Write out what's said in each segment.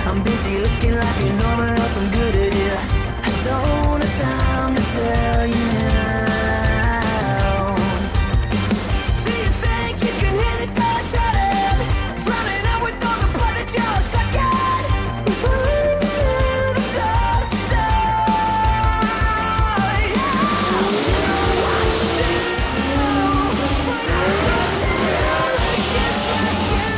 I'm busy looking like you know what else I'm good at it. I don't have time to tell you now. Do you think you can hear the door shutting? Drowning out with all the blood that you're sucking. Through the dark to die. You know what to do. When I cross it, just like you.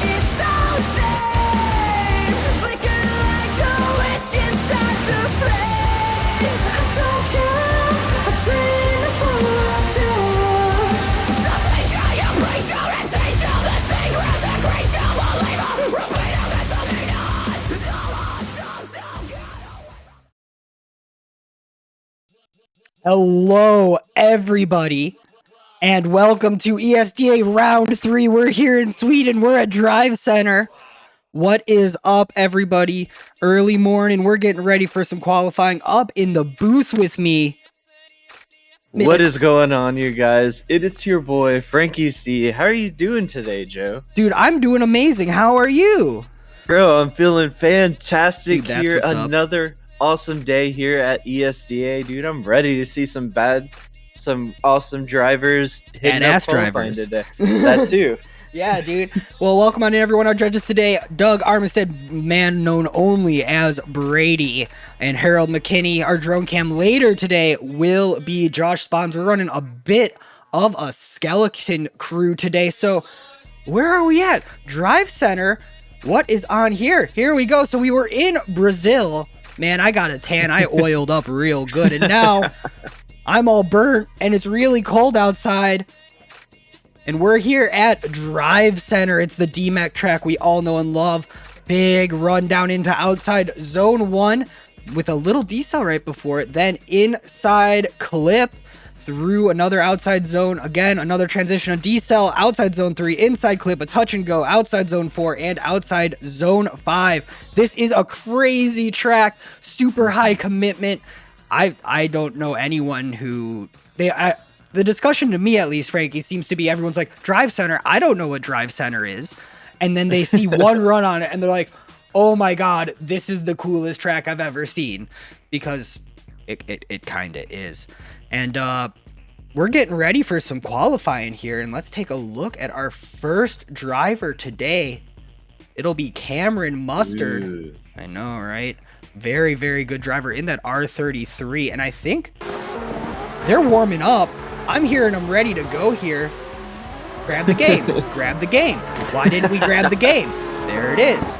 It's so safe, flickering like a witch inside the flames. I don't care, I bring the full to. Nothing to you, please don't hesitate to the secret, the creature, believer. Repeat of it, something else. So Hello, everybody, and welcome to ESDA Round 3. We're here in Sweden. We're at Drivecenter. What is up, everybody? Early morning. We're getting ready for some qualifying. Up in the booth with me. What is going on, you guys? It's your boy, Frankie C. How are you doing today, Joe? Dude, I'm doing amazing. How are you? Bro, I'm feeling fantastic. Dude, that's here. what's up. Another awesome day here at ESDA. Dude, I'm ready to see some awesome drivers hitting up Badass qualifying drivers. today. That too. Yeah, dude. Well, welcome on in, everyone. Our judges today, Doug Armistead, man known only as Brady, and Harold McKinney. Our drone cam later today will be Josh Spawns. We're running a bit of a skeleton crew today. So where are we at? Drivecenter. What is on here? Here we go. So we were in Brazil. Man, I got a tan. I oiled up real good. And now I'm all burnt and it's really cold outside. And we're here at Drivecenter. It's the DMAC track we all know and love. Big run down into outside zone 1 with a little decel right before it. Then inside clip through another outside zone. Again, another transition, a decel, outside zone 3, inside clip, a touch and go, outside zone 4, and outside zone 5. This is a crazy track, super high commitment. I don't know anyone who... The discussion to me, at least, Frankie, seems to be everyone's like, Drivecenter, I don't know what Drivecenter is. And then they see one run on it and they're like, oh my God, this is the coolest track I've ever seen. Because it kind of is. And we're getting ready for some qualifying here. And let's take a look at our first driver today. It'll be Cameron Mustard. Ooh. I know, right? Very, very good driver in that R33. And I think they're warming up. I'm hearing them ready to go here. Grab the game. Grab the game. Why didn't we grab the game? There it is.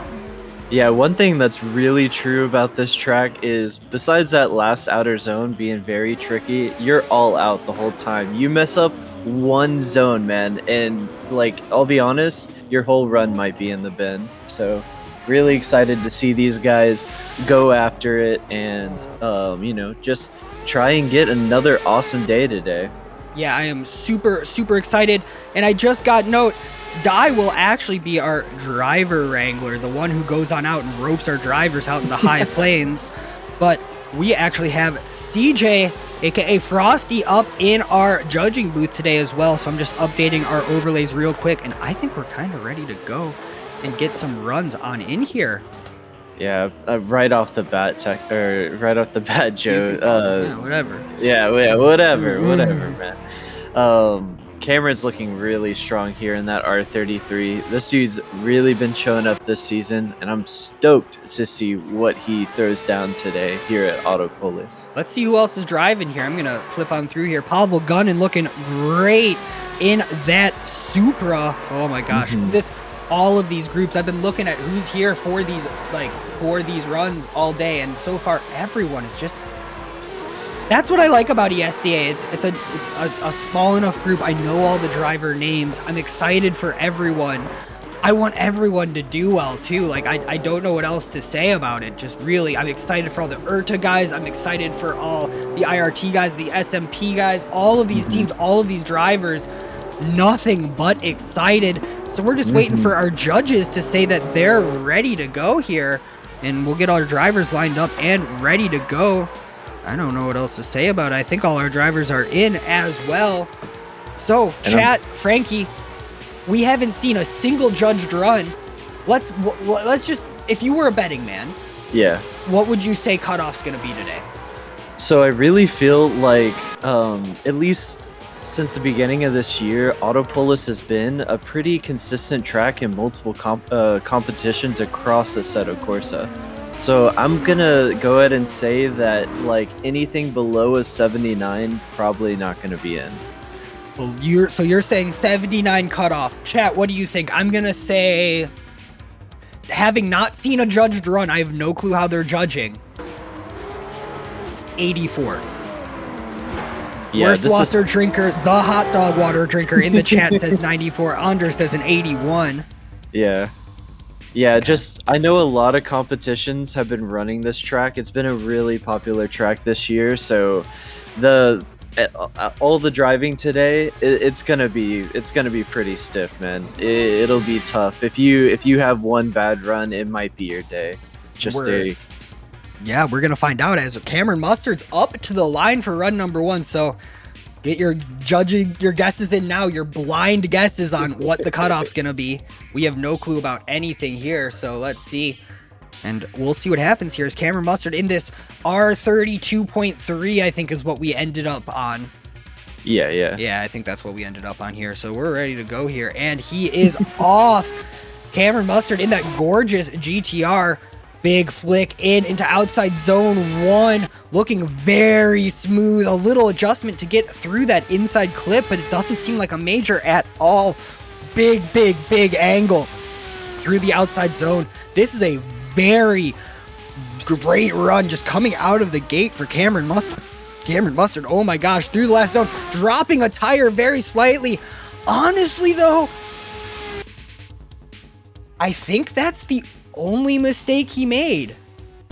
Yeah, one thing that's really true about this track is besides that last outer zone being very tricky, you're all out the whole time. You mess up one zone, man, and like, I'll be honest, your whole run might be in the bin. So really excited to see these guys go after it and, just try and get another awesome day today. Yeah, I am super, super excited. And I just got note, Dai will actually be our driver wrangler, the one who goes on out and ropes our drivers out in the high plains. But we actually have CJ, aka Frosty, up in our judging booth today as well. So I'm just updating our overlays real quick. And I think we're kind of ready to go and get some runs on in here. Yeah, right off the bat, Joe. Yeah, whatever. Whatever, man. Cameron's looking really strong here in that R33. This dude's really been showing up this season, and I'm stoked to see what he throws down today here at Autopolis. Let's see who else is driving here. I'm going to flip on through here. Pavel Gunnin looking great in that Supra. Oh my gosh. All of these groups, I've been looking at who's here for these runs all day, and so far everyone is just... That's what I like about ESDA. It's a small enough group. I know all the driver names. I'm excited for everyone. I want everyone to do well too. Like, I don't know what else to say about it. Just really, I'm excited for all the IRTA guys. I'm excited for all the IRT guys, the SMP guys, all of these teams, all of these drivers. Nothing but excited. So we're just waiting for our judges to say that they're ready to go here, and we'll get our drivers lined up and ready to go. I don't know what else to say about it. I think all our drivers are in as well. So, And chat, Frankie, we haven't seen a single judged run. Let's just, if you were a betting man, Yeah. what would you say cutoff's gonna be today? So I really feel like, at least since the beginning of this year, Autopolis has been a pretty consistent track in multiple competitions across Assetto Corsa. So I'm gonna go ahead and say that like anything below a 79 probably not gonna be in. Well, you're saying 79 cutoff. Chat, what do you think? I'm gonna say, having not seen a judged run, I have no clue how they're judging. 84. Yeah, Worst this water drinker, the hot dog water drinker in the chat says 94. Anders says an 81. Yeah. Yeah, just I know a lot of competitions have been running this track. It's been a really popular track this year, so all the driving today, it's gonna be pretty stiff, man. It'll be tough. If you have one bad run, it might be your day. Yeah, we're gonna find out as Cameron Mustard's up to the line for run number 1. So get your guesses in now, your blind guesses on what the cutoff's gonna be. We have no clue about anything here, so let's see. And we'll see what happens here as Cameron Mustard in this R32.3, I think is what we ended up on. Yeah. Yeah, I think that's what we ended up on here. So we're ready to go here. And he is off. Cameron Mustard in that gorgeous GTR. Big flick into outside zone 1. Looking very smooth. A little adjustment to get through that inside clip, but it doesn't seem like a major at all. Big angle through the outside zone. This is a very great run just coming out of the gate for Cameron Mustard. Cameron Mustard, oh my gosh, through the last zone, dropping a tire very slightly. Honestly though, I think that's the only mistake he made.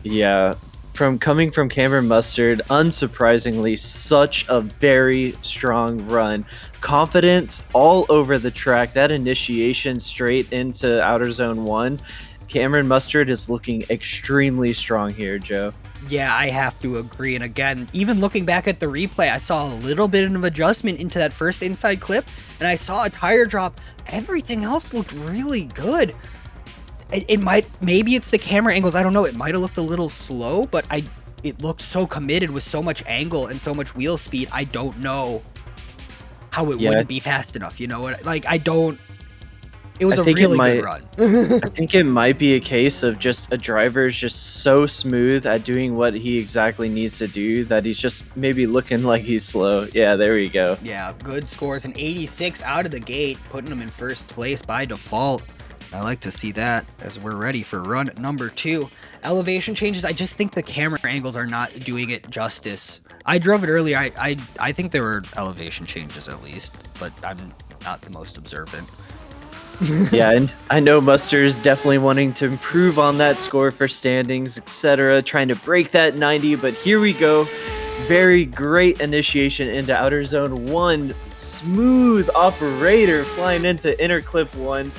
Yeah. Coming from Cameron Mustard, unsurprisingly, such a very strong run. Confidence all over the track. That initiation straight into outer zone 1. Cameron Mustard is looking extremely strong here, Joe. Yeah, I have to agree. And again, even looking back at the replay, I saw a little bit of adjustment into that first inside clip, and I saw a tire drop. Everything else looked really good. Maybe it's the camera angles. I don't know. It might have looked a little slow, but it looked so committed with so much angle and so much wheel speed. I don't know how it wouldn't be fast enough. You know what? Like, I don't. It was a really good run. I think it might be a case of just a driver is just so smooth at doing what he exactly needs to do that he's just maybe looking like he's slow. Yeah, there we go. Yeah, good scores. An 86 out of the gate, putting him in first place by default. I like to see that as we're ready for run number 2. Elevation changes. I just think the camera angles are not doing it justice. I drove it earlier. I think there were elevation changes at least, but I'm not the most observant. Yeah, and I know Mustard's definitely wanting to improve on that score for standings, etc., trying to break that 90, but here we go. Very great initiation into outer zone 1. Smooth operator flying into inner clip 1.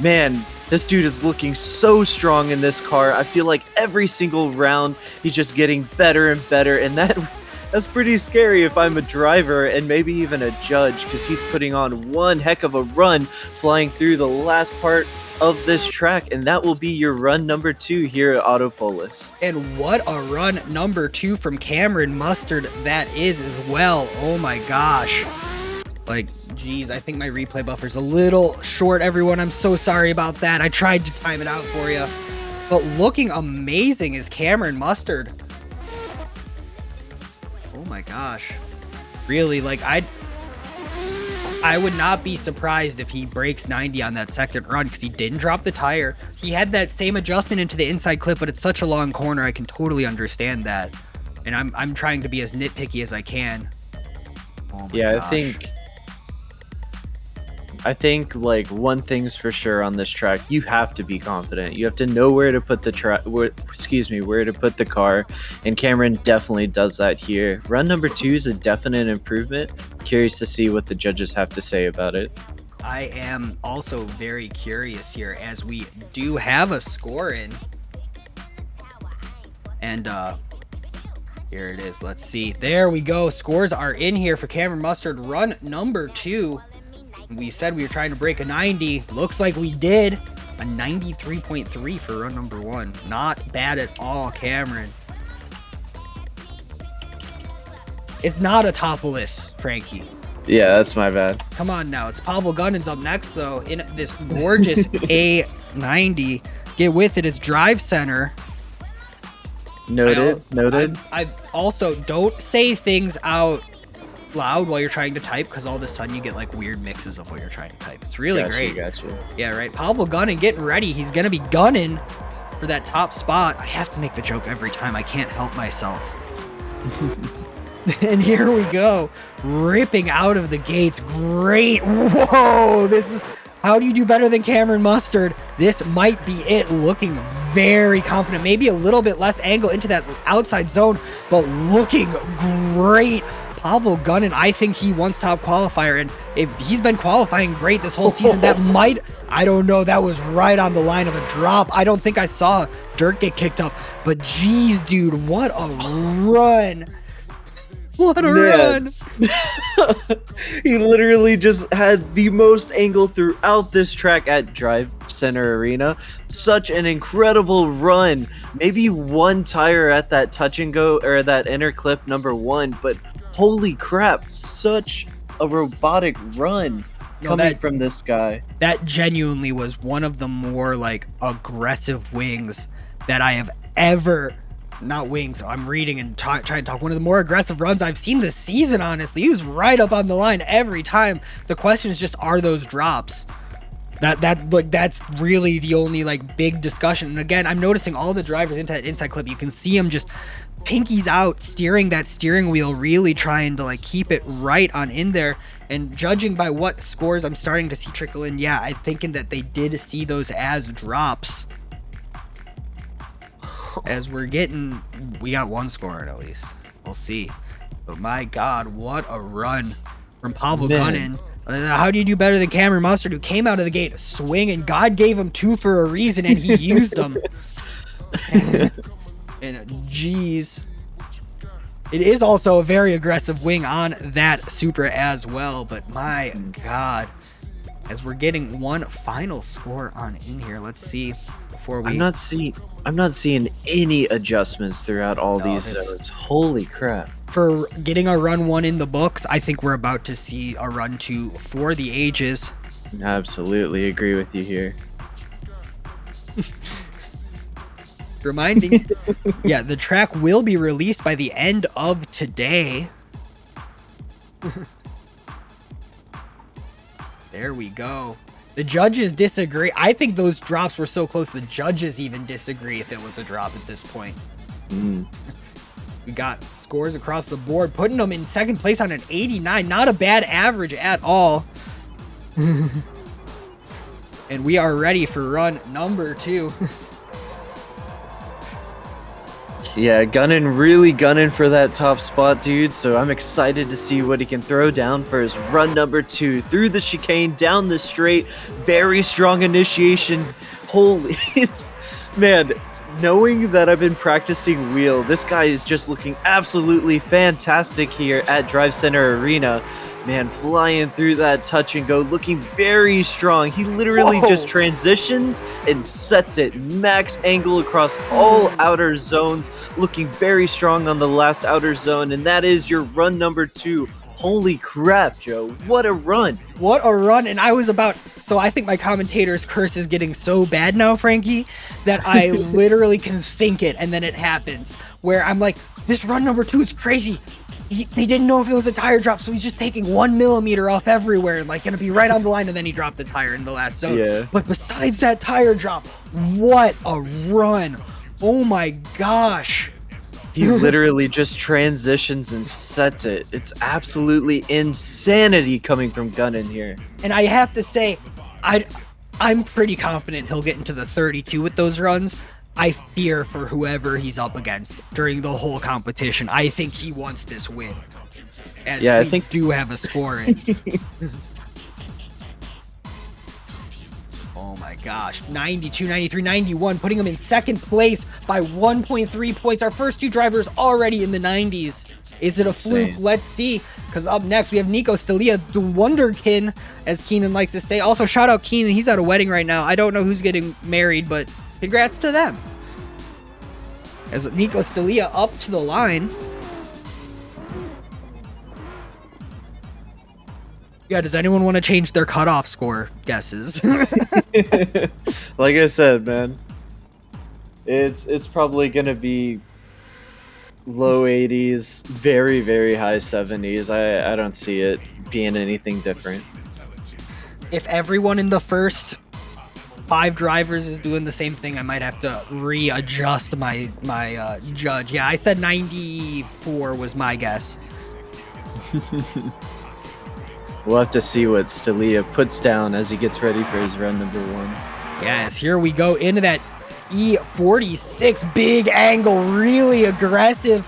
Man, this dude is looking so strong in this car. I feel like every single round he's just getting better and better, and that's pretty scary if I'm a driver and maybe even a judge, because he's putting on one heck of a run flying through the last part of this track, and that will be your run number 2 here at Autopolis. And what a run number 2 from Cameron Mustard that is as well. Oh my gosh. Like, geez, I think my replay buffer's a little short, everyone. I'm so sorry about that. I tried to time it out for you. But looking amazing is Cameron Mustard. Oh my gosh. Really, like, I would not be surprised if he breaks 90 on that second run, because he didn't drop the tire. He had that same adjustment into the inside clip, but it's such a long corner. I can totally understand that. And I'm trying to be as nitpicky as I can. Oh my gosh. I think like one thing's for sure on this track, you have to be confident. You have to know where to put where to put the car, and Cameron definitely does that here. Run number 2 is a definite improvement. Curious to see what the judges have to say about it. I am also very curious here, as we do have a score in. And Here it is. Let's see. There we go. Scores are in here for Cameron Mustard. Run number 2. We said we were trying to break a 90. Looks like we did. A 93.3 for run number 1. Not bad at all, Cameron. It's not a Topolis, Frankie. Yeah, that's my bad. Come on now. It's Pavel Gunnins up next, though, in this gorgeous A90. Get with it. It's Drivecenter. Noted. I also don't say things out loud while you're trying to type, because all of a sudden you get like weird mixes of what you're trying to type. It's really great. Gotcha. Yeah, right. Pavel Gunnin getting ready. He's going to be gunning for that top spot. I have to make the joke every time. I can't help myself. And here we go. Ripping out of the gates. Great. Whoa. This is... How do you do better than Cameron Mustard? This might be it. Looking very confident. Maybe a little bit less angle into that outside zone, but looking great. Pavel Gunnin, I think he wants top qualifier, and if he's been qualifying great this whole season, that might, I don't know, that was right on the line of a drop. I don't think I saw dirt get kicked up, but geez, dude, what a run. What a run. He literally just had the most angle throughout this track at Drivecenter Arena. Such an incredible run. Maybe one tire at that touch and go, or that inner clip number 1, but holy crap, such a robotic run coming from this guy. That genuinely was one of the more like aggressive wings that I have ever... Not wings, I'm reading and trying to talk. One of the more aggressive runs I've seen this season, honestly. He was right up on the line every time. The question is just, are those drops? That's really the only like big discussion. And again, I'm noticing all the drivers into that inside clip. You can see them just pinkies out, steering that steering wheel, really trying to like keep it right on in there. And judging by what scores I'm starting to see trickle in, yeah, I'm thinking that they did see those as drops. As we got one score at least. We'll see. But my God, what a run from Pavel Gunnin. How do you do better than Cameron Mustard, who came out of the gate swinging? God gave him 2 for a reason, and he used them. And geez. It is also a very aggressive wing on that Supra as well, but my God. As we're getting one final score on in here, let's see before we... I'm not seeing any adjustments throughout all these zones. Holy crap. For getting a run 1 in the books, I think we're about to see a run 2 for the ages. Absolutely agree with you here. Reminding, yeah, the track will be released by the end of today. There we go. The judges disagree. I think those drops were so close, the judges even disagree if it was a drop at this point. We got scores across the board, putting them in second place on an 89. Not a bad average at all. And we are ready for run number 2. Yeah, really gunning for that top spot, dude. So I'm excited to see what he can throw down for his run number 2. Through the chicane, down the straight. Very strong initiation. Holy, man, knowing that I've been practicing wheel, this guy is just looking absolutely fantastic here at Drivecenter Arena. Man, flying through that touch and go, looking very strong. He literally just transitions and sets it max angle across all outer zones, looking very strong on the last outer zone, and that is your run number 2. Holy crap, Joe. What a run. What a run. And I was about... So I think my commentator's curse is getting so bad now, Frankie, that I literally can think it and then it happens. Where I'm like, this run number 2 is crazy. They didn't know if it was a tire drop, so he's just taking 1 millimeter off everywhere, like gonna be right on the line, and then he dropped the tire in the last zone. Yeah. But besides that tire drop, what a run. Oh my gosh. He literally just transitions and sets it. It's absolutely insanity coming from Gunnin here. And I have to say, I'm pretty confident he'll get into the 32 with those runs. I fear for whoever he's up against during the whole competition. I think he wants this win. I think do have a score in. Oh my gosh, 92, 93, 91, putting him in second place by 1.3 points. Our first two drivers already in the 90s. Is it a fluke? Insane. Let's see. Because up next, we have Nico Stalia, the Wonderkin, as Keenan likes to say. Also, shout out Keenan. He's at a wedding right now. I don't know who's getting married, but congrats to them. As Nico Stalia up to the line. Yeah, does anyone want to change their cutoff score guesses? Like I said, man, it's probably gonna be low 80s, very, very high 70s. I don't see it being anything different. If everyone in the first 5 drivers is doing the same thing, I might have to readjust my judge. Yeah, I said 94 was my guess. We'll have to see what Stalia puts down as he gets ready for his run number 1. Yes, here we go into that E46 big angle, really aggressive.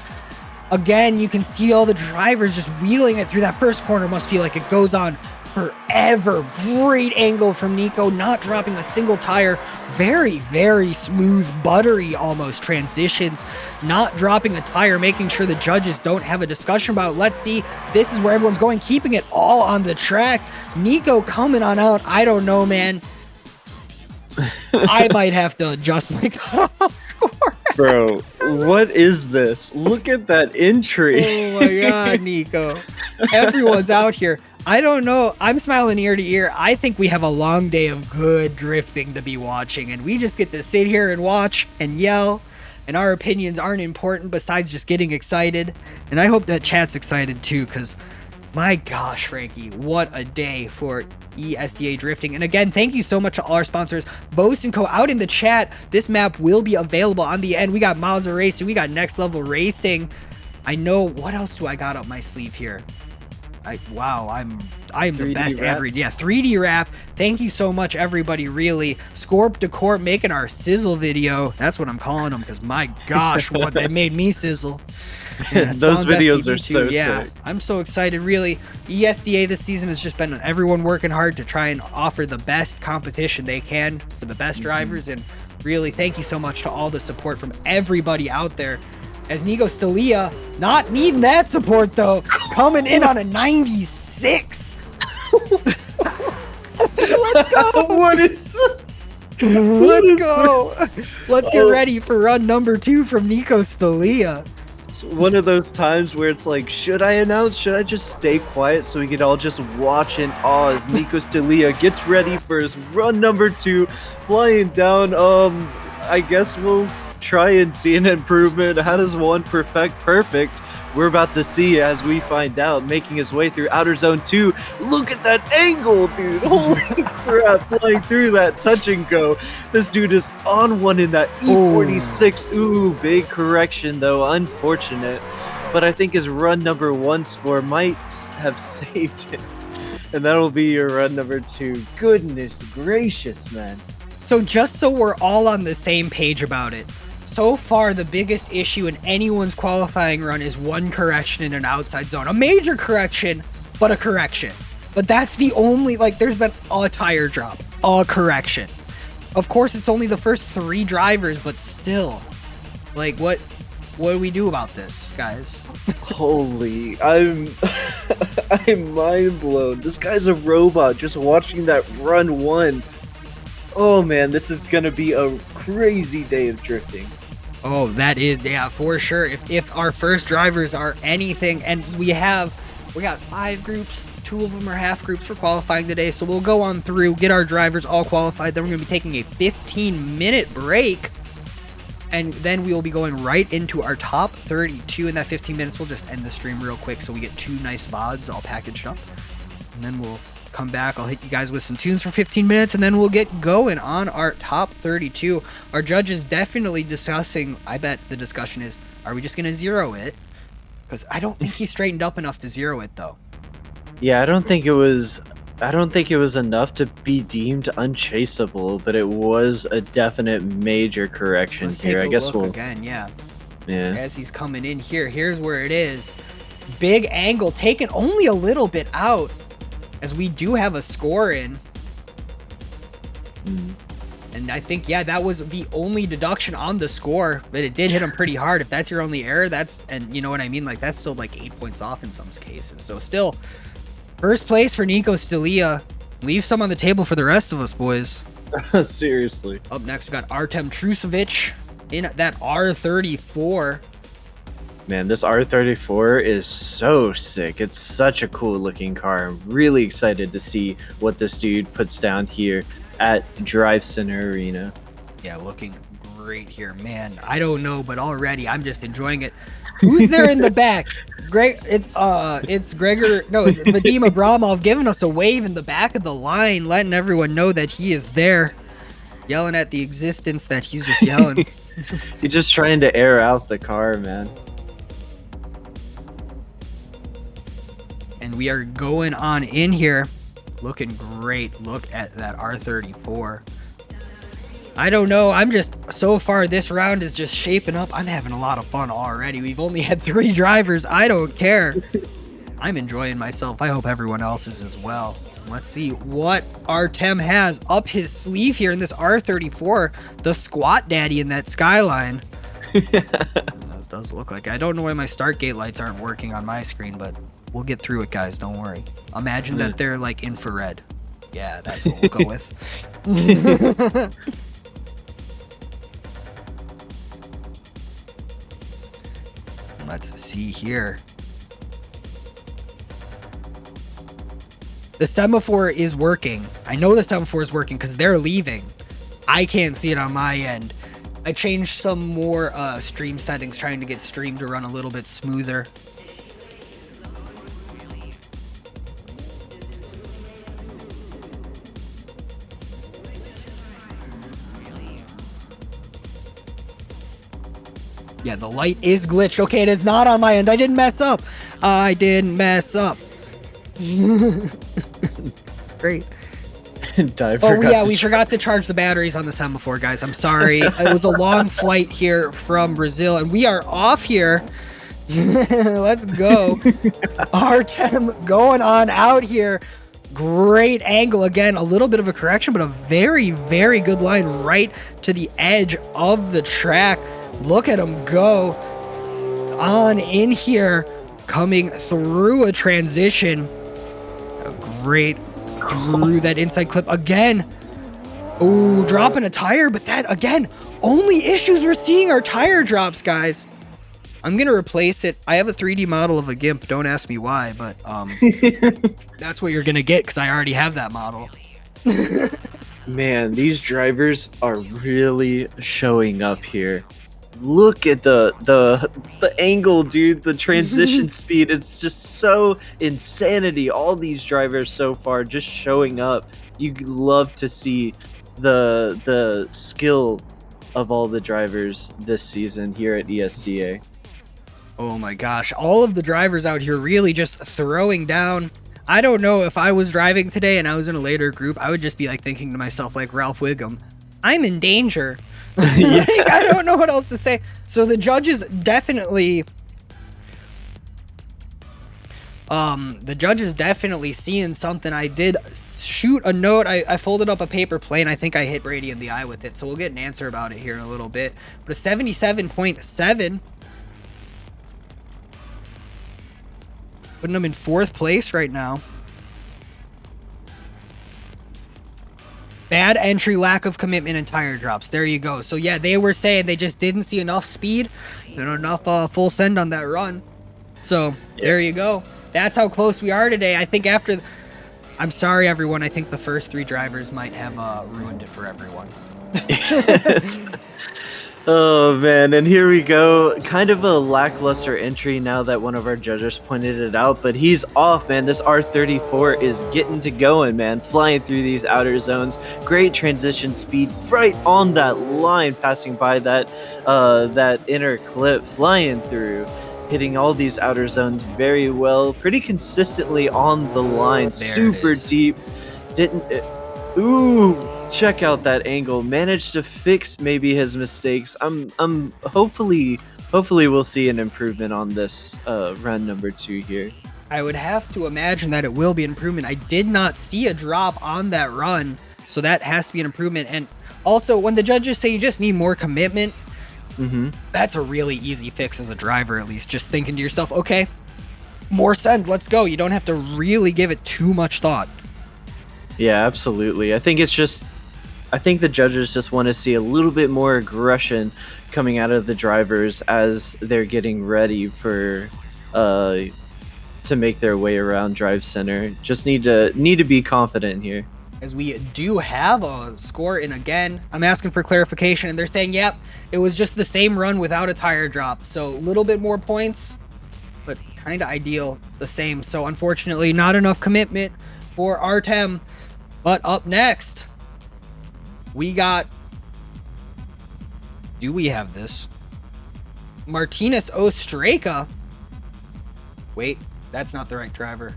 Again, you can see all the drivers just wheeling it through that first corner. Must feel like it goes on forever. Great angle from Nico, not dropping a single tire. Very, very smooth, buttery almost transitions. Not dropping a tire, making sure the judges don't have a discussion about it. Let's see. This is where everyone's going, keeping it all on the track. Nico coming on out. I don't know, man. I might have to adjust my cutoff score. Bro, what is this? Look at that entry. Oh my god, Nico. Everyone's out here. I don't know. I'm smiling ear to ear. I think we have a long day of good drifting to be watching, and we just get to sit here and watch and yell, and our opinions aren't important besides just getting excited. And I hope that chat's excited too, because my gosh, Frankie, what a day for ESDA drifting. And again, thank you so much to all our sponsors. Vosan Co. out in the chat. This map will be available on the end. We got Moza Racing. We got Next Level Racing. I know. What else do I got up my sleeve here? Wow, I'm the best at read. Yeah, 3D Wrap. Thank you so much, everybody. Really, Scorp Decor making our sizzle video. That's what I'm calling them, because my gosh, what they made me sizzle. Those videos are so sick. I'm so excited. Really, ESDA this season has just been everyone working hard to try and offer the best competition they can for the best drivers. And really, thank you so much to all the support from everybody out there. As Nico Stalia, not needing that support though, coming in on a 96. Let's go. What is this? Let's go. Let's get ready for run number 2 from Nico Stalia. It's one of those times where it's like, should I announce? Should I just stay quiet so we could all just watch in awe as Nico Stalia gets ready for his run number 2, flying down. I guess we'll try and see an improvement. How does one perfect? We're about to see as we find out. Making his way through outer zone 2. Look at that angle, dude. Holy crap, flying through that touch and go. This dude is on one in that E46. Ooh, big correction though, unfortunate. But I think his run number 1 score might have saved him. And that'll be your run number 2. Goodness gracious, man. So just so we're all on the same page about it, so far the biggest issue in anyone's qualifying run is one correction in an outside zone. A major correction, but a correction. But that's the only, like, there's been a tire drop, a correction. Of course, it's only the first 3 drivers, but still, like, what do we do about this, guys? Holy, I'm mind blown. This guy's a robot just watching that run 1. Oh man, this is gonna be a crazy day of drifting. Oh, that is, yeah, for sure. If our first drivers are anything, and we got 5 groups, 2 of them are half groups for qualifying today, so we'll go on through, get our drivers all qualified, then we're gonna be taking a 15-minute break, and then we will be going right into our top 32. In that 15 minutes, we'll just end the stream real quick so we get 2 nice VODs all packaged up, and then we'll come back. I'll hit you guys with some tunes for 15 minutes, and then we'll get going on our top 32. Our judges definitely discussing, I bet the discussion is, are we just going to zero it? Because I don't think he straightened up enough to zero it, though. Yeah, I don't think it was enough to be deemed unchaseable, but it was a definite major correction Let's here. take I a guess look we'll again, yeah. Yeah. As he's coming in here, here's where it is. Big angle, taken only a little bit out, as we do have a score in. And I think, yeah, that was the only deduction on the score, but it did hit him pretty hard. If that's your only error, and you know what I mean? Like, that's still like 8 points off in some cases. So still, first place for Nico Stilia. Leave some on the table for the rest of us, boys. Seriously. Up next, we got Artem Trusovic in that R34. Man, this R34 is so sick. It's such a cool looking car. I'm really excited to see what this dude puts down here at Drivecenter Arena. Yeah, looking great here, man. I don't know, but already I'm just enjoying it. Who's there in the back? It's Gregor. No, it's Vadim Abramov giving us a wave in the back of the line, letting everyone know that he is there, yelling at the existence that he's just yelling. He's just trying to air out the car, man. And we are going on in here. Looking great. Look at that R34. I don't know. I'm just, so far this round is just shaping up. I'm having a lot of fun already. We've only had 3 drivers. I don't care. I'm enjoying myself. I hope everyone else is as well. Let's see what Artem has up his sleeve here in this R34. The squat daddy in that Skyline. That does look like. I don't know why my start gate lights aren't working on my screen, but we'll get through it, guys. Don't worry. Imagine that they're like infrared. Yeah, that's what we'll go with. Let's see here. The semaphore is working. I know the semaphore is working because they're leaving. I can't see it on my end. I changed some more stream settings, trying to get stream to run a little bit smoother. Yeah, the light is glitched. Okay, it is not on my end. I didn't mess up. I didn't mess up. Great. Oh, yeah, we forgot to charge the batteries on the semaphore, guys. I'm sorry. It was a long flight here from Brazil, and we are off here. Let's go. Artem going on out here. Great angle. Again, a little bit of a correction, but a very, very good line right to the edge of the track. Look at him go on in here, coming through a transition. A great through that inside clip again. Oh, dropping a tire, but that again, only issues we're seeing are tire drops, guys. I'm gonna replace it. I have a 3D model of a GIMP. Don't ask me why, but that's what you're gonna get because I already have that model. Man, these drivers are really showing up here. Look at the angle, dude, the transition speed. It's just so insanity. All these drivers so far just showing up. You love to see the skill of all the drivers this season here at ESDA. Oh my gosh, all of the drivers out here really just throwing down. I don't know, if I was driving today and I was in a later group, I would just be like thinking to myself like Ralph Wiggum, I'm in danger. Yeah. Like, I don't know what else to say. So the judges definitely seeing something. I did shoot a note. I folded up a paper plane. I think I hit Brady in the eye with it. So we'll get an answer about it here in a little bit. But a 77.7. Putting them in 4th place right now. Bad entry, lack of commitment, and tire drops. There you go. So yeah, they were saying they just didn't see enough speed and enough full send on that run. So there you go. That's how close we are today. I think I'm sorry, everyone. I think the first 3 drivers might have ruined it for everyone. Oh man, and here we go. Kind of a lackluster entry now that one of our judges pointed it out, but he's off, man. This R34 is getting to going, man. Flying through these outer zones. Great transition speed right on that line, passing by that inner clip, flying through, hitting all these outer zones very well, pretty consistently on the line. Super deep. Ooh. Check out that angle. Managed to fix maybe his mistakes. I'm hopefully we'll see an improvement on this run number 2 here. I would have to imagine that it will be an improvement. I did not see a drop on that run, so that has to be an improvement. And Also, when the judges say you just need more commitment, Mm-hmm. that's a really easy fix as a driver, at least. Just thinking to yourself, okay, more send, let's go. You don't have to really give it too much thought. Yeah, absolutely. I think the judges just want to see a little bit more aggression coming out of the drivers as they're getting ready for to make their way around Drivecenter. Just need to be confident here. As we do have a score, and again, I'm asking for clarification, and they're saying, yep, it was just the same run without a tire drop. So a little bit more points, but kind of ideal, the same. So unfortunately, not enough commitment for Artem. But up next, we got, do we have this? Martinez Ostraka. Wait, that's not the right driver.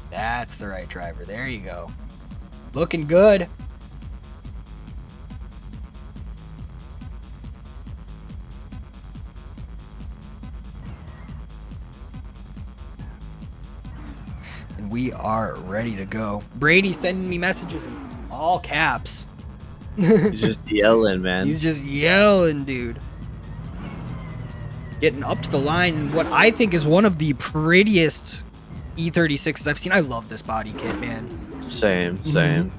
That's the right driver. There you go. Looking good. And we are ready to go. Brady sending me messages in all caps. He's just yelling, man. He's just yelling, dude. Getting up to the line in what I think is one of the prettiest E36s I've seen. I love this body kit, man. Same.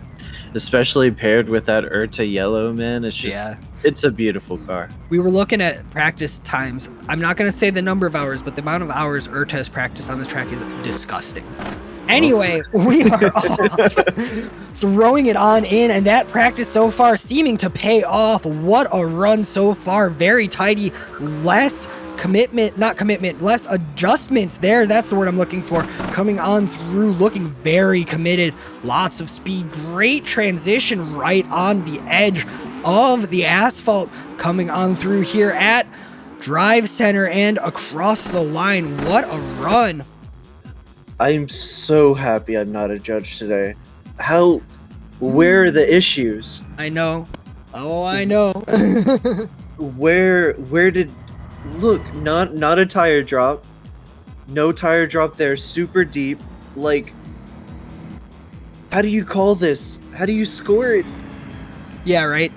Especially paired with that Urta yellow, man. It's just, it's a beautiful car. We were looking at practice times. I'm not going to say the number of hours, but the amount of hours Urta has practiced on this track is disgusting. Anyway, we are off, throwing it on in, and that practice so far seeming to pay off. What a run so far. Very tidy, less adjustments there. That's the word I'm looking for. Coming on through, looking very committed. Lots of speed. Great transition right on the edge of the asphalt. Coming on through here at Drivecenter and across the line. What a run. I'm so happy I'm not a judge today. Where are the issues? I know. Oh, I know. Where did... Look, not a tire drop. No tire drop there. Super deep. Like, how do you call this? How do you score it? Yeah, right?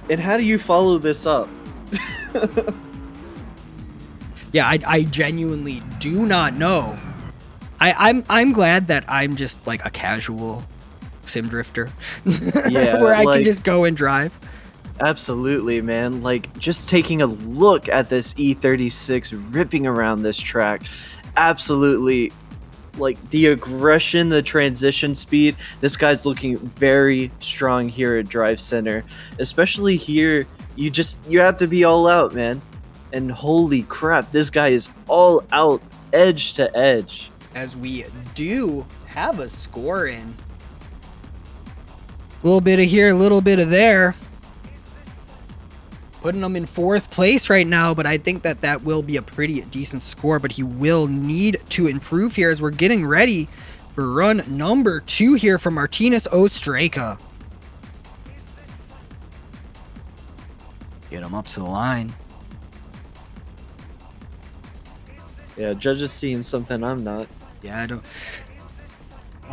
And how do you follow this up? Yeah, I genuinely do not know. I'm glad that I'm just like a casual sim drifter. Yeah, where I can just go and drive. Absolutely, man. Like, just taking a look at this E36 ripping around this track. Absolutely, like, the aggression, the transition speed. This guy's looking very strong here at Drivecenter. Especially here, you have to be all out, man. And holy crap, this guy is all out, edge to edge. As we do have a score in. A little bit of here, a little bit of there. Putting him in 4th place right now, but I think that will be a pretty decent score, but he will need to improve here as we're getting ready for run number 2 here from Martinez Ostraka. Get him up to the line. Yeah, judge is seeing something I'm not. Yeah, I don't...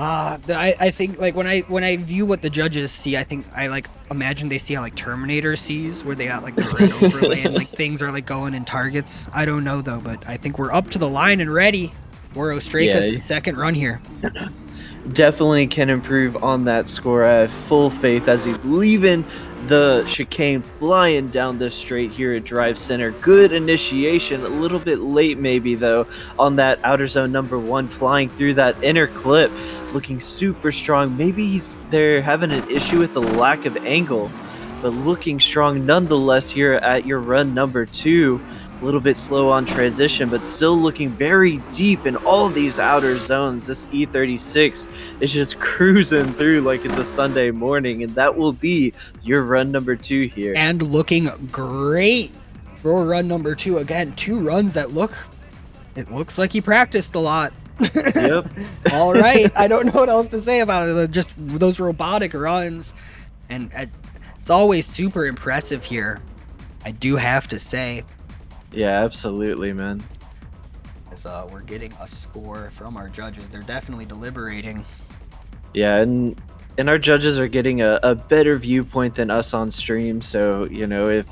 I think like when I view what the judges see, I think I like imagine they see how like Terminator sees, where they got like the red overlay and like things are like going in targets. I don't know though, but I think we're up to the line and ready for Ostraka's second run here. Definitely can improve on that score. I have full faith as he's leaving the chicane, flying down this straight here at Drivecenter. Good initiation, a little bit late maybe though on that outer zone number 1, flying through that inner clip, looking super strong. Maybe they're having an issue with the lack of angle, but looking strong nonetheless here at your run number 2. A little bit slow on transition, but still looking very deep in all these outer zones. This E36 is just cruising through like it's a Sunday morning, and that will be your run number 2 here. And looking great for run number 2. Again, 2 runs that it looks like he practiced a lot. Yep. All right. I don't know what else to say about it. Just those robotic runs. And it's always super impressive here, I do have to say. Yeah, absolutely, man. As we're getting a score from our judges. They're definitely deliberating. Yeah, and our judges are getting a better viewpoint than us on stream. So if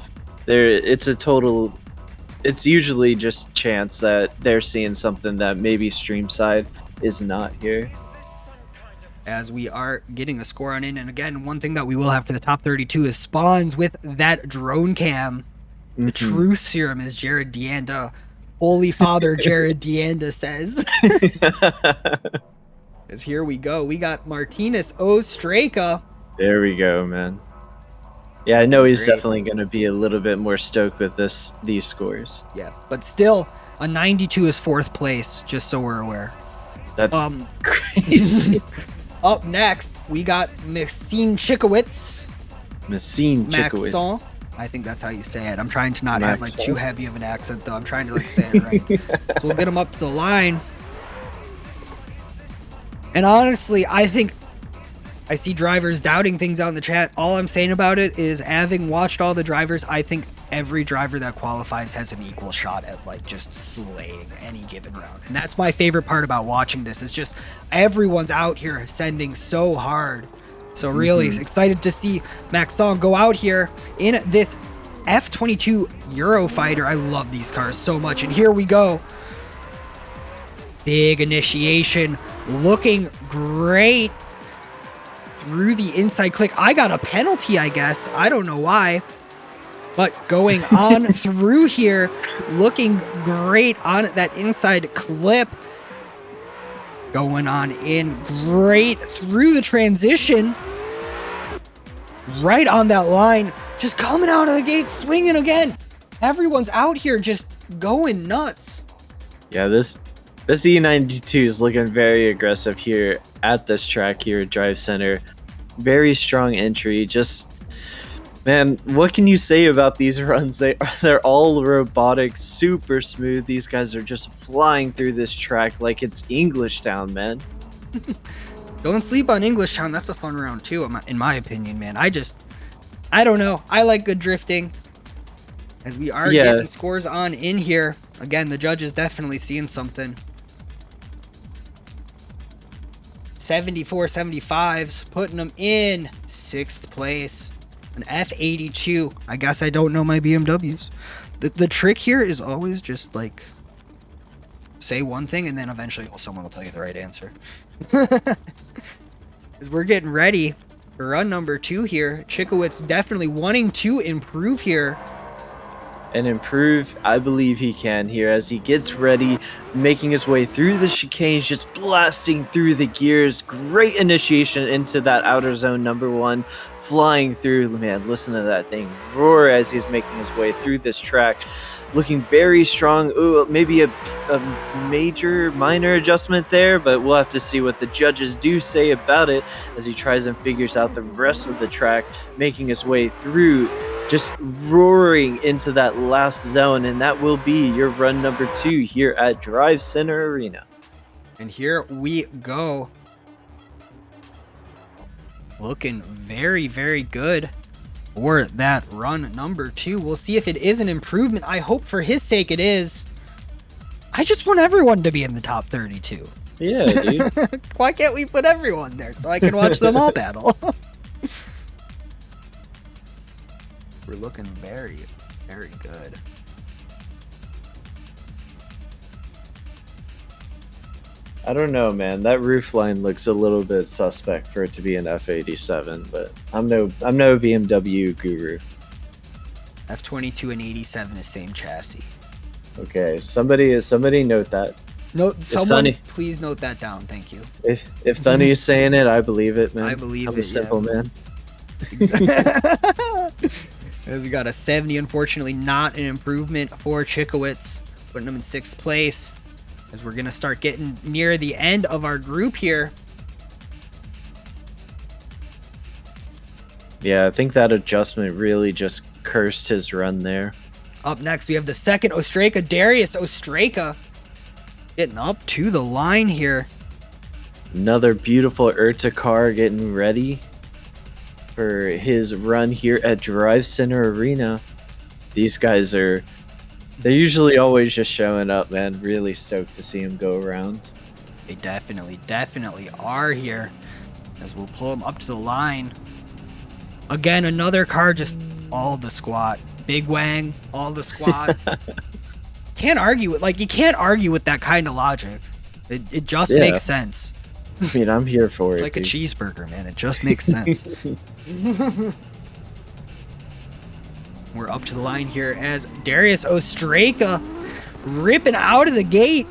it's usually just chance that they're seeing something that maybe stream side is not here. As we are getting a score on in, and again, one thing that we will have for the top 32 is spawns with that drone cam. The truth serum, as Jared Deanda, Holy Father Jared Deanda says. As here we go, we got Martinez Ostraka. There we go, man. Yeah, I know he's Great. definitely going to be a little bit more stoked with these scores. Yeah, but still, a 92 is 4th place, just so we're aware. That's crazy. Up next, we got Maxine Chikowitz. Maxine Chikowitz. Maxon. I think that's how you say it. I'm trying to not have like too heavy of an accent, though. I'm trying to like say it right. So we'll get him up to the line. And honestly, I think I see drivers doubting things out in the chat. All I'm saying about it is, having watched all the drivers, I think every driver that qualifies has an equal shot at like just slaying any given round. And that's my favorite part about watching this, is just everyone's out here sending so hard. So really excited to see Maxon go out here in this F22 Eurofighter. I love these cars so much. And here we go. Big initiation, looking great. Through the inside click. I got a penalty, I guess. I don't know why. But going on through here, looking great on that inside clip. Going on in great through the transition. Right on that line. Just coming out of the gate, swinging again. Everyone's out here just going nuts. Yeah, this E92 is looking very aggressive here at this track here at Drivecenter. Very strong entry. Just, man, what can you say about these runs? They're all robotic, super smooth. These guys are just flying through this track like it's English Town, man. Don't sleep on English Town. That's a fun round too, in my opinion, man. I don't know. I like good drifting. As we are getting scores on in here. Again, the judge is definitely seeing something. 74-75s, putting them in 6th place. An F82. I guess I don't know my BMWs. The trick here is always just like say one thing and then eventually someone will tell you the right answer. As we're getting ready for run number 2 here. Chikowitz definitely wanting to improve here. And improve, I believe he can here as he gets ready, making his way through the chicanes, just blasting through the gears. Great initiation into that outer zone number 1, flying through. Man, listen to that thing roar as he's making his way through this track. Looking very strong. Ooh, maybe a minor adjustment there, but we'll have to see what the judges do say about it as he tries and figures out the rest of the track, making his way through, just roaring into that last zone. And that will be your run number 2 here at Drivecenter Arena. And here we go. Looking very, very good for that run number 2. We'll see if it is an improvement. I hope for his sake it is. I just want everyone to be in the top 32. Yeah, dude. Why can't we put everyone there so I can watch them all battle? We're looking very, very good. I don't know, man. That roof line looks a little bit suspect for it to be an F87, but I'm no BMW guru. F22 and 87 is same chassis. Okay, somebody note that. Someone please note that down. Thank you. If Thunny is saying it, I believe it, man. I believe I'm a simple man. As we got a 70, unfortunately not an improvement for Chikowitz, putting him in 6th place. As we're gonna start getting near the end of our group here. Yeah, I think that adjustment really just cursed his run there. Up next, we have the second Ostraka, Darius Ostraka, getting up to the line here. Another beautiful Urta car getting ready for his run here at Drivecenter Arena. These guys they're usually always just showing up, man. Really stoked to see him go around. They definitely are here. as we'll pull him up to the line. Again, another car, just all the squat. Big Wang, all the squat. Can't argue with, like, you can't argue with that kind of logic. It just makes sense. I mean, I'm here for It's it. like a cheeseburger, man. It just makes sense. We're up to the line here as Darius Ostraka ripping out of the gate.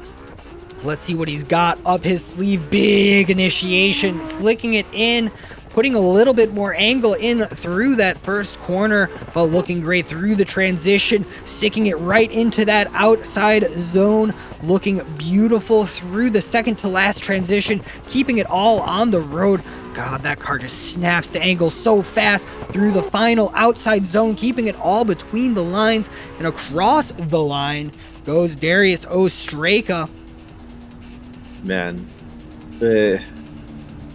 Let's see what he's got up his sleeve. Big initiation, flicking it in, putting a little bit more angle in through that first corner, but looking great through the transition, sticking it right into that outside zone, looking beautiful through the second to last transition, keeping it all on the road. God, that car just snaps to angle so fast through the final outside zone, keeping it all between the lines, and across the line goes Darius Ostraka. Man,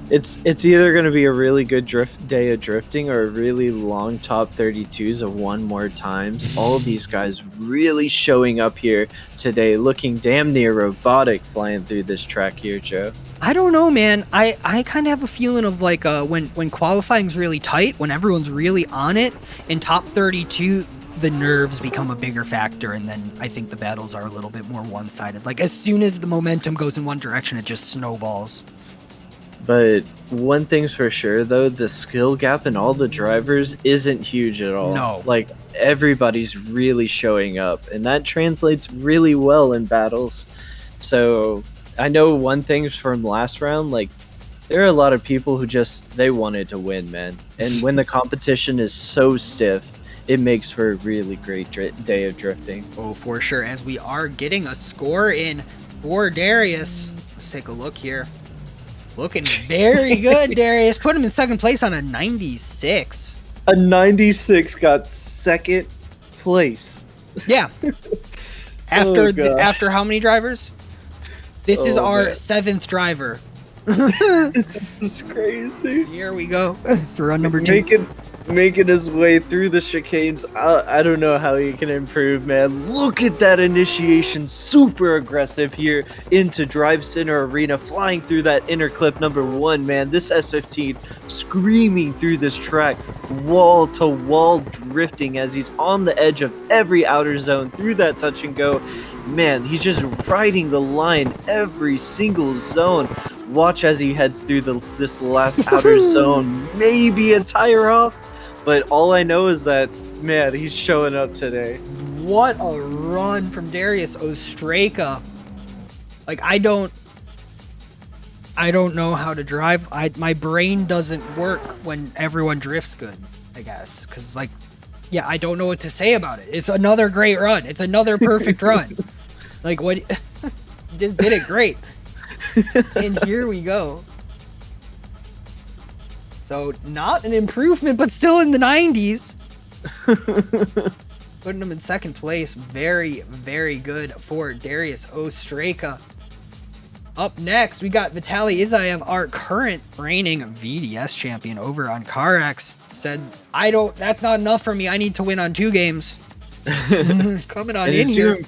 it's either going to be a really good day of drifting or a really long top 32s of one more times. All of these guys really showing up here today, looking damn near robotic flying through this track here, Joe. I don't know, man. I kind of have a feeling of like when qualifying's really tight, when everyone's really on it, in top 32, the nerves become a bigger factor, and then I think the battles are a little bit more one-sided. Like, as soon as the momentum goes in one direction, it just snowballs. But one thing's for sure, though, the skill gap in all the drivers isn't huge at all. No. Like, everybody's really showing up, and that translates really well in battles. So, I know one thing's from last round, like, there are a lot of people who they wanted to win, man. And when the competition is so stiff, it makes for a really great day of drifting. Oh, for sure. As we are getting a score in for Darius. Let's take a look here. Looking very good, Darius. Put him in second place on a 96. A 96 got second place. Yeah. After how many drivers? This is our 7th driver. This is crazy. Here we go for run number 2. Making his way through the chicanes. I don't know how he can improve, man. Look at that initiation. Super aggressive here into Drivecenter Arena, flying through that inner clip number 1, man. This S15 screaming through this track, wall to wall drifting as he's on the edge of every outer zone through that touch and go. Man, he's just riding the line every single zone. Watch as he heads through this last outer zone. Maybe a tire off, but all I know is that, man, he's showing up today. What a run from Darius Ostraka. Like, I don't know how to drive. My brain doesn't work when everyone drifts good, I guess. Because, like, yeah, I don't know what to say about it. It's another great run. It's another perfect run. Like, what? Just did it great. And here we go. So, not an improvement, but still in the 90s. Putting him in second place. Very, very good for Darius Ostraka. Up next, we got Vitaly Isayev, our current reigning VDS champion over on CarX. Said, that's not enough for me. I need to win on 2 games. Coming on in here.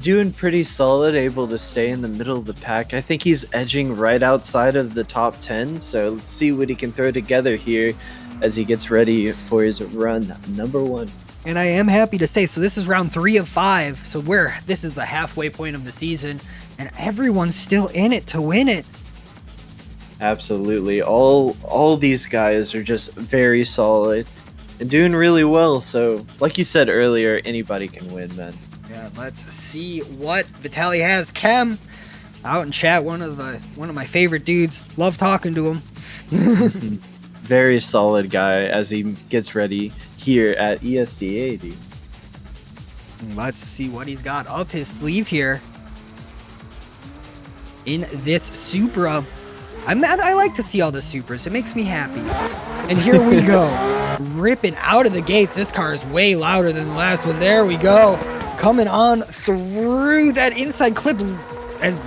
Doing pretty solid, able to stay in the middle of the pack. I think he's edging right outside of the top 10, so let's see what he can throw together here as he gets ready for his run number 1. And I am happy to say, so this is round 3 of 5, so this is the halfway point of the season, and everyone's still in it to win it. Absolutely. All these guys are just very solid and doing really well, so like you said earlier, anybody can win, man. Yeah, let's see what Vitaly has. Kem out in chat, one of my favorite dudes. Love talking to him. Very solid guy as he gets ready here at ESDA. Dude. Let's see what he's got up his sleeve here in this Supra. I like to see all the Supras. It makes me happy. And here we go. Ripping out of the gates. This car is way louder than the last one. There we go. Coming on through that inside clip as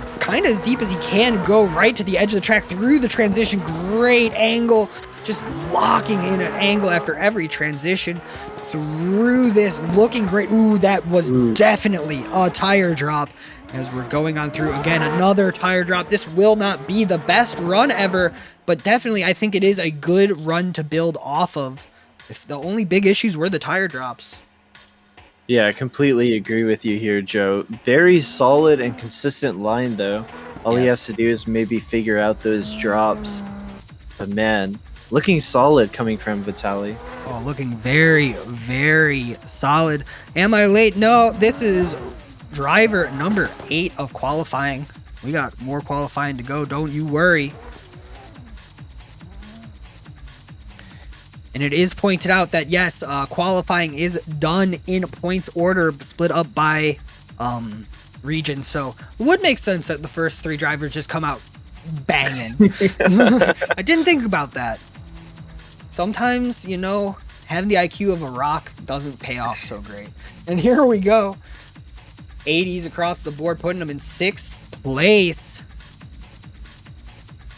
deep as he can, go right to the edge of the track through the transition. Great angle, just locking in an angle after every transition through this, looking great. Ooh, that was definitely a tire drop. as we're going on through again another tire drop. This will not be the best run ever, but definitely I think it is a good run to build off of. If the only big issues were the tire drops. Yeah, I completely agree with you here, Joe. Very solid and consistent line, though. All he has to do is maybe figure out those drops. But man, looking solid coming from Vitaly. Oh, looking very, very solid. Am I late? No, this is driver number 8 of qualifying. We got more qualifying to go, don't you worry. And it is pointed out that, yes, qualifying is done in points order, split up by region. So it would make sense that the first 3 drivers just come out banging. I didn't think about that. Sometimes, you know, having the IQ of a rock doesn't pay off so great. And here we go. 80s across the board, putting them in 6th place.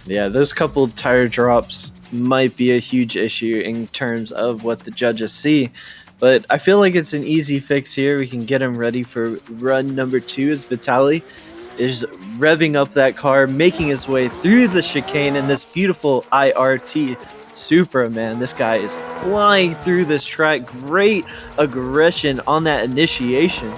Yeah, those couple tire drops might be a huge issue in terms of what the judges see, but I feel like it's an easy fix here. We can get him ready for run number 2 as Vitaly is revving up that car, making his way through the chicane in this beautiful IRT Supra, man. This guy is flying through this track. Great aggression on that initiation.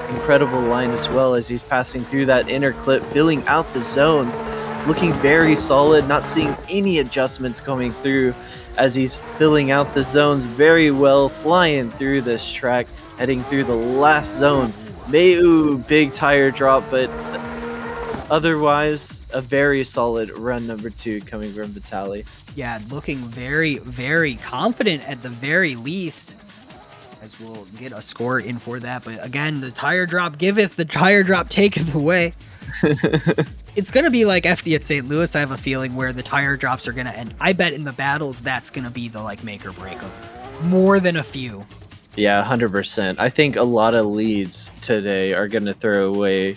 Incredible line as well as he's passing through that inner clip, filling out the zones. Looking very solid, not seeing any adjustments coming through as he's filling out the zones very well, flying through this track, heading through the last zone. Big tire drop, but otherwise a very solid run number 2 coming from Vitaly. Yeah, looking very, very confident at the very least, as we'll get a score in for that. But again, the tire drop giveth, the tire drop taketh away. It's going to be like FD at St. Louis, I have a feeling, where the tire drops are going to end. I bet in the battles, that's going to be the like make or break of more than a few. Yeah, 100%. I think a lot of leads today are going to throw away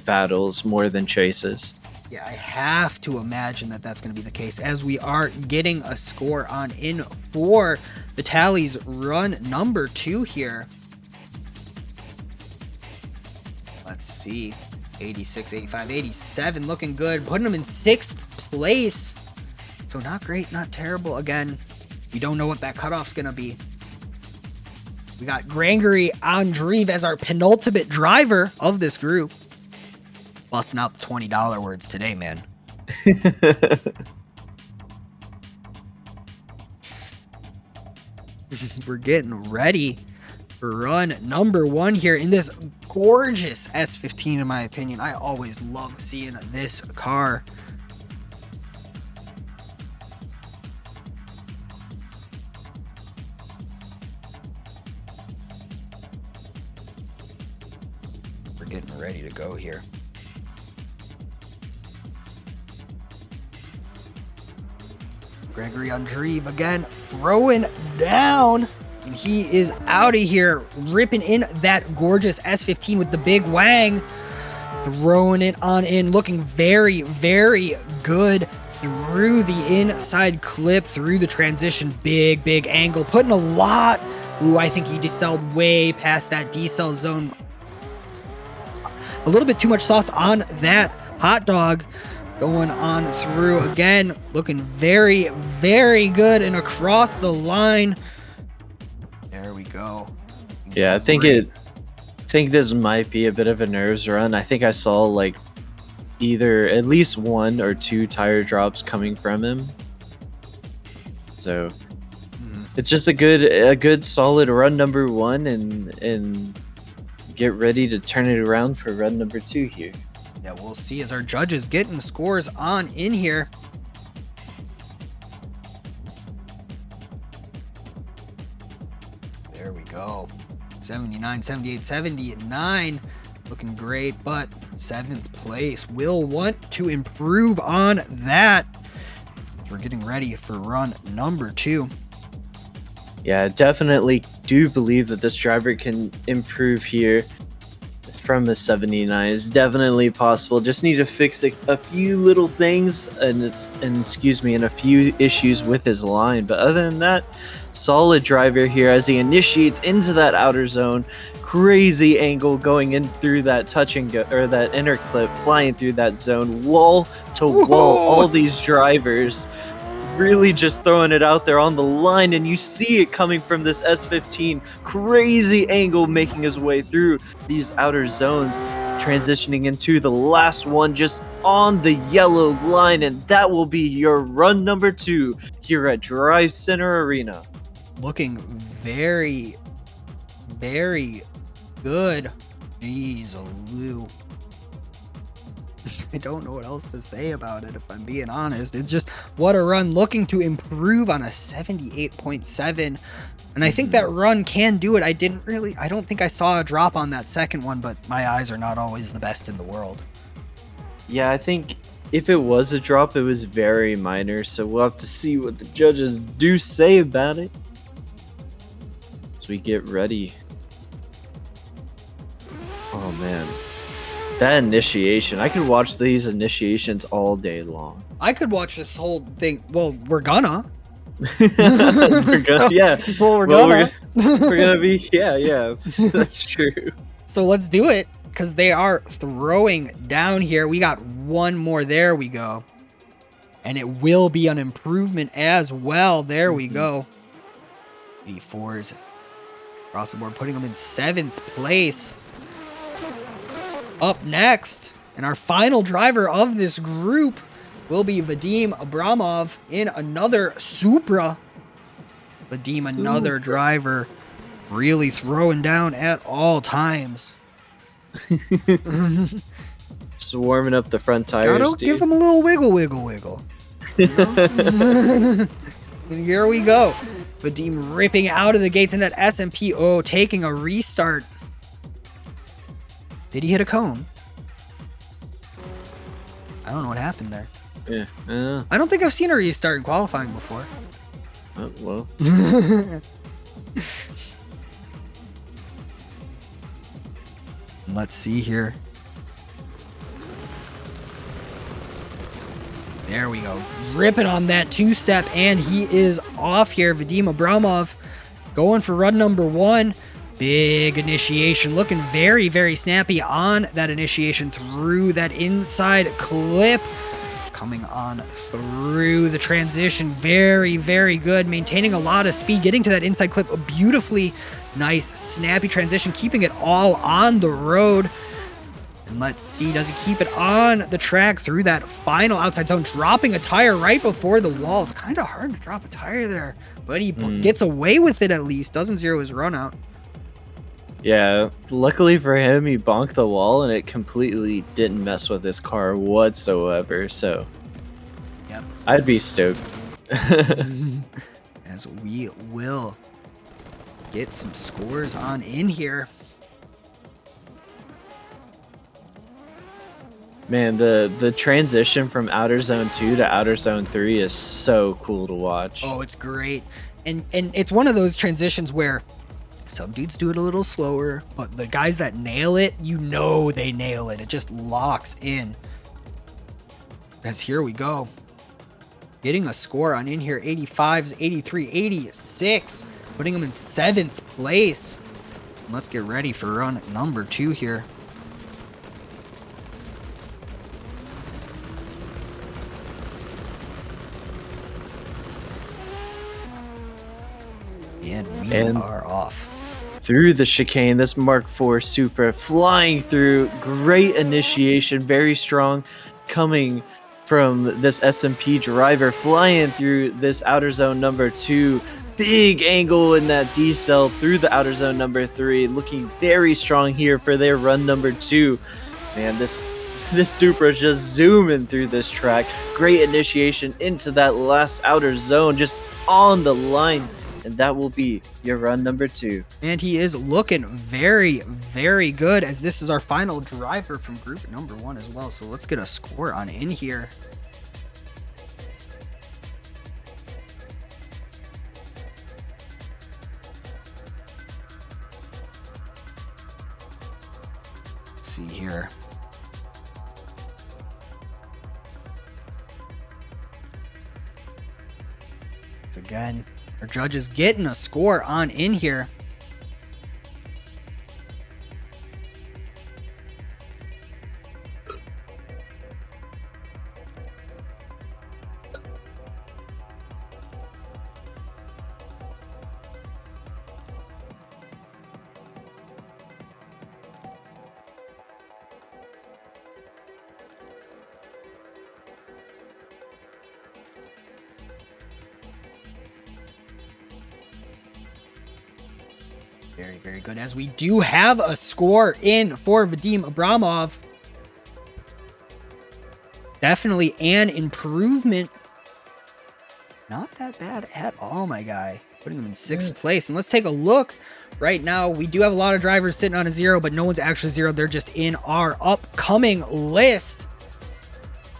battles more than chases. Yeah, I have to imagine that that's going to be the case, as we are getting a score on in for Vitaly's run number 2 here. Let's see. 86, 85, 87, looking good. Putting him in 6th place. So not great, not terrible. Again, we don't know what that cutoff's going to be. We got Gregory Andreev as our penultimate driver of this group. Busting out the $20 words today, man. We're getting ready for run number 1 here in this gorgeous S15, in my opinion. I always love seeing this car. We're getting ready to go here. Gregory Andreev again throwing down. And he is out of here, ripping in that gorgeous S15 with the big wang. Throwing it on in, looking very, very good through the inside clip, through the transition. Big angle, putting a lot. Ooh, I think he decelled way past that decel zone. A little bit too much sauce on that hot dog. Going on through again, looking very, very good and across the line. There we go. Yeah, I think this might be a bit of a nerves run. I think I saw like either at least 1 or 2 tire drops coming from him. So it's just a good solid run number 1 and get ready to turn it around for run number 2 here. Yeah, we'll see as our judges getting scores on in here. There we go. 79, 78, 79. Looking great, but 7th place. Will want to improve on that. We're getting ready for run number 2. Yeah, definitely do believe that this driver can improve here from the 79. It's definitely possible. Just need to fix a few little things and a few issues with his line. But other than that, solid driver here as he initiates into that outer zone, crazy angle going in through that touch and go, or that inner clip, flying through that zone, wall to wall. Whoa. All these drivers really just throwing it out there on the line, and you see it coming from this S15, crazy angle making his way through these outer zones, transitioning into the last one just on the yellow line, and that will be your run number 2 here at Drivecenter Arena. Looking very, very good. Jeez, Lou. I don't know what else to say about it, if I'm being honest. It's just, what a run, looking to improve on a 78.7. And I think that run can do it. I don't think I saw a drop on that second one, but my eyes are not always the best in the world. Yeah, I think if it was a drop, it was very minor, so we'll have to see what the judges do say about it as we get ready. Oh man, that initiation, I could watch these initiations all day long. I could watch this whole thing. Well, we're gonna. We're gonna, yeah. Well, we're gonna. We're gonna be, yeah, that's true. So let's do it, because they are throwing down here. We got one more. There we go. And it will be an improvement as well. There we go. 84s across the board, putting them in 7th place. Up next, and our final driver of this group will be Vadim Abramov in another Supra. Vadim, another driver, really throwing down at all times. Just warming up the front tires. Gotta give him a little wiggle. You know? And here we go. Vadim ripping out of the gates in that SMP. Oh, taking a restart. Did he hit a cone? I don't know what happened there. Yeah. I don't think I've seen a restart in qualifying before. Oh, well. Let's see here. There we go. Ripping on that 2-step, and he is off here. Vadim Abramov going for run number 1. Big initiation, looking very, very snappy on that initiation through that inside clip. Coming on through the transition. Very, very good. Maintaining a lot of speed. Getting to that inside clip. A beautifully nice, snappy transition. Keeping it all on the road. And let's see, does he keep it on the track through that final outside zone? Dropping a tire right before the wall. It's kind of hard to drop a tire there. But he gets away with it at least. Doesn't zero his run out. Yeah, luckily for him, he bonked the wall and it completely didn't mess with his car whatsoever, so yep. I'd be stoked. As we will get some scores on in here. Man, the transition from Outer Zone 2 to Outer Zone 3 is so cool to watch. Oh, it's great. And it's one of those transitions where some dudes do it a little slower, but the guys that nail it, you know they nail it. It just locks in. As here we go. Getting a score on in here, 85s, 83, 86. Putting them in 7th place. Let's get ready for run number 2 here. And we are off. Through the chicane, this Mark IV Supra flying through, great initiation, very strong, coming from this SMP driver, flying through this outer zone number 2, big angle in that decel through the outer zone number 3, looking very strong here for their run number 2. Man, this Supra just zooming through this track, great initiation into that last outer zone, just on the line. And that will be your run number 2. And he is looking very, very good, as this is our final driver from group number 1 as well. So let's get a score on in here. Let's see here. Once again, our judges getting a score on in here. Very, very good. As we do have a score in for Vadim Abramov. Definitely an improvement. Not that bad at all, my guy. Putting him in 6th place. And let's take a look. Right now, we do have a lot of drivers sitting on a 0, but no one's actually 0. They're just in our upcoming list.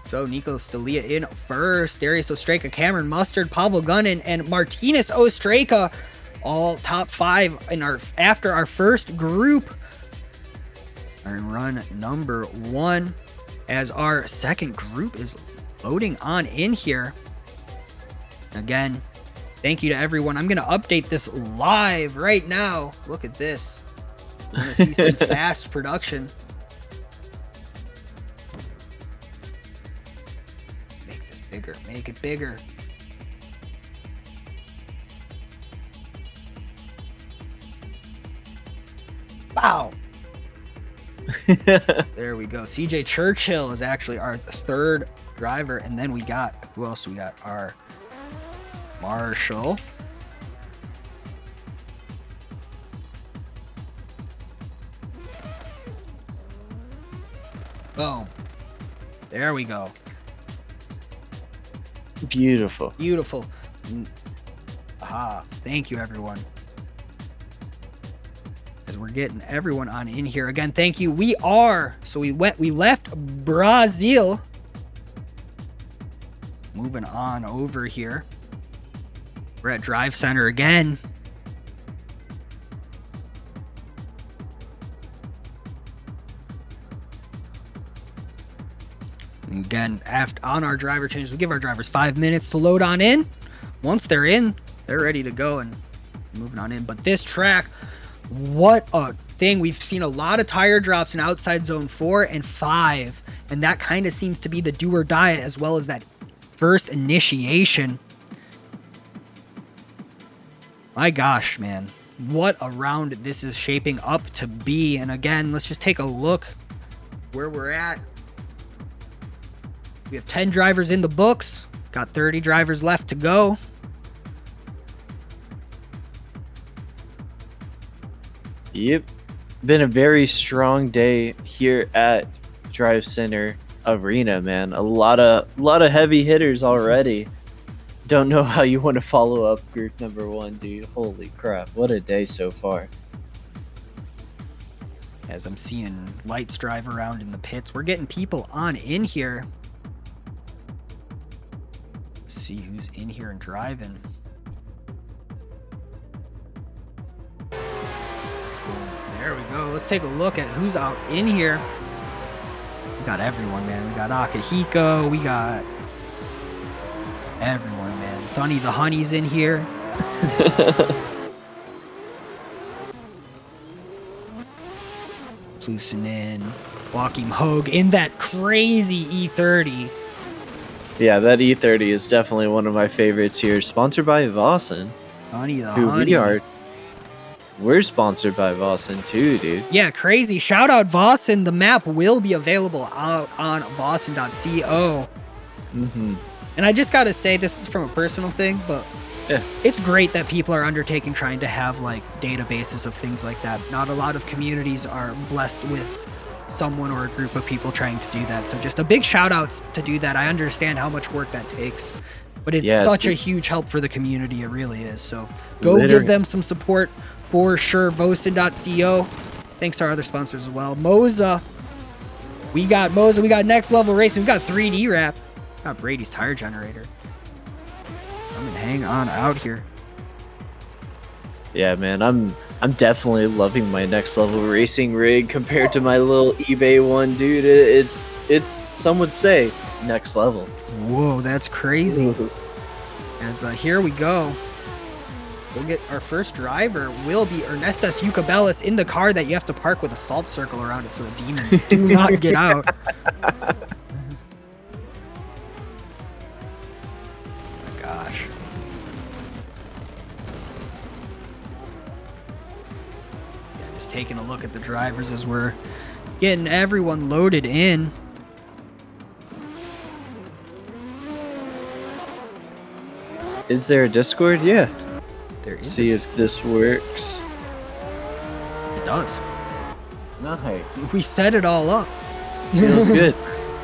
So Nico Stalia in first. Darius Ostraka, Cameron Mustard, Pavel Gunnin, and Martinez Ostraka. All top 5 in after our first group. And run number 1. As our second group is loading on in here. Again, thank you to everyone. I'm going to update this live right now. Look at this. I'm going to see some fast production. Make this bigger. Make it bigger. Wow. There we go. CJ Churchill is actually our 3rd driver. And then we got, who else do we got? Our Marshall. Boom. There we go. Beautiful. Beautiful. Aha. Thank you, everyone. As we're getting everyone on in here again, thank you. We left Brazil. Moving on over here. We're at Drivecenter again. And again, on our driver changes, we give our drivers 5 minutes to load on in. Once they're in, they're ready to go and moving on in. But this track, what a thing. We've seen a lot of tire drops in outside zone 4 and 5, and that kind of seems to be the do or die, as well as that first initiation. My gosh, man, what a round this is shaping up to be. And again, let's just take a look where we're at. We have 10 drivers in the books, got 30 drivers left to go. Yep. Been a very strong day here at Drivecenter Arena, man. A lot of heavy hitters already. Don't know how you want to follow up group number 1, dude. Holy crap. What a day so far. As I'm seeing lights drive around in the pits, we're getting people on in here. Let's see who's in here and driving. There we go. Let's take a look at who's out in here. We got everyone, man. We got Akihiko. We got everyone, man. Thunny the Honey's in here. Plusin, Joachim Hogue in that crazy E30. Yeah, that E30 is definitely one of my favorites here. Sponsored by Vosan. Thunny the Who Honey. We're sponsored by Vosan too, dude. Yeah, crazy. Shout out Vosan. The map will be available out on vosan.co. Mm-hmm. And I just got to say, this is from a personal thing, but Yeah. it's great that people are undertaking trying to have like databases of things like that. Not a lot of communities are blessed with someone or a group of people trying to do that. So just a big shout outs to do that. I understand how much work that takes, but it's such a huge help for the community. It really is. So go give them some support for sure. Vosan.co. Thanks to our other sponsors as well. Moza. We got Moza. We got Next Level Racing. We got 3D Wrap. Got Brady's Tire Generator. I'm gonna hang on out here. Yeah, man, I'm definitely loving my Next Level Racing rig compared to my little eBay one, dude. It's some would say next level. Whoa, that's crazy. As here we go. We'll get our first driver will be Ernestas Ukabellis in the car that you have to park with a salt circle around it so the demons do not get out. Gosh. Yeah, just taking a look at the drivers as we're getting everyone loaded in. Is there a Discord? Yeah. There is. See if this works. does. Nice. We set it all up. Feels good.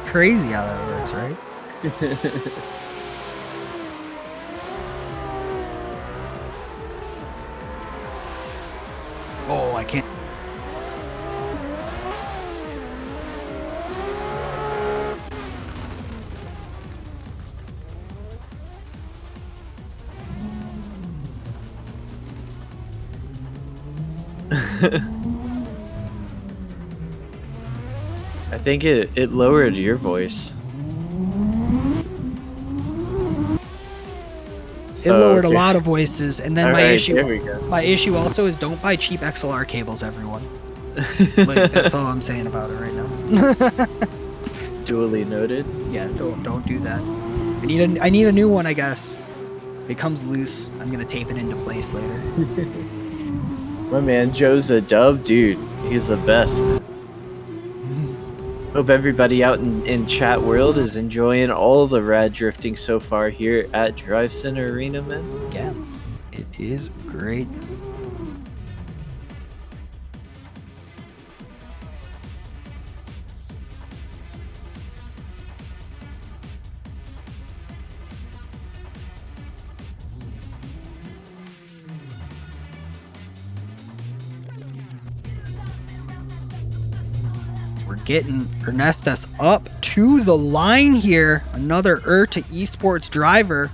Crazy how that works, right? Oh, I can't. I think it lowered your voice. It Oh, lowered a okay. lot of voices, and then All my right, issue. there we go. My issue also is don't buy cheap XLR cables, everyone. Like, that's all I'm saying about it right now. Duly noted. Yeah, don't do that. I need a new one, I guess. If it comes loose, I'm gonna tape it into place later. My man Joe's a dub, dude. He's the best. Hope everybody out in chat world is enjoying all the rad drifting so far here at Drivecenter Arena, man. Yeah, it is great. We're getting Ernestus up to the line here. Another to Esports driver.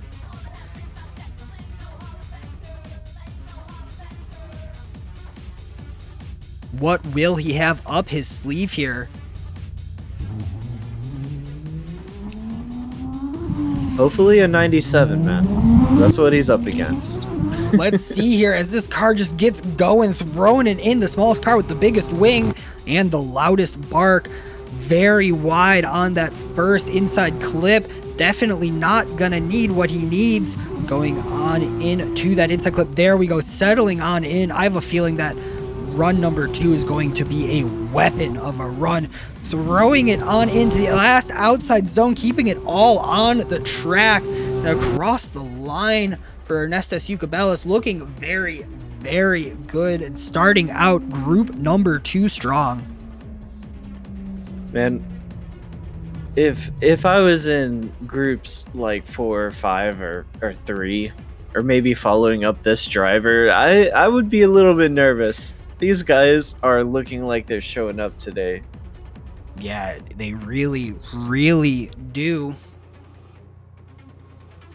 What will he have up his sleeve here? Hopefully a 97, man. That's what he's up against. Let's see here as this car just gets going, throwing it in. The smallest car with the biggest wing and the loudest bark. Very wide on that first inside clip. Definitely not gonna need what he needs going on into that inside clip. There we go, settling on in. I have a feeling that run number 2 is going to be a weapon of a run. Throwing it on into the last outside zone, keeping it all on the track and across the line for Ernestus Ucabellis, looking very, very good and starting out group number 2 strong. Man, if I was in groups like 4 or 5 or 3, or maybe following up this driver, I would be a little bit nervous. These guys are looking like they're showing up today. Yeah, they really, really do.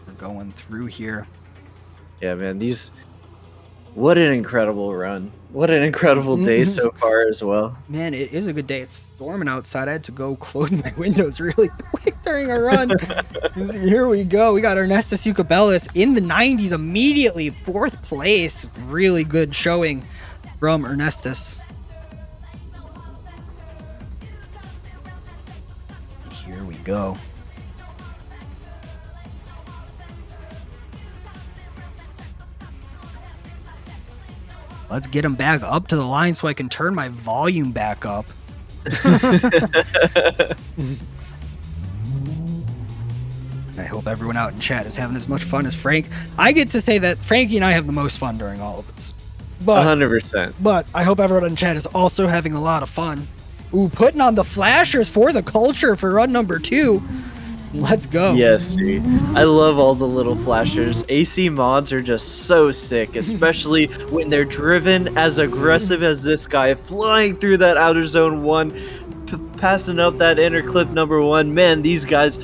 We're going through here. Yeah, man, what an incredible run. What an incredible day so far as well. Man, it is a good day. It's storming outside. I had to go close my windows really quick during a run. Here we go. We got Ernestus Ucabellis in the 90s immediately. 4th place. Really good showing from Ernestus. Here we go. Let's get him back up to the line so I can turn my volume back up. I hope everyone out in chat is having as much fun as Frank. I get to say that Frankie and I have the most fun during all of this. But 100%. But I hope everyone in chat is also having a lot of fun. Ooh, putting on the flashers for the culture for run number 2. Let's go. Yes, dude. I love all the little flashers. AC mods are just so sick, especially when they're driven as aggressive as this guy, flying through that outer zone 1, passing up that inner clip number 1. Man, these guys...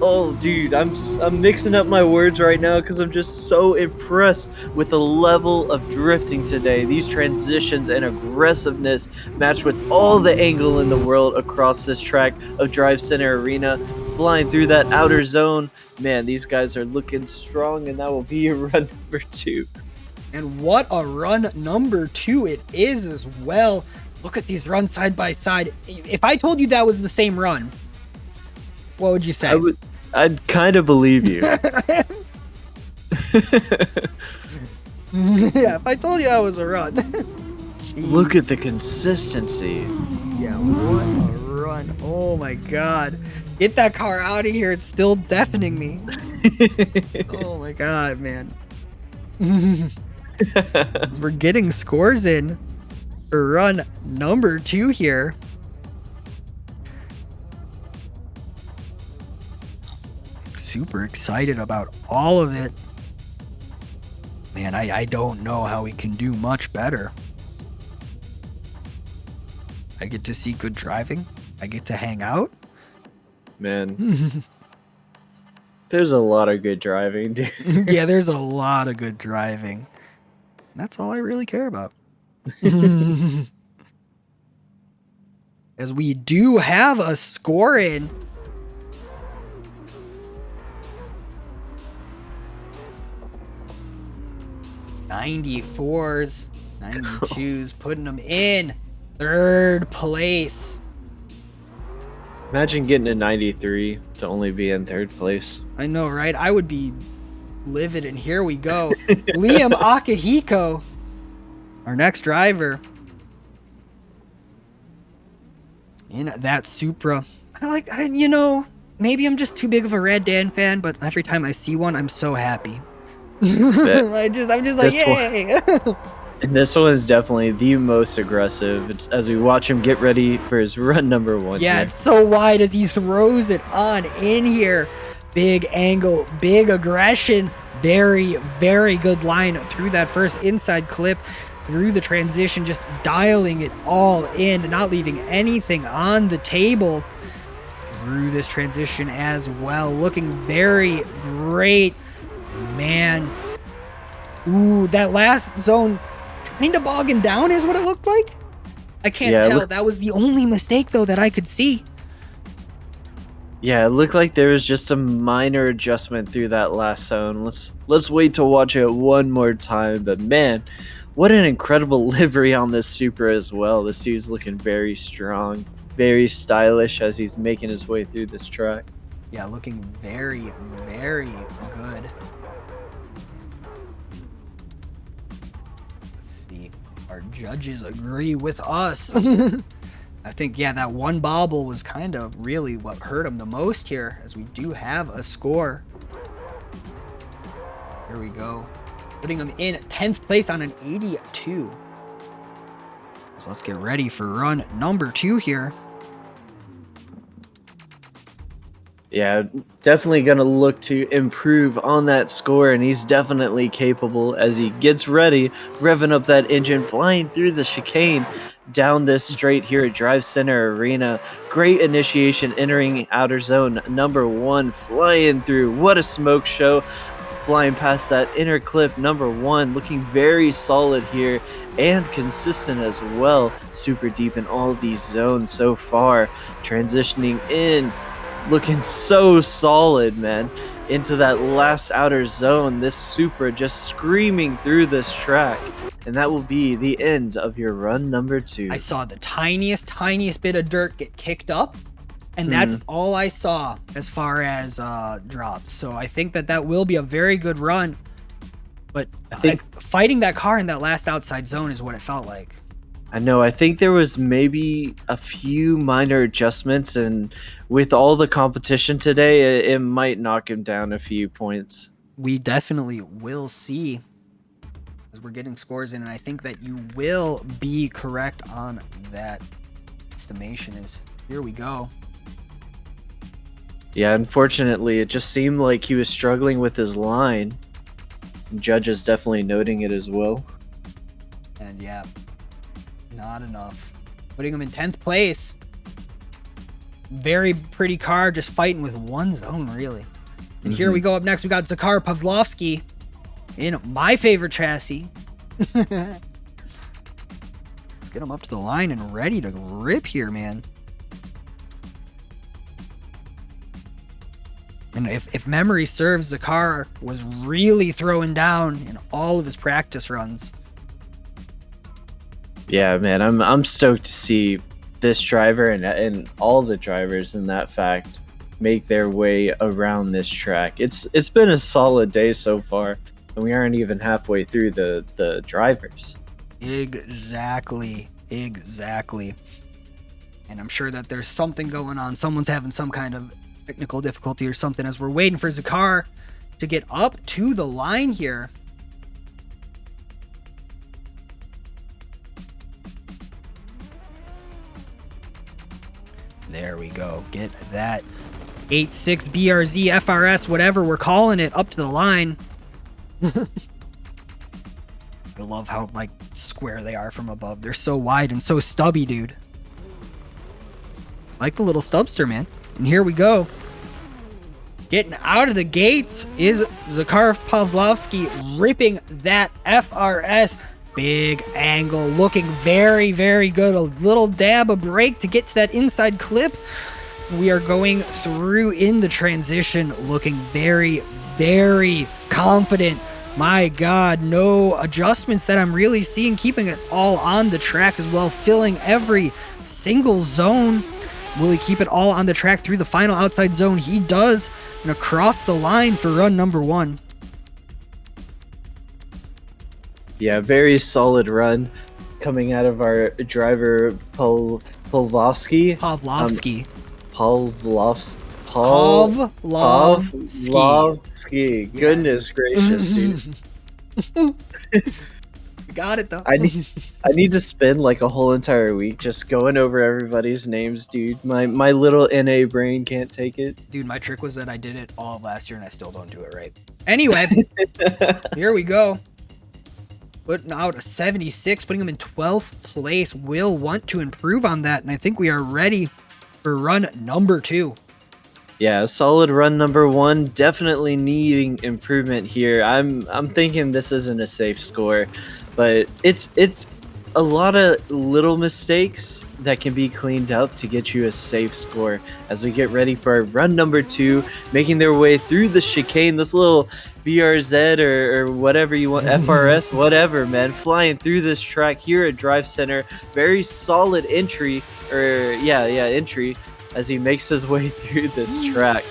Oh, dude, I'm mixing up my words right now because I'm just so impressed with the level of drifting today. These transitions and aggressiveness matched with all the angle in the world across this track of Drivecenter Arena, flying through that outer zone. Man, these guys are looking strong, and that will be a run number 2. And what a run number 2 it is as well. Look at these runs side by side. If I told you that was the same run, what would you say? I'd kind of believe you. Yeah, if I told you that was a run. Look at the consistency. Yeah, what a run. Oh my god. Get that car out of here. It's still deafening me. Oh my god, man. We're getting scores in. for run number 2 here. Super excited about all of it. Man, I don't know how we can do much better. I get to see good driving. I get to hang out. Man, there's a lot of good driving, dude. Yeah, there's a lot of good driving. That's all I really care about. As we do have a score in. '94s, '92s, putting them in 3rd place. Imagine getting a 93 to only be in 3rd place. I know, right? I would be livid, and here we go. Liam Akihiko, our next driver. In that Supra. Maybe I'm just too big of a Red Dan fan, but every time I see one, I'm so happy. I'm just like, yay! And this one is definitely the most aggressive. It's as we watch him get ready for his run number 1. Yeah, here. it's so wide as he throws it on in here. Big angle, big aggression. Very, very good line through that first inside clip, through the transition, just dialing it all in, not leaving anything on the table through this transition as well. Looking very great, man. Ooh, that last zone kind of bogging down is what it looked like. I can't tell. That was the only mistake, though, that I could see. Yeah, it looked like there was just a minor adjustment through that last zone. Let's wait to watch it one more time. But man, what an incredible livery on this Supra as well. This dude's looking very strong, very stylish as he's making his way through this track. Yeah, looking very, very good. Our judges agree with us. I think, yeah, that one bobble was kind of really what hurt him the most here, as we do have a score. Here we go. Putting him in 10th place on an 82. So let's get ready for run number 2 here. Yeah, definitely going to look to improve on that score, and he's definitely capable as he gets ready, revving up that engine, flying through the chicane down this straight here at Drivecenter Arena. Great initiation, entering outer zone number 1, flying through. What a smoke show. Flying past that inner clip number 1, looking very solid here and consistent as well. Super deep in all of these zones so far. Transitioning in, looking so solid, man, into that last outer zone. This Supra just screaming through this track, and that will be the end of your run number 2. I saw the tiniest bit of dirt get kicked up, and that's all I saw as far as drops. So I think that will be a very good run, but I think fighting that car in that last outside zone is what it felt like. I know. I think there was maybe a few minor adjustments, and with all the competition today, it might knock him down a few points. We definitely will see as we're getting scores in, and I think that you will be correct on that estimation. Here we go. Yeah, unfortunately, it just seemed like he was struggling with his line. Judges definitely noting it as well. And yeah, not enough. Putting him in 10th place. Very pretty car, just fighting with one zone, really. And here we go. Up next, we got Zakhar Pavlovsky in my favorite chassis. Let's get him up to the line and ready to rip here, man. And if memory serves, Zakhar was really throwing down in all of his practice runs. Yeah, man, I'm stoked to see this driver and all the drivers in that fact make their way around this track. It's been a solid day so far, and we aren't even halfway through the drivers. Exactly. And I'm sure that there's something going on. Someone's having some kind of technical difficulty or something as we're waiting for Zakhar to get up to the line here. There we go. Get that 8.6 BRZ FRS, whatever we're calling it, up to the line. I love how like square they are from above. They're so wide and so stubby, dude. Like the little stubster, man. And here we go. Getting out of the gates is Zakharov Pavlovsky ripping that FRS. Big angle, looking very, very good. A little dab, a break to get to that inside clip. We are going through in the transition, looking very, very confident. My God, no adjustments that I'm really seeing, keeping it all on the track as well, filling every single zone. Will he keep it all on the track through the final outside zone? He does, and across the line for run number 1. Yeah, very solid run coming out of our driver Pavlovsky. Pavlovsky. Pavlovsky. Goodness gracious, dude. We got it though. I need to spend like a whole entire week just going over everybody's names, dude. My little NA brain can't take it. Dude, my trick was that I did it all of last year and I still don't do it right. Anyway, here we go. Putting out a 76, putting him in 12th place. Will want to improve on that, and I think we are ready for run number 2. Yeah, solid run number 1. Definitely needing improvement here. I'm thinking this isn't a safe score, but it's a lot of little mistakes that can be cleaned up to get you a safe score as we get ready for run number 2, making their way through the chicane. This little BRZ or whatever you want, FRS, whatever, man, flying through this track here at Drivecenter. Very solid entry, entry as he makes his way through this track.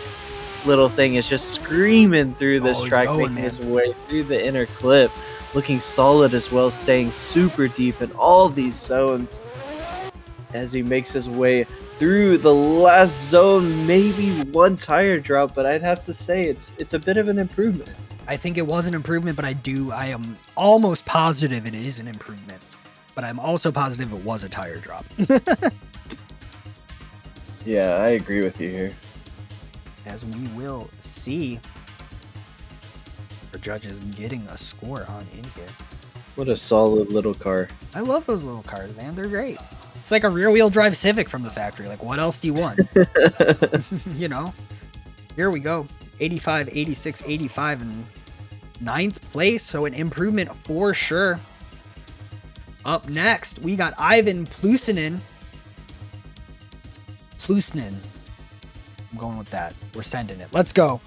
Little thing is just screaming through this track, making his way through the inner clip. Looking solid as well, staying super deep in all these zones as he makes his way through the last zone. Maybe one tire drop, but I'd have to say it's a bit of an improvement. I think it was an improvement, but I am almost positive it is an improvement. But I'm also positive it was a tire drop. Yeah, I agree with you here. As we will see, our judges getting a score on in here. What a solid little car. I love those little cars, man. They're great. It's like a rear-wheel drive Civic from the factory. Like, what else do you want? You know? Here we go. 85, 86, 85, and 9th place. So an improvement for sure. Up next, we got Ivan Plusinin. I'm going with that. We're sending it. Let's go.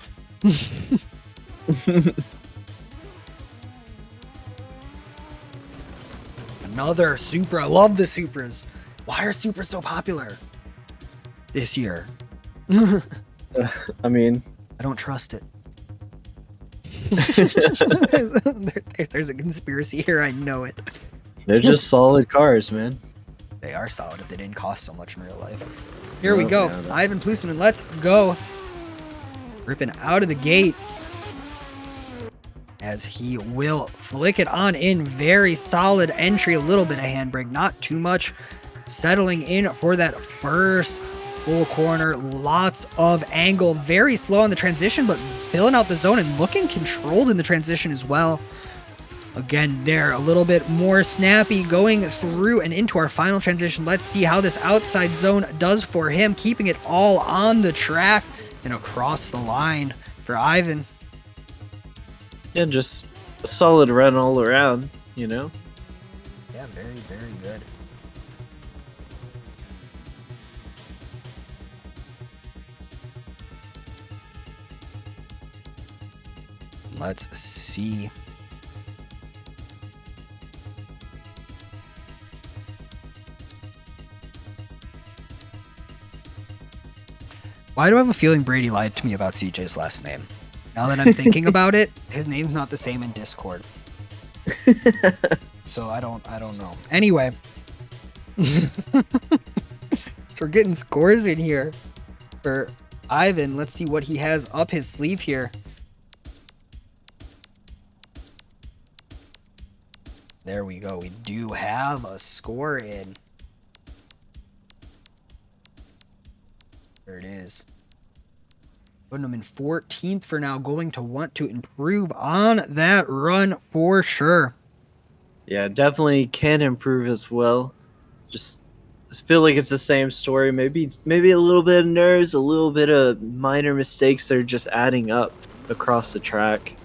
Another Supra. I love the Supras. Why are Supras so popular this year? I mean, I don't trust it. There's a conspiracy here. I know it. they're just solid cars, man. They are solid if they didn't cost so much in real life. Here we Oh, go. yeah, Ivan Plusinin, let's go. Ripping out of the gate. As he will flick it on in. Very solid entry. A little bit of handbrake. Not too much. Settling in for that first full corner. Lots of angle. Very slow on the transition, but filling out the zone and looking controlled in the transition as well. Again, there a little bit more snappy going through and into our final transition. Let's see how this outside zone does for him, keeping it all on the track and across the line for Ivan. Yeah, just a solid run all around, you know? Yeah, very, very good. Let's see. Why do I have a feeling Brady lied to me about CJ's last name? Now that I'm thinking about it, his name's not the same in Discord. So I don't know. Anyway. So we're getting scores in here for Ivan. Let's see what he has up his sleeve here. There we go. We do have a score in. There it is. Putting him in 14th for now. Going to want to improve on that run for sure. Yeah, definitely can improve as well. Just feel like it's the same story. Maybe a little bit of nerves, a little bit of minor mistakes that are just adding up across the track.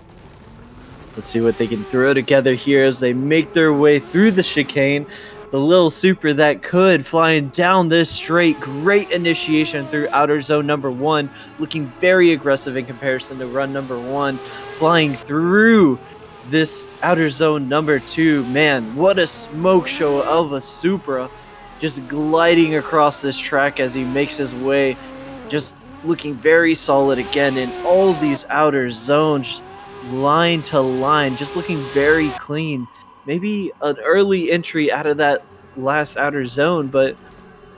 Let's see what they can throw together here as they make their way through the chicane. The little super that could flying down this straight. Great initiation through outer zone number 1. Looking very aggressive in comparison to run number 1. Flying through this outer zone number 2. Man, what a smoke show of a Supra. Just gliding across this track as he makes his way. Just looking very solid again in all these outer zones. Line to line, just looking very clean. Maybe an early entry out of that last outer zone, but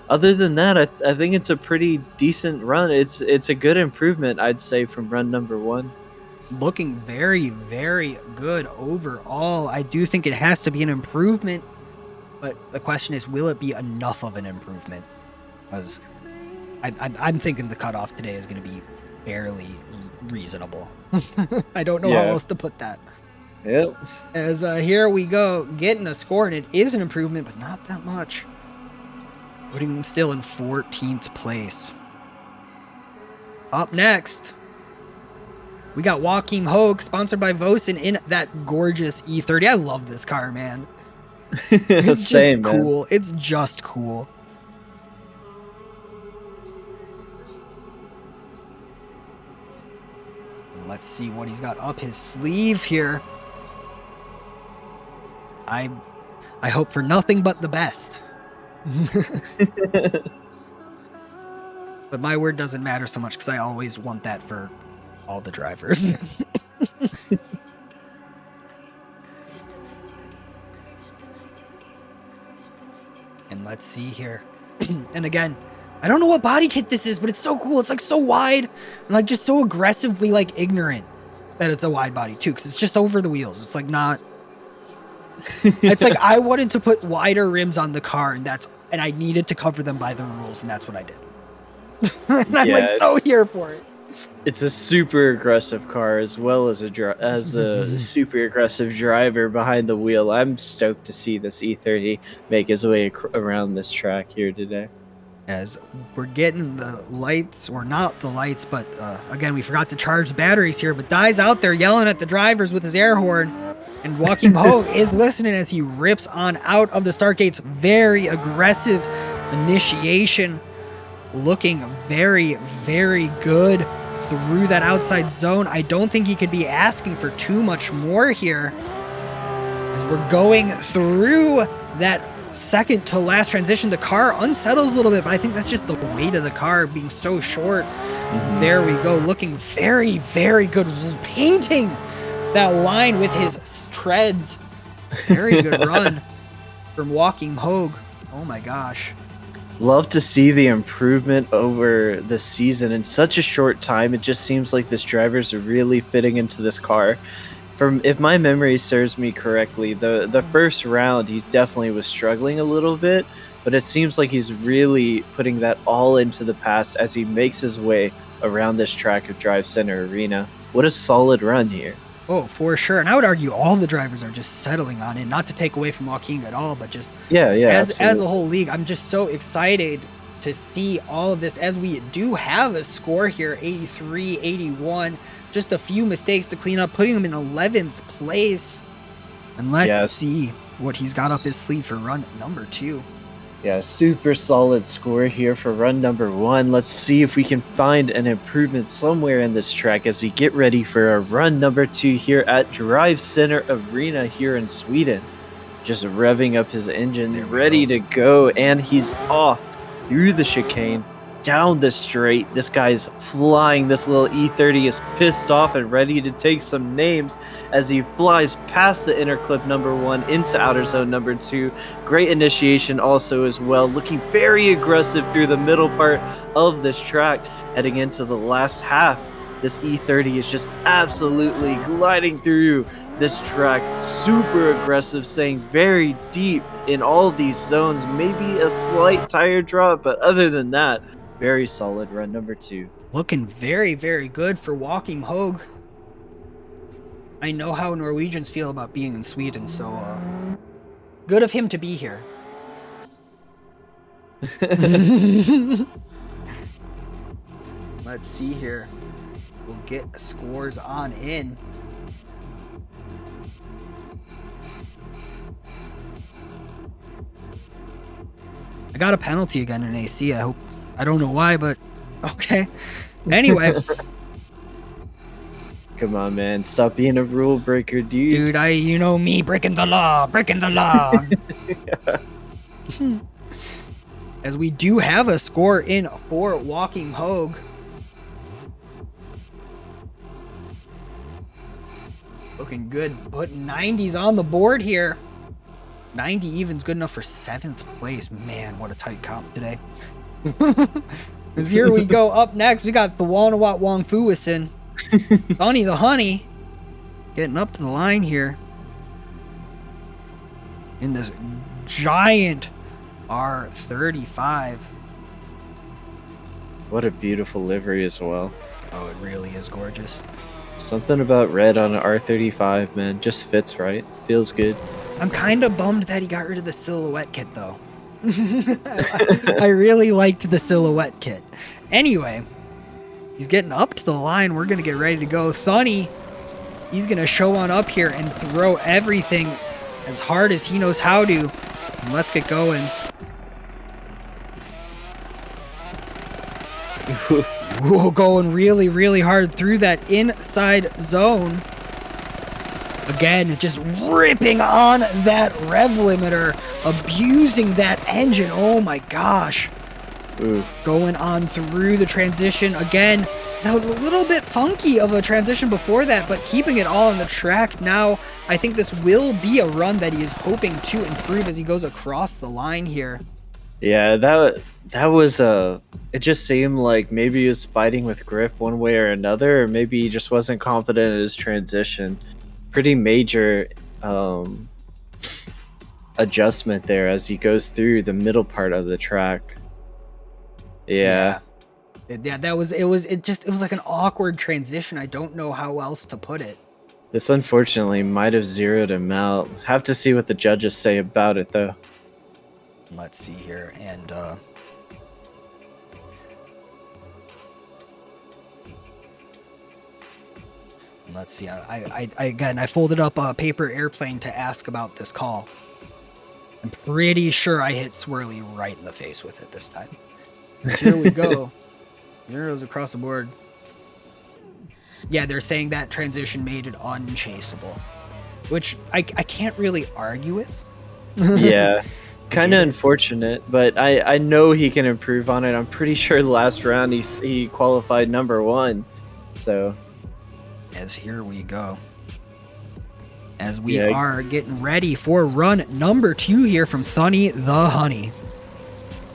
other than that, I think it's a pretty decent run. It's a good improvement, I'd say, from run number 1. Looking very, very good overall. I do think it has to be an improvement, but the question is, will it be enough of an improvement? Because I'm thinking the cutoff today is going to be fairly reasonable. I don't know how else to put that. Yep. As here we go, getting a score, and it is an improvement, but not that much. Putting him still in 14th place. Up next, we got Joachim Hogue, sponsored by Vosan, in that gorgeous E30. I love this car, man. It's Same, just cool. man. It's just cool. Let's see what he's got up his sleeve here. I hope for nothing but the best. But my word doesn't matter so much because I always want that for all the drivers. And let's see here. And again, I don't know what body kit this is, but it's so cool. It's like so wide and like just so aggressively like ignorant that it's a wide body too, because it's just over the wheels. It's like not. It's like I wanted to put wider rims on the car, and I needed to cover them by the rules, and that's what I did. And I'm like so here for it. It's a super aggressive car as well as a super aggressive driver behind the wheel. I'm stoked to see this E30 make his way around this track here today. As we're getting the lights, or not the lights, but again, we forgot to charge the batteries here, but Dai's out there yelling at the drivers with his air horn, and Joachim Hogue is listening as he rips on out of the start gates. Very aggressive initiation, looking very, very good through that outside zone. I don't think he could be asking for too much more here, as we're going through that second to last transition. The car unsettles a little bit, but I think that's just the weight of the car being so short. There we go, looking very, very good, painting that line with his treads. Very good run from Joachim Hogue. Oh my gosh. Love to see the improvement over the season in such a short time. It just seems like this driver's really fitting into this car. If my memory serves me correctly, the first round he definitely was struggling a little bit, but it seems like he's really putting that all into the past as he makes his way around this track of Drivecenter Arena. What a solid run here. Oh, for sure. And I would argue all the drivers are just settling on it, not to take away from Joaquin at all, but just as a whole league, I'm just so excited to see all of this, as we do have a score here, 83, 81. Just a few mistakes to clean up, putting him in 11th place. And let's see what he's got up his sleeve for run number 2. Yeah, super solid score here for run number 1. Let's see if we can find an improvement somewhere in this track as we get ready for our run number 2 here at Drivecenter Arena here in Sweden. Just revving up his engine, ready to go, and he's off through the chicane, down the straight. This guy's flying. This little E30 is pissed off and ready to take some names as he flies past the inner clip number 1 into outer zone number 2. Great initiation also as well, looking very aggressive through the middle part of this track. Heading into the last half, this E30 is just absolutely gliding through this track, super aggressive, staying very deep in all these zones. Maybe a slight tire drop, but other than that, Very solid run number 2. Looking very, very good for Walking Hogue. I know how Norwegians feel about being in Sweden, so good of him to be here. Let's see here. We'll get scores on in. I got a penalty again in AC. I don't know why, but okay. Anyway. Come on, man. Stop being a rule breaker, dude. Dude, you know me, breaking the law. As we do have a score in for Walking Hogue. Looking good. Putting 90s on the board here. 90 even's good enough for 7th place. Man, what a tight comp today. Because here we go. Up next, we got the Walnawat Wong Fuwison. Honey the Honey. Getting up to the line here. In this giant R35. What a beautiful livery as well. Oh, it really is gorgeous. Something about red on an R35, man. Just fits right. Feels good. I'm kind of bummed that he got rid of the silhouette kit, though. I really liked the silhouette kit. Anyway, he's getting up to the line. We're going to get ready to go. Thunny, he's going to show on up here and throw everything as hard as he knows how to. And let's get going. Ooh, going really, really hard through that inside zone. Again, just ripping on that rev limiter, abusing that engine. Oh my gosh. Ooh. Going on through the transition again. That was a little bit funky of a transition before that, but keeping it all on the track now. I think this will be a run that he is hoping to improve as he goes across the line here. Yeah, that was it just seemed like maybe he was fighting with grip one way or another, or maybe he just wasn't confident in his transition. Pretty major adjustment there as he goes through the middle part of the track. Yeah, that was it was like an awkward transition. I don't know how else to put it. This unfortunately might have zeroed him out. Have to see what the judges say about it though. Let's see here, and let's see. I folded up a paper airplane to ask about this call. I'm pretty sure I hit Swirly right in the face with it this time. Here we go. Zeros across the board. Yeah, they're saying that transition made it unchaseable, which I can't really argue with. Yeah. Kind of unfortunate, but I know he can improve on it. I'm pretty sure last round he qualified number 1. So, as here we go. As we are getting ready for run number 2 here from Thunny the Honey.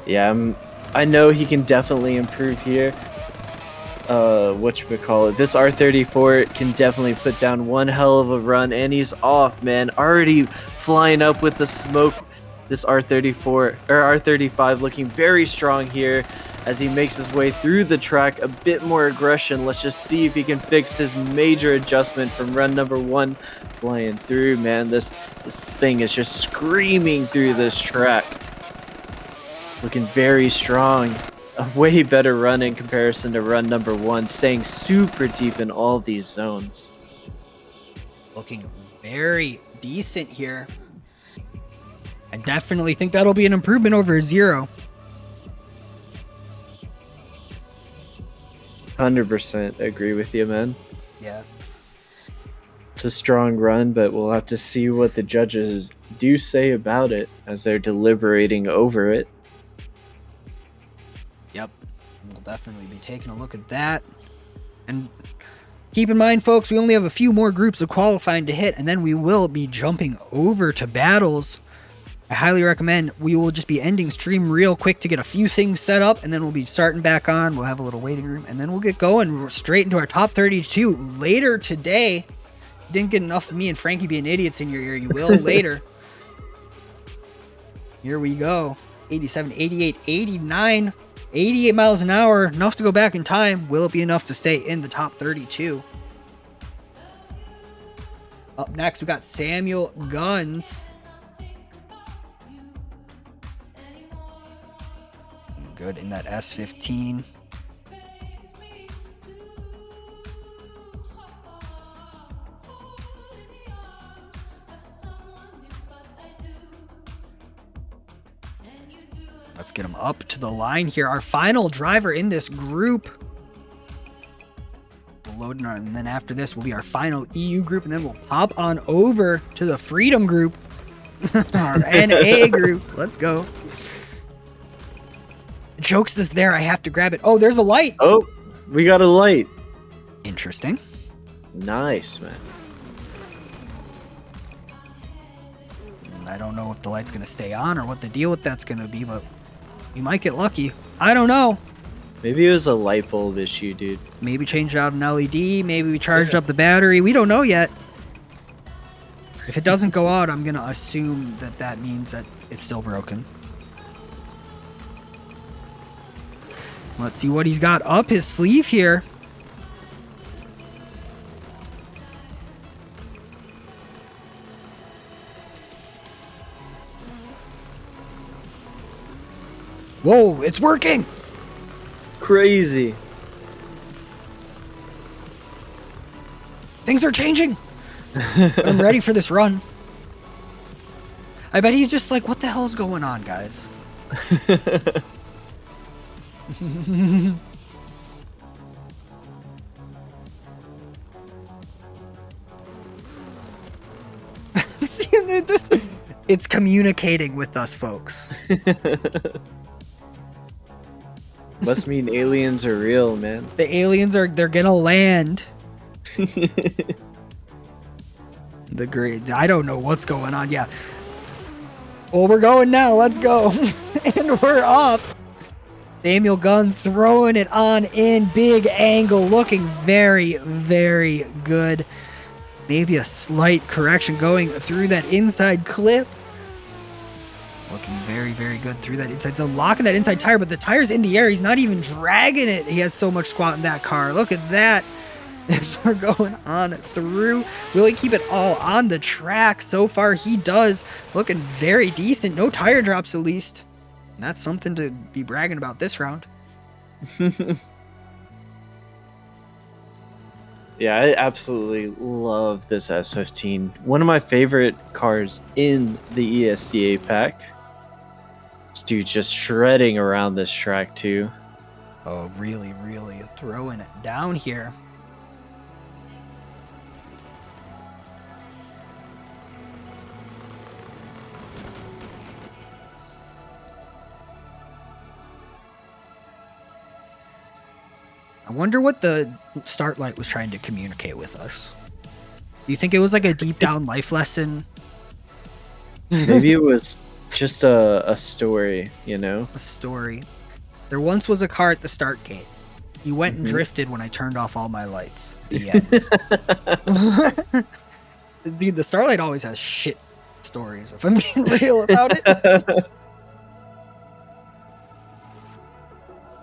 Yeah, I know he can definitely improve here. Whatchamacallit, this R34 can definitely put down one hell of a run, and he's off, man. Already flying up with the smoke. This R34 or R35 looking very strong here as he makes his way through the track. A bit more aggression. Let's just see if he can fix his major adjustment from run number 1 flying through, man. This thing is just screaming through this track. Looking very strong. A way better run in comparison to run number 1, staying super deep in all these zones. Looking very decent here. I definitely think that'll be an improvement over 0. 100% agree with you, man. Yeah. It's a strong run, but we'll have to see what the judges do say about it as they're deliberating over it. Yep. We'll definitely be taking a look at that. And keep in mind, folks, we only have a few more groups of qualifying to hit, and then we will be jumping over to battles. I highly recommend. We will just be ending stream real quick to get a few things set up, and then we'll be starting back on. We'll have a little waiting room, and then we'll get going straight into our top 32 later today. You didn't get enough of me and Frankie being idiots in your ear. You will later. Here we go. 87, 88, 89. 88 miles an hour, enough to go back in time. Will it be enough to stay in the top 32? Up next, we got Samuel Guns. Good in that S15. Let's get him up to the line here. Our final driver in this group. We'll load in and then after this will be our final EU group, and then we'll pop on over to the Freedom group. Our NA group. Let's go. Jokes is there. I have to grab it. Oh, there's a light. Oh, we got a light. Interesting. Nice, man. I don't know if the light's going to stay on or what the deal with that's going to be, but we might get lucky. I don't know. Maybe it was a light bulb issue, dude. Maybe changed out an LED. Maybe we charged up the battery. We don't know yet. If it doesn't go out, I'm going to assume that that means that it's still broken. Let's see what he's got up his sleeve here. Whoa, it's working! Crazy. Things are changing! I'm ready for this run. I bet he's just like, what the hell's going on, guys? See, it's communicating with us, folks. Must mean aliens are real, man. The aliens they're gonna land. The great, I don't know what's going on. Yeah. Well, we're going now. Let's go. And we're up. Samuel Guns throwing it on in big angle, looking very, very good. Maybe a slight correction going through that inside clip. Looking very, very good through that inside zone. Locking that inside tire, but the tire's in the air. He's not even dragging it. He has so much squat in that car. Look at that. As we're going on through. Will he keep it all on the track? So far, he does. Looking very decent. No tire drops, at least. And that's something to be bragging about this round. Yeah, I absolutely love this S15. One of my favorite cars in the ESDA pack. This dude just shredding around this track too. Oh, really, really throwing it down here. I wonder what the start light was trying to communicate with us. Do you think it was like a deep down life lesson? Maybe it was just a story, you know? A story. There once was a car at the start gate. You went and drifted when I turned off all my lights. The end. Dude, the Starlight always has shit stories, if I'm being real about it.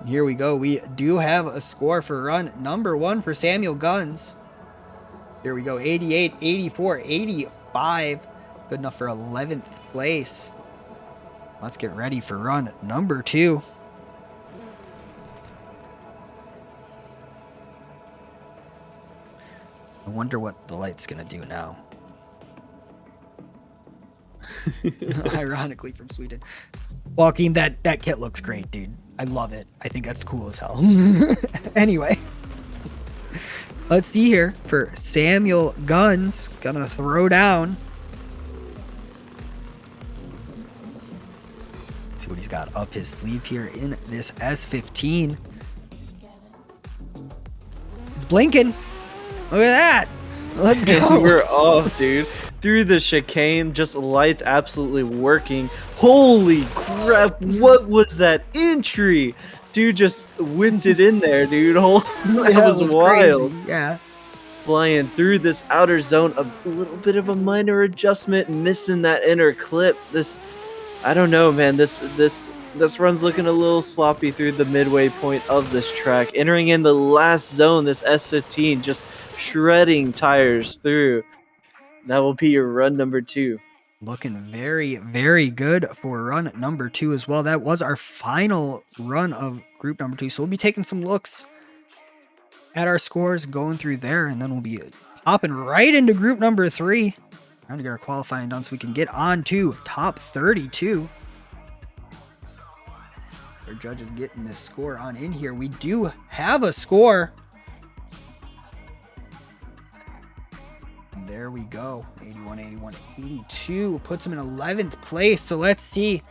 Here we go. We do have a score for run number 1 for Samuel Guns. Here we go. 88, 84, 85. Good enough for 11th place. Let's get ready for run number 2. I wonder what the light's going to do now. Ironically from Sweden. Joaquin, that kit looks great, dude. I love it. I think that's cool as hell. Anyway. Let's see here for Samuel Guns. Gonna throw down. Let's see what he's got up his sleeve here in this S15. It's blinking. Look at that. Let's go. We're off, dude. Through the chicane, just lights absolutely working. Holy crap, what was that entry? Dude just whipped it in there, dude. That was wild. Crazy. Yeah. Flying through this outer zone, a little bit of a minor adjustment, missing that inner clip. I don't know, man. This This run's looking a little sloppy through the midway point of this track. Entering in the last zone, this S15 just shredding tires through. That will be your run number 2. Looking very, very good for run number 2 as well. That was our final run of group number 2. So we'll be taking some looks at our scores going through there, and then we'll be hopping right into group number 3. Trying to get our qualifying done so we can get on to top 32. Our judges getting this score on in here. We do have a score. And there we go. 81, 81, 82 puts him in 11th place. So let's see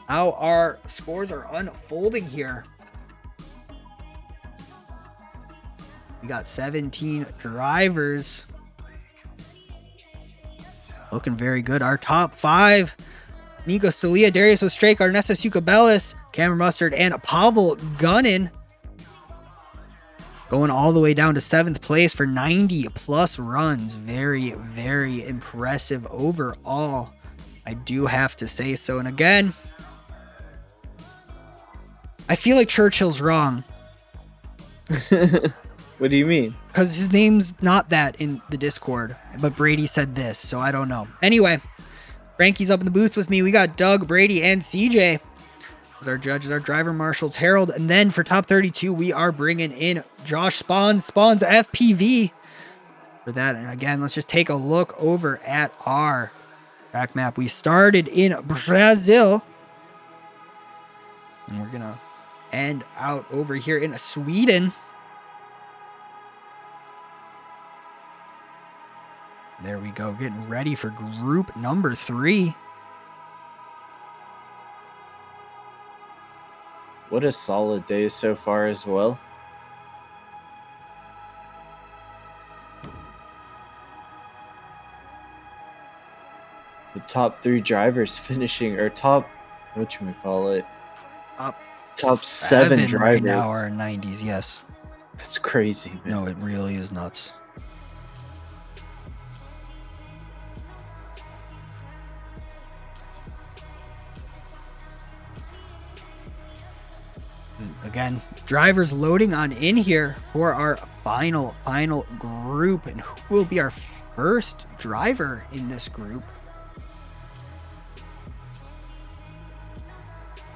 how our scores are unfolding here. We got 17 drivers. Looking very good. Our top 5. Nico Celia, Darius Ostrake, Arnesta Sukabelis, Cameron Mustard, and Pavel Gunnin. Going all the way down to 7th place for 90 plus runs. Very, very impressive overall. I do have to say so. And again, I feel like Churchill's wrong. What do you mean? Because his name's not that in the Discord, but Brady said this, so I don't know. Anyway, Frankie's up in the booth with me. We got Doug, Brady, and CJ as our judges, our driver marshals, Harold. And then for top 32, we are bringing in Josh Spawn's FPV for that. And again, let's just take a look over at our track map. We started in Brazil, and we're going to end out over here in Sweden. There we go, getting ready for group number 3. What a solid day so far as well. The top 3 drivers finishing, or top, whatchamacallit? Top 7 drivers. Right now are 90s, yes. That's crazy, man. No, it really is nuts. Again, drivers loading on in here for our final group. And who will be our first driver in this group?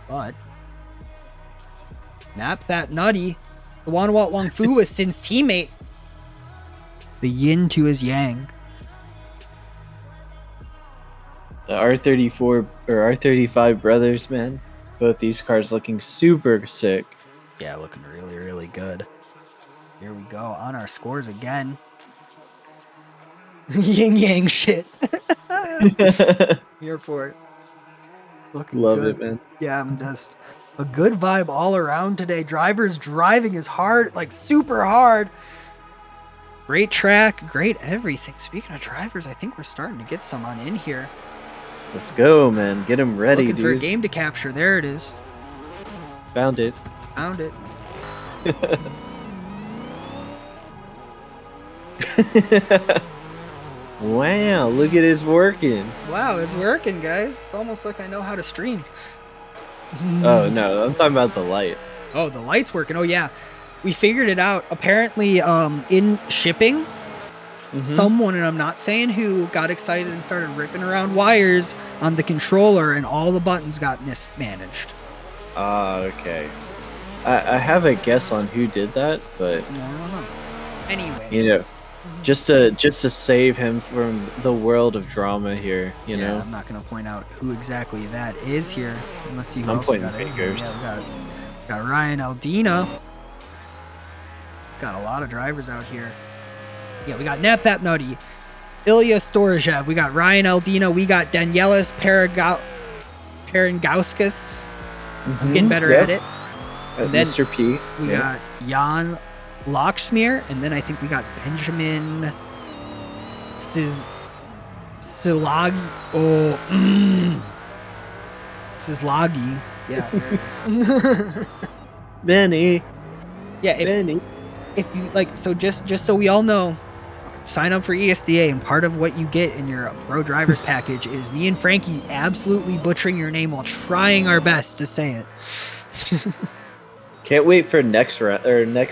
But Nap That Nutty, the Wanawat Wang Fu was Sin's teammate. The yin to his yang. The R34 or R35 brothers, man. Both these cars looking super sick. Yeah, looking really, really good. Here we go on our scores again. Yin yang shit. Here for it. Looking Love good. it, man. Yeah, I'm just a good vibe all around today. Drivers driving is hard, like super hard. Great track, great everything. Speaking of drivers, I think we're starting to get some on in here. Let's go, man. Get them ready, Looking dude. for a game to capture. There it is. Found it. Found it. Wow, look at it working. Wow, it's working, guys. It's almost like I know how to stream. Oh, no, I'm talking about the light. Oh, the light's working. Oh, yeah. We figured it out. Apparently, in shipping, someone, and I'm not saying who, got excited and started ripping around wires on the controller, and all the buttons got mismanaged. Okay. I have a guess on who did that, but I don't know. Anyway. you know, just to save him from the world of drama here, you Yeah, know. I'm not going to point out who exactly that is here. Let's see who I'm else we pointing got. in fingers. here. Yeah, we got Ryan Aldina. Got a lot of drivers out here. Yeah, we got Nap That Nutty, Ilya Storozhev. We got Ryan Aldina. We got Danielis Perengauskas. I'm getting better at it. And then Mr. P. we got Jan Lochsmeer, and then I think we got Benjamin Silagi. Oh, Sislagi. Yeah, there it is. Benny. Yeah, Benny. if you like, so just so we all know, sign up for ESDA, and part of what you get in your pro drivers package is me and Frankie absolutely butchering your name while trying our best to say it. Can't wait for next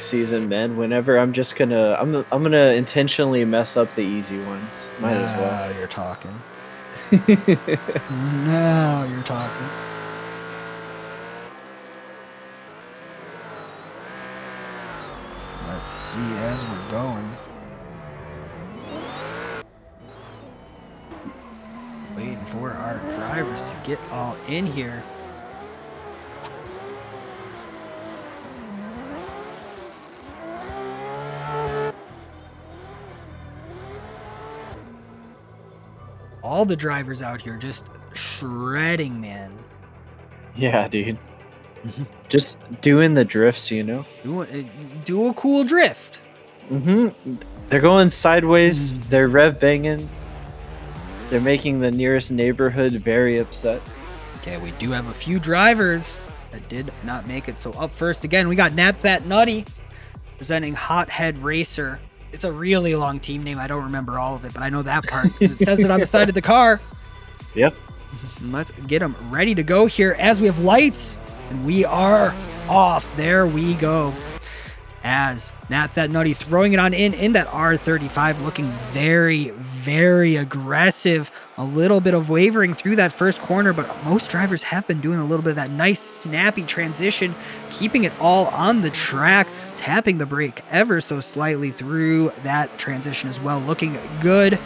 season, man. Whenever I'm gonna intentionally mess up the easy ones. Might as well. Now you're talking. Now you're talking. Let's see as we're going. Waiting for our drivers to get all in here. All the drivers out here just shredding, man. Yeah, dude. Just doing the drifts, you know? Do a cool drift. They're going sideways. They're rev banging. They're making the nearest neighborhood very upset. Okay, we do have a few drivers that did not make it. So up first again, we got Nap That Nutty presenting Hothead Racer. It's a really long team name. I don't remember all of it, but I know that part because it says it on the side of the car. Yep. Let's get them ready to go here as we have lights, and we are off. There we go. As Nap That Nutty throwing it on in that R35, looking very, very aggressive. A little bit of wavering through that first corner, but most drivers have been doing a little bit of that nice snappy transition, keeping it all on the track, tapping the brake ever so slightly through that transition as well. Looking good.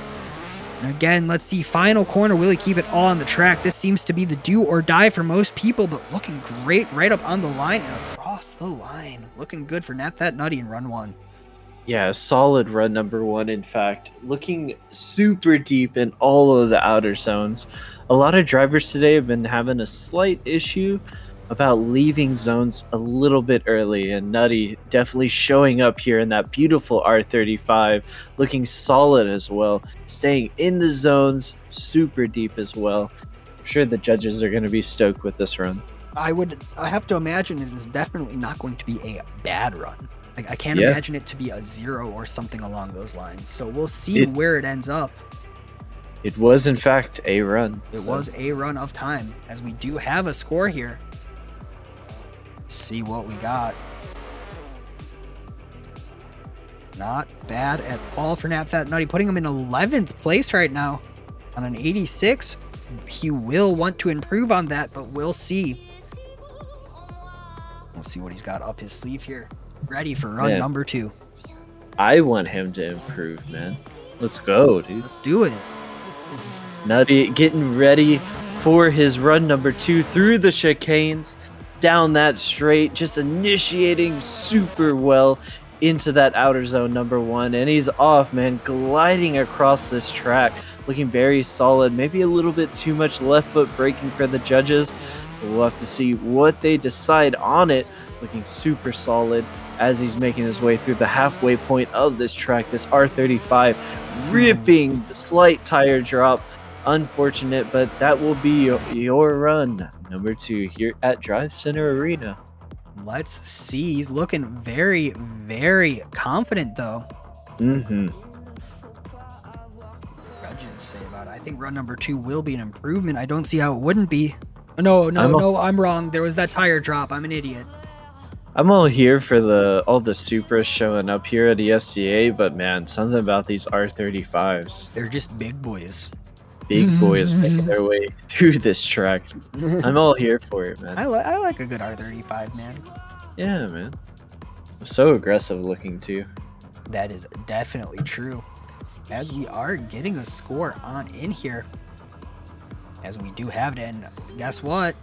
And again, let's see, final corner, will he keep it all on the track? This seems to be the do or die for most people, but looking great right up on the line and across the line. Looking good for Nap That Nutty in run one. Yeah, solid run number one, in fact. Looking super deep in all of the outer zones. A lot of drivers today have been having a slight issue about leaving zones a little bit early, and Nutty definitely showing up here in that beautiful R35, looking solid as well, staying in the zones super deep as well. I'm sure the judges are going to be stoked with this run. I have to imagine it is definitely not going to be a bad run. I can't imagine it to be a 0 or something along those lines. So we'll see where it ends up. It was in fact a run. It was a run of time, as we do have a score here. See what we got. Not bad at all for Nap That Nutty, putting him in 11th place right now on an 86. He will want to improve on that, but we'll see. We'll see what he's got up his sleeve here. Ready for run number 2. I want him to improve, man. Let's go, dude. Let's do it. Nutty getting ready for his run number 2 through the chicanes. Down that straight, just initiating super well into that outer zone number 1, and he's off, man, gliding across this track, looking very solid. Maybe a little bit too much left foot braking for the judges. We'll have to see what they decide on it. Looking super solid as he's making his way through the halfway point of this track. This R35 ripping slight tire drop. Unfortunate, but that will be your run number 2 here at Drivecenter Arena. Let's see. He's looking very, very confident, though. Judges say about it. I think run number 2 will be an improvement. I don't see how it wouldn't be. No, I'm wrong. There was that tire drop. I'm an idiot. I'm all here for all the Supras showing up here at ESDA, but man, something about these R35s. They're just big boys. Big boys making their way through this track. I'm all here for it, man. I like a good R35, man. Yeah, man. So aggressive looking, too. That is definitely true. As we are getting a score on in here. As we do have it, and guess what?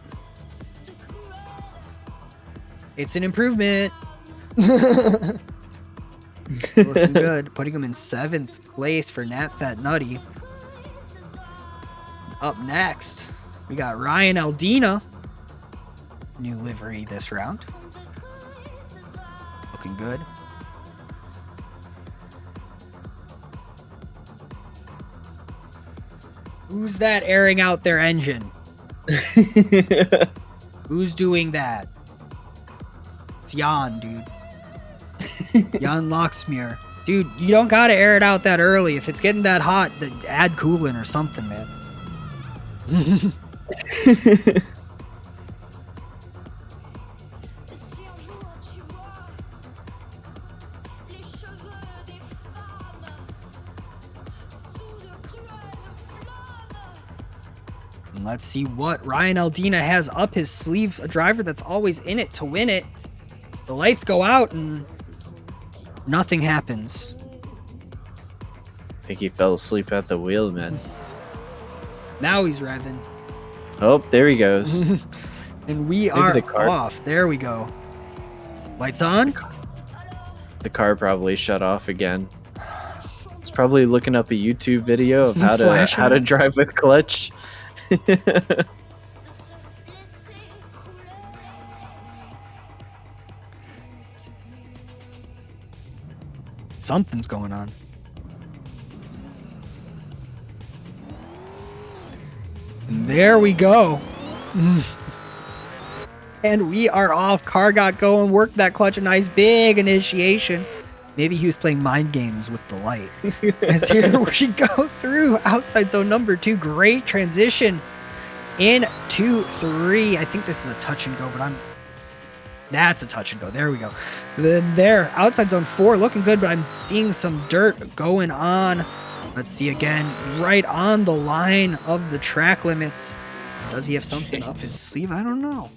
It's an improvement. Looking good. Putting him in 7th place for Nap That Nutty. Up next, we got Ryan Aldina. New livery this round. Looking good. Who's that airing out their engine? Who's doing that? It's Jan, dude. Jan Locksmere. Dude, you don't gotta air it out that early. If it's getting that hot, then add coolant or something, man. And let's see what Ryan Aldina has up his sleeve. A driver that's always in it to win it. The lights go out and nothing happens. I think he fell asleep at the wheel, man. Now he's revving. Oh, there he goes. And we Maybe are the car- off. There we go. Lights on. The car probably shut off again. He's probably looking up a YouTube video of He's how flashing to it. drive with clutch. Something's going on. And there we go. And we are off. Car got going. Worked that clutch. A nice big initiation. Maybe he was playing mind games with the light. As here we go through outside zone number 2. Great transition into 3. I think this is a touch and go, but that's a touch and go. There we go. Then there, outside zone 4, looking good, but I'm seeing some dirt going on. Let's see again, right on the line of the track limits. Does he have something up his sleeve? I don't know.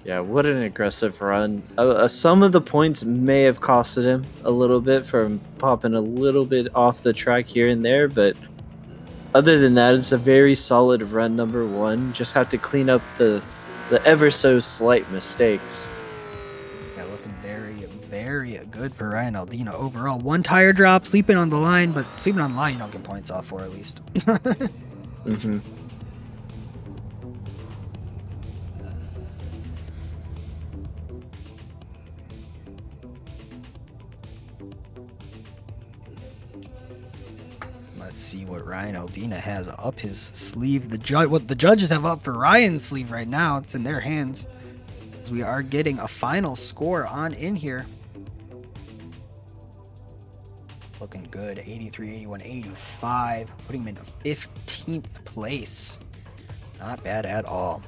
Yeah, what an aggressive run. Some of the points may have costed him a little bit from popping a little bit off the track here and there, but other than that, it's a very solid run, number 1. Just have to clean up the ever so slight mistakes. Yeah, looking very, very good for Ryan Aldina overall. 1 tire drop, sleeping on the line, but sleeping on the line you don't get points off for at least. Mm-hmm. Let's see what Ryan Aldina has up his sleeve. What the judges have up for Ryan's sleeve right now, it's in their hands. As we are getting a final score on in here. Looking good. 83, 81, 85. Putting him in 15th place. Not bad at all.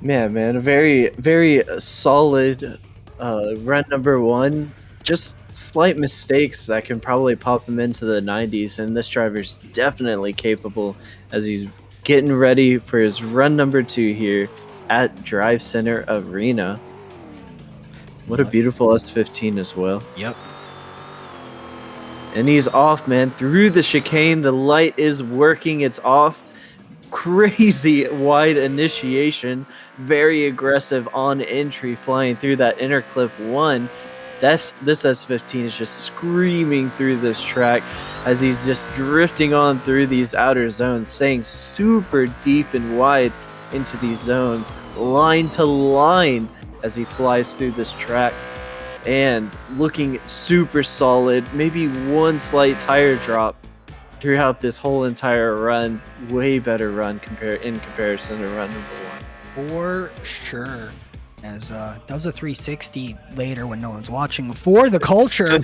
Man, a very, very solid run, number 1. Just slight mistakes that can probably pop him into the 90s, and this driver's definitely capable as he's getting ready for his run number 2 here at Drivecenter Arena. What a beautiful S15 as well. Yep. And he's off, man, through the chicane. The light is working. It's off. Crazy wide initiation. Very aggressive on entry, flying through that inner clip 1. This S15 is just screaming through this track as he's just drifting on through these outer zones, staying super deep and wide into these zones, line to line as he flies through this track, and looking super solid. Maybe 1 slight tire drop throughout this whole entire run. Way better run in comparison to run number 1. For sure. As does a 360 later when no one's watching for the culture.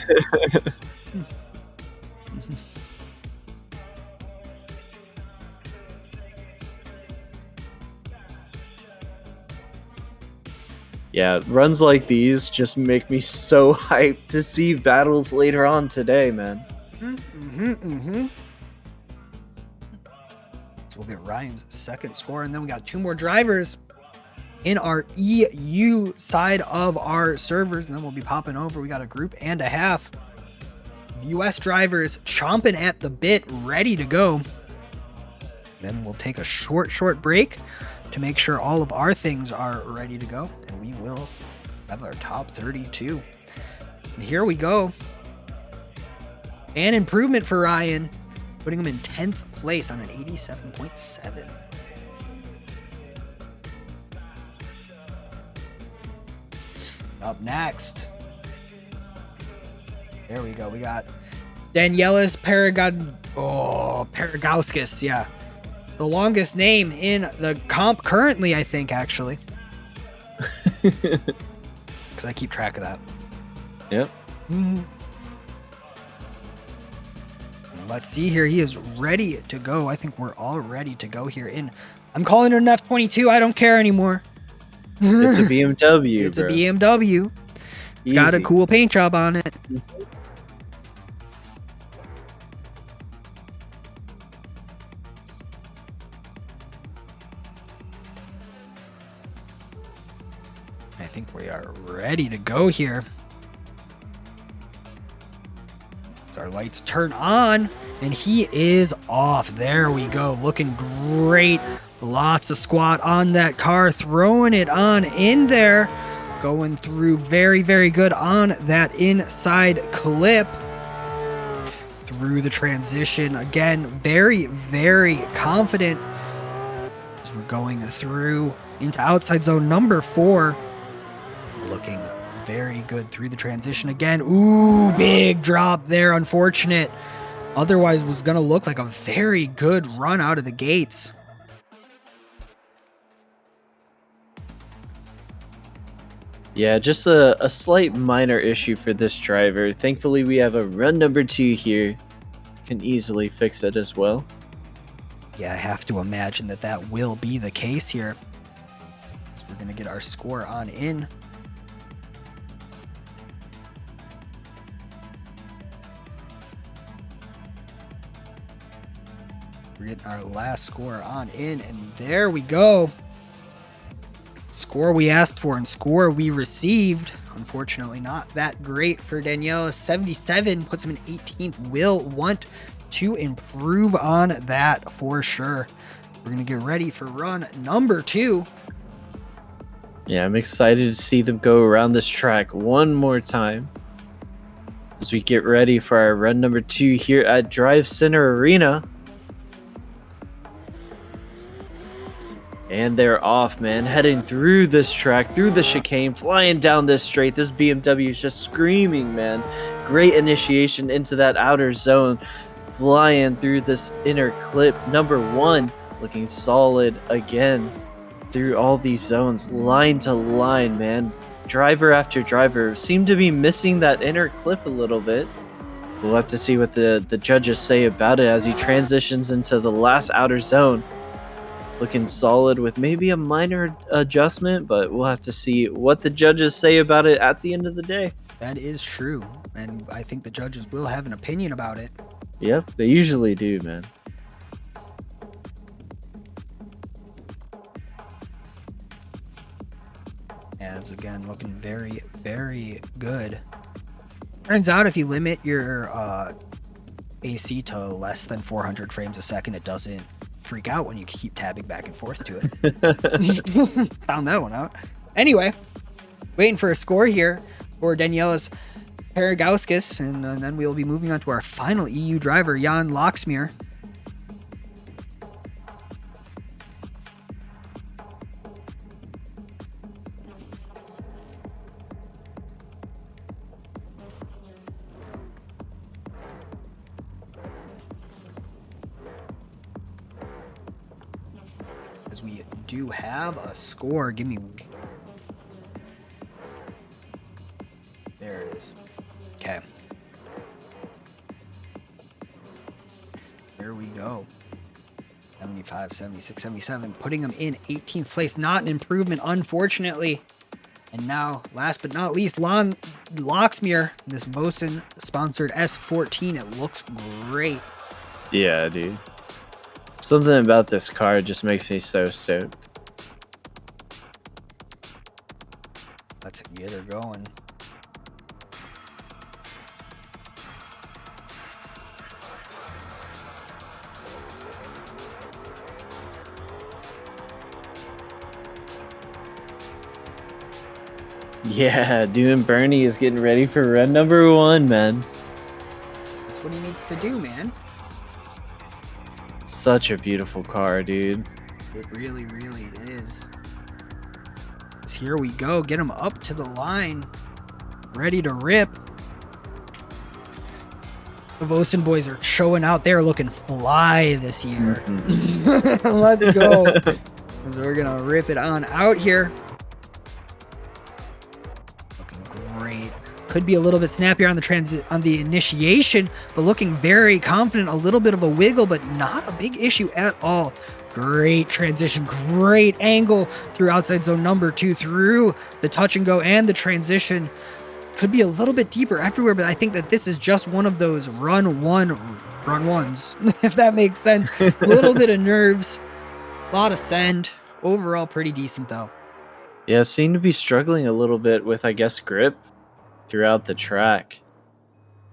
Yeah, runs like these just make me so hyped to see battles later on today, man. So we'll get Ryan's second score, and then we got 2 more drivers in our EU side of our servers, and then we'll be popping over. We got a group and a half of US drivers chomping at the bit, ready to go. Then we'll take a short break to make sure all of our things are ready to go, and we will have our top 32. And here we go. An improvement for Ryan, putting him in 10th place on an 87.7. Up next, there we go. We got Danielis Paragauskas. Yeah, the longest name in the comp currently, I think, actually. Because I keep track of that. Yep. Let's see here. He is ready to go. I think we're all ready to go here. I'm calling it an F22. I don't care anymore. It's a BMW. It's bro. a BMW. It's got a Easy. cool paint job on it. I think we are ready to go here. As our lights turn on, and he is off. There we go. Looking great. Lots of squat on that car. Throwing it on in there. Going through very, very good on that inside clip. Through the transition. Again, very, very confident. As we're going through into outside zone number 4. Looking very good through the transition again. Ooh, big drop there. Unfortunate. Otherwise was going to look like a very good run out of the gates. Yeah, just a slight minor issue for this driver. Thankfully, we have a run number 2 here. Can easily fix it as well. Yeah, I have to imagine that will be the case here. So we're going to get our score on in. We're getting our last score on in, and there we go. Score we asked for and score we received. Unfortunately, not that great for Daniela. 77 puts him in 18th. Will want to improve on that for sure. We're going to get ready for run number 2. Yeah, I'm excited to see them go around this track one more time as we get ready for our run number 2 here at Drivecenter Arena. And they're off, man. Heading through this track, through the chicane, flying down this straight. This BMW is just screaming, man. Great initiation into that outer zone. Flying through this inner clip. Number 1, looking solid again through all these zones. Line to line, man. Driver after driver seem to be missing that inner clip a little bit. We'll have to see what the judges say about it as he transitions into the last outer zone. Looking solid with maybe a minor adjustment, but we'll have to see what the judges say about it at the end of the day. That is true, and I think the judges will have an opinion about it. Yep, they usually do, man. As again, looking very, very good. Turns out if you limit your AC to less than 400 frames a second, it doesn't freak out when you keep tabbing back and forth to it. Found that one out. Anyway, waiting for a score here for Daniela's Paragauskas, and then we'll be moving on to our final EU driver, Jan Locksmeer. As we do have a score. Give me... There it is. Okay. Here we go. 75, 76, 77. Putting them in 18th place. Not an improvement, unfortunately. And now, last but not least, Locksmeer. This Vosan sponsored S14. It looks great. Yeah, dude. Something about this car just makes me so stoked. Let's get her going. Yeah, dude, Bernie is getting ready for run number 1, man. That's what he needs to do, man. Such a beautiful car, dude. It really, really is. So here we go. Get him up to the line. Ready to rip. The Vosan boys are showing out there looking fly this year. Mm-hmm. Let's go. So we're going to rip it on out here. great. Could be a little bit snappier on the initiation, but looking very confident. A little bit of a wiggle, but not a big issue at all. Great transition, great angle through outside zone number 2, through the touch and go and the transition. Could be a little bit deeper everywhere, but I think that this is just one of those run ones, if that makes sense. A little bit of nerves, a lot of send. Overall, pretty decent though. Yeah, seem to be struggling a little bit with, I guess, grip throughout the track.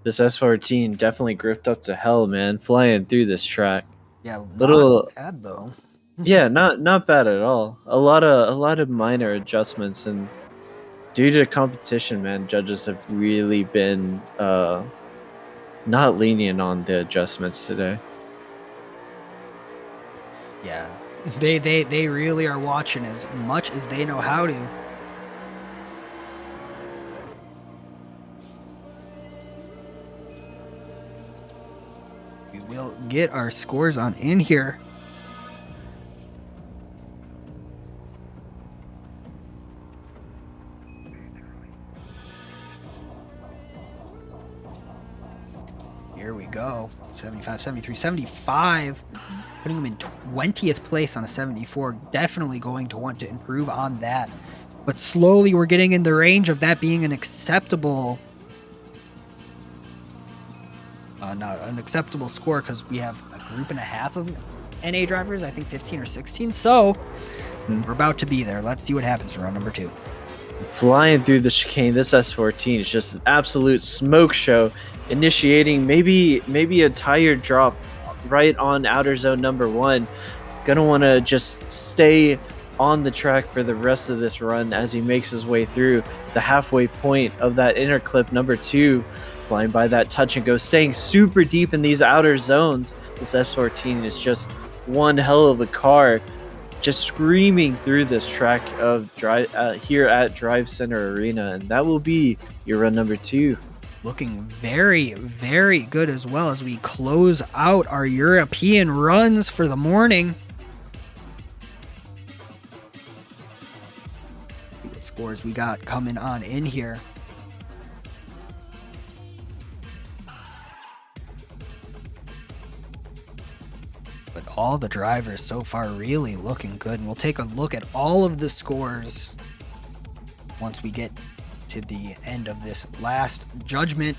This S14 definitely gripped up to hell, man, flying through this track. Yeah, Little bad though. Yeah, not bad at all. A lot of minor adjustments, and due to competition, man, judges have really been not lenient on the adjustments today. Yeah, they really are watching as much as they know how to. We will get our scores on in here. Here we go. 75, 73, 75. Putting him in 20th place on a 74. Definitely going to want to improve on that. But slowly we're getting in the range of that being an acceptable... not an acceptable score, because we have a group and a half of NA drivers. I think 15 or 16. So we're about to be there. Let's see what happens for round number 2. Flying through the chicane, this S14 is just an absolute smoke show. Initiating maybe a tire drop right on outer zone number 1. Gonna want to just stay on the track for the rest of this run as he makes his way through the halfway point of that inner clip number 2. Flying by that touch and go, staying super deep in these outer zones. This S14 is just one hell of a car, just screaming through this track of here at Drivecenter Arena, and that will be your run number 2. Looking very, very good as well as we close out our European runs for the morning. See what scores we got coming on in here. But all the drivers so far really looking good. And we'll take a look at all of the scores once we get to the end of this last judgment.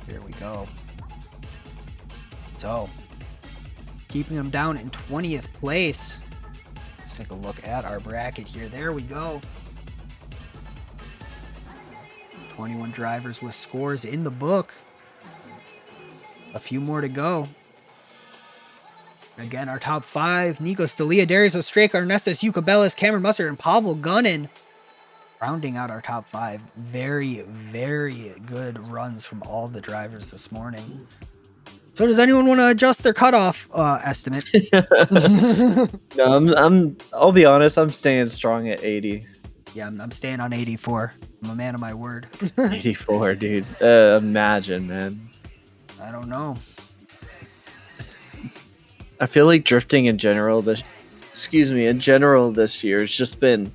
Here we go. So, keeping them down in 20th place. Let's take a look at our bracket here. There we go. 21 drivers with scores in the book. A few more to go. Again, our top 5: Nico Stalia, Darius Ostraka, Ernestus Ukabellis, Cameron Mustard, and Pavel Gunnin. Rounding out our top 5. Very, very good runs from all the drivers this morning. So does anyone want to adjust their cutoff estimate? No, I'll be honest, I'm staying strong at 80. Yeah, I'm staying on 84. I'm a man of my word. 84, dude. Imagine, man. I don't know. I feel like drifting in general this year has just been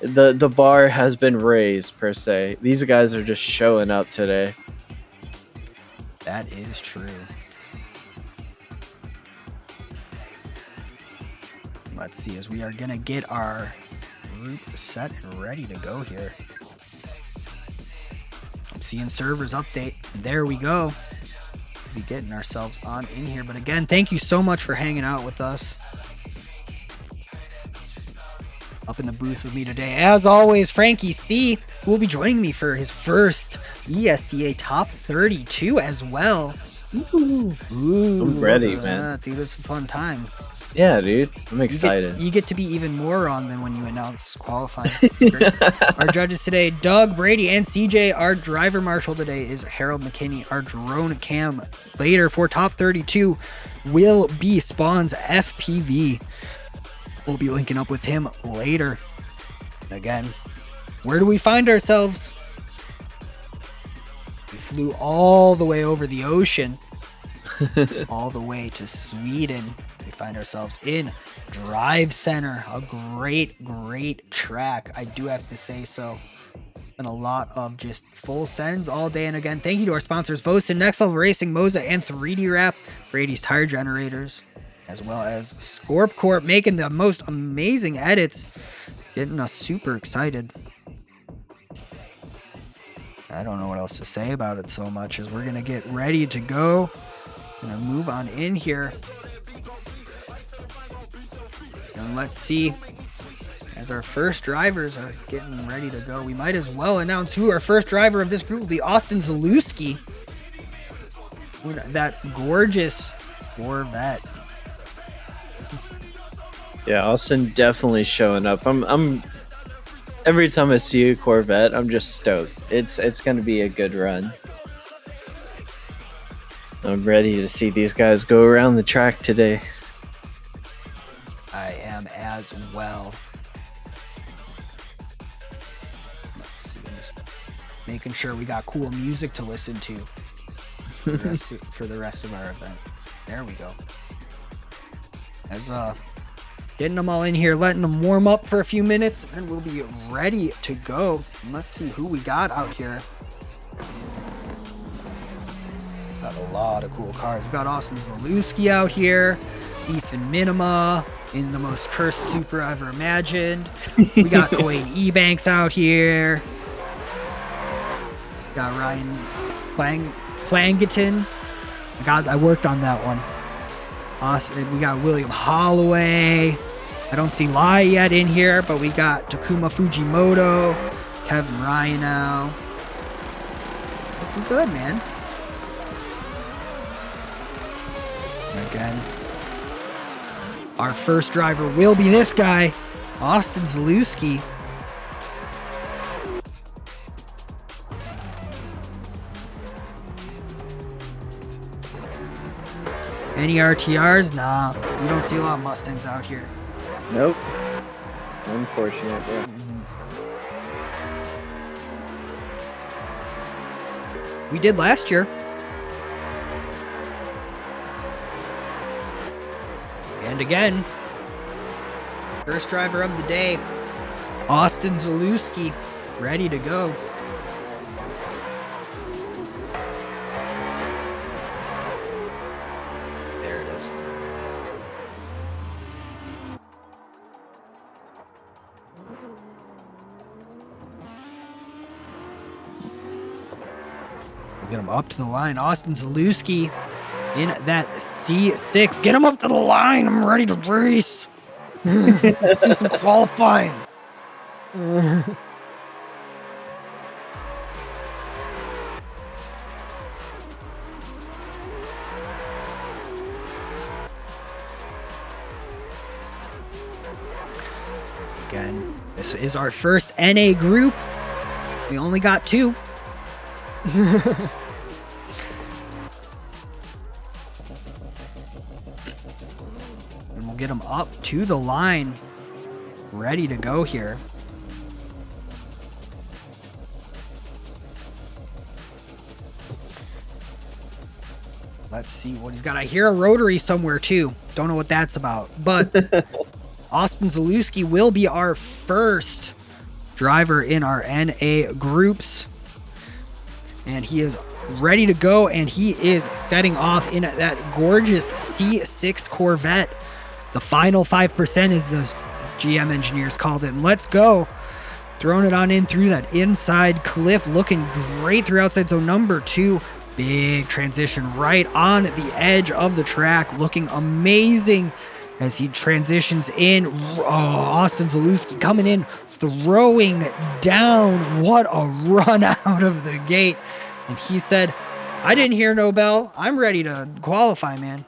the bar has been raised, per se. These guys are just showing up today. That is true. Let's see, as we are gonna get our group set and ready to go here. I'm seeing servers update. There we go. Be getting ourselves on in here, but again, thank you so much for hanging out with us. Up in the booth with me today, as always, Frankie C, who will be joining me for his first ESDA Top 32 as well. Ooh, I'm ready, man. Dude, it's a fun time. Yeah, dude, I'm excited. You get to be even more wrong than when you announce qualifying. It's great. Our judges today, Doug, Brady, and CJ. Our driver marshal today is Harold McKinney. Our drone cam later for top 32 will be Spawn's FPV. We'll be linking up with him later. And again, where do we find ourselves? We flew all the way over the ocean all the way to Sweden. We find ourselves in Drivecenter, a great track. I do have to say so. And a lot of just full sends all day. And again, thank you to our sponsors, Vosan, Next Level Racing, Moza, and 3D Wrap, Brady's Tire Generators, as well as Scorp Corp, making the most amazing edits, getting us super excited. I don't know what else to say about it so much as we're going to get ready to go. Gonna move on in here. And let's see, as our first drivers are getting ready to go, we might as well announce who our first driver of this group will be. Austin Zalewski. That gorgeous Corvette. Yeah, Austin definitely showing up. I'm every time I see a Corvette, I'm just stoked. It's gonna be a good run. I'm ready to see these guys go around the track today. I am as well. Let's see, I'm just making sure we got cool music to listen to for the rest of our event. There we go. As getting them all in here, letting them warm up for a few minutes, and we'll be ready to go. And let's see who we got out here. Got a lot of cool cars. We've got Austin Zalewski out here, Ethan Minima in the most cursed Supra ever imagined. We got Coyne Ebanks out here. Got Ryan Plangeton. I worked on that one. Awesome. We got William Holloway. I don't see Lai yet in here, but we got Takuma Fujimoto, Kevin Ryan. Looking good, man. Again, our first driver will be this guy, Austin Zalewski. Any RTRs? Nah, you don't see a lot of Mustangs out here. Nope. Unfortunate, yeah. We did last year. And again, first driver of the day, Austin Zalewski, ready to go. There it is. Get him up to the line. Austin Zalewski in that C6. Get him up to the line. I'm ready to race. Let's do some qualifying. Again, this is our first NA group. We only got 2. And we'll get them up to the line, ready to go here. Let's see what he's got. I hear a rotary somewhere too. Don't know what that's about. But Austin Zalewski will be our first driver in our NA groups. And he is ready to go, and he is setting off in that gorgeous C6 Corvette. The final 5% is the GM engineers called it. And let's go. Throwing it on in through that inside clip. Looking great through outside zone number 2. Big transition right on the edge of the track. Looking amazing as he transitions in. Oh, Austin Zalewski coming in, throwing down. What a run out of the gate. And he said, I didn't hear no bell. I'm ready to qualify, man.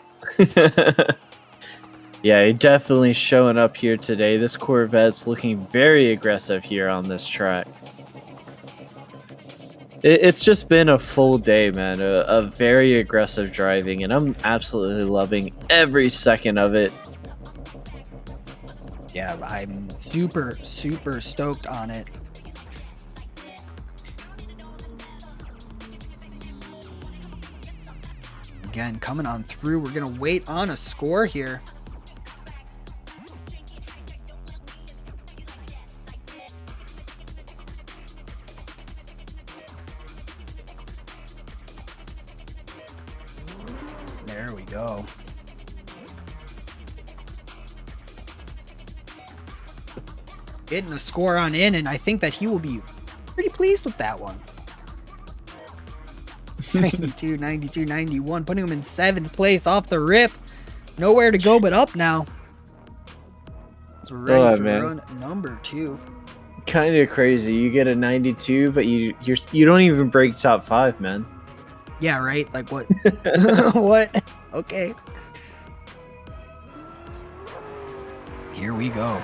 Yeah, he definitely showing up here today. This Corvette's looking very aggressive here on this track. It's just been a full day, man. A very aggressive driving, and I'm absolutely loving every second of it. Yeah, I'm super stoked on it. again, coming on through. We're going to wait on a score here. There we go. Getting a score on in, and I think that he will be pretty pleased with that one. 92, 92, 91, putting him in 7th place off the rip. Nowhere to go but up now. So ready for run number 2. Kind of crazy. You get a 92, but you don't even break top 5, man. Yeah, right? Like what? What? Okay. Here we go.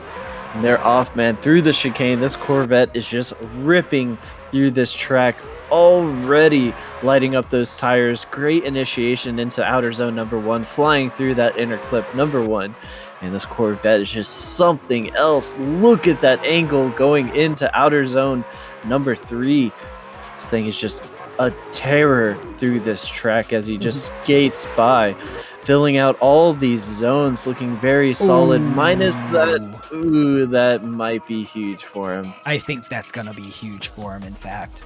And they're off, man, through the chicane. This Corvette is just ripping through this track, already lighting up those tires. Great initiation into outer zone number 1, flying through that inner clip number 1. And this Corvette is just something else. Look at that angle going into outer zone number 3. This thing is just a terror through this track as he just skates by, filling out all these zones, looking very solid. Minus that, that might be huge for him. I think that's gonna be huge for him, in fact.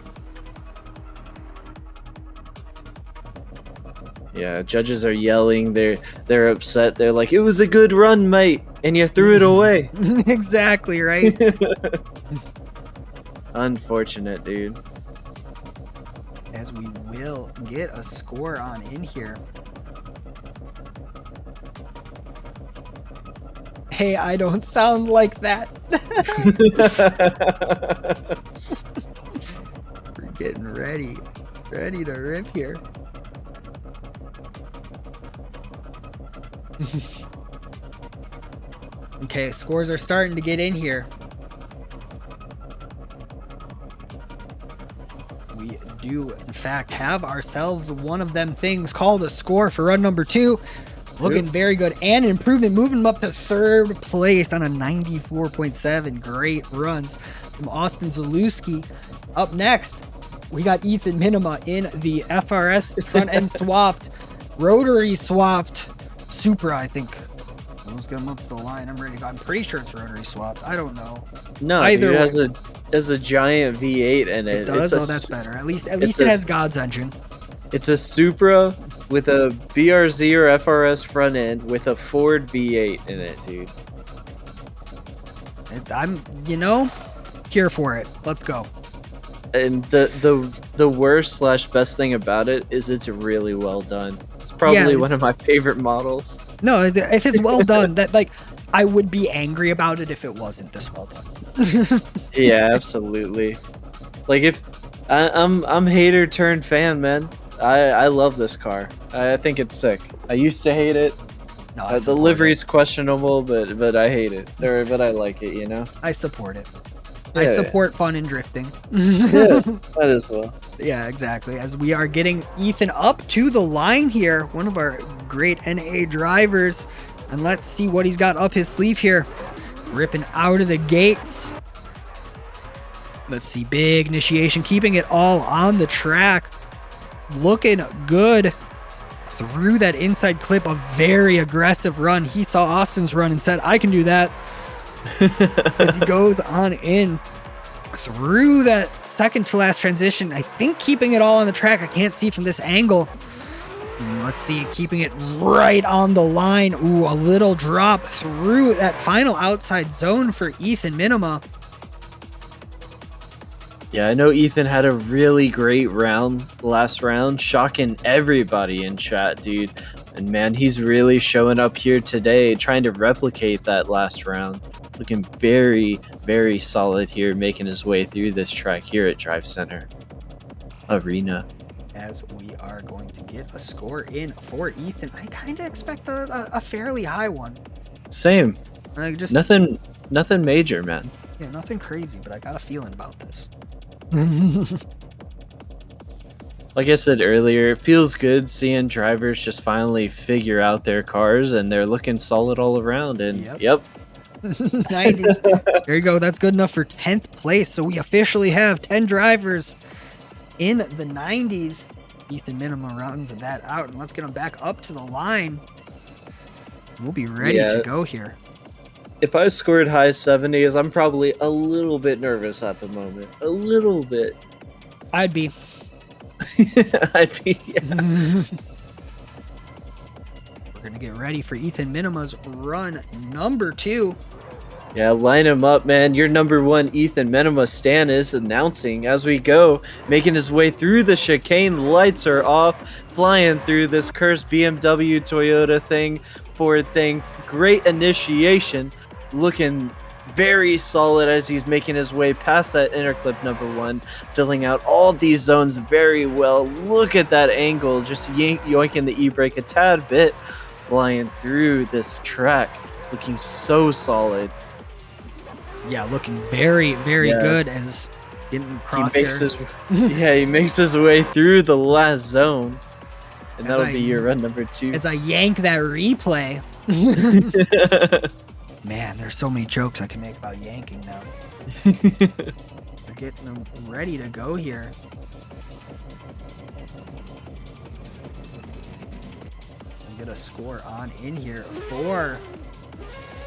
Yeah, judges are yelling. They're upset. They're like, "It was a good run, mate, and you threw it away." Exactly, right? Unfortunate, dude. As we will get a score on in here. Hey, I don't sound like that. We're getting ready to rip here. Okay, scores are starting to get in here. We do, in fact, have ourselves one of them things called a score for run number 2. Looking very good, and an improvement, moving him up to 3rd place on a 94.7. Great runs from Austin Zalewski. Up next, we got Ethan Minima in the FRS front end swapped, rotary swapped Supra, I think. Let's get him up to the line. I'm ready. I'm pretty sure it's rotary swapped. I don't know. No, either dude, way. it has a giant V8 in it. It does? Oh, that's better. At least it has God's engine. It's a Supra with a BRZ or FRS front end with a Ford V8 in it, dude. I'm, here for it. Let's go. And the worst / best thing about it is it's really well done. It's probably one of my favorite models. No, if it's well done, that I would be angry about it if it wasn't this well done. Yeah, absolutely. Like if I'm hater turned fan, man. I love this car. I think it's sick. I used to hate it. No, The livery's questionable, but I hate it. But I like it, I support it. Yeah, I support fun and drifting. Yeah, that as well. Yeah, exactly. As we are getting Ethan up to the line here, one of our great NA drivers. And let's see what he's got up his sleeve here. Ripping out of the gates. Let's see, big initiation, keeping it all on the track. Looking good. Through that inside clip, a very aggressive run. He saw Austin's run and said, I can do that. As he goes on in through that second to last transition, I think keeping it all on the track. I can't see from this angle. Let's see, keeping it right on the line. Ooh, a little drop through that final outside zone for Ethan Minima. Yeah, I know Ethan had a really great round last round, shocking everybody in chat, dude. And man, he's really showing up here today, trying to replicate that last round. Looking very, very solid here, making his way through this track here at Drivecenter Arena. As we are going to get a score in for Ethan, I kind of expect a fairly high one. Same. Like just Nothing major, man. Yeah, nothing crazy, but I got a feeling about this. Like I said earlier, it feels good seeing drivers just finally figure out their cars, and they're looking solid all around. And yep. 90s. There you go. That's good enough for 10th place. So we officially have 10 drivers in the 90s. Ethan Minima runs that out, and let's get him back up to the line. We'll be ready Yeah. to go here. If I scored high 70s, I'm probably a little bit nervous at the moment. A little bit. I'd be. I'd be. Yeah. We're gonna get ready for Ethan Minima's run number 2. Yeah, line him up, man. Your number 1 Ethan Minima Stan is announcing as we go, making his way through the chicane. The lights are off, flying through this cursed BMW, Toyota thing, Ford thing. Great initiation, looking very solid as he's making his way past that inner clip number 1, filling out all these zones very well. Look at that angle, just yoinking the e-brake a tad bit, flying through this track, looking so solid. Yeah, looking very, very Yeah. good as getting across He makes here. he makes his way through the last zone, and As that'll I- be your run number 2. As I yank that replay. Man, there's so many jokes I can make about yanking now. We're getting them ready to go here. We get a score on in here for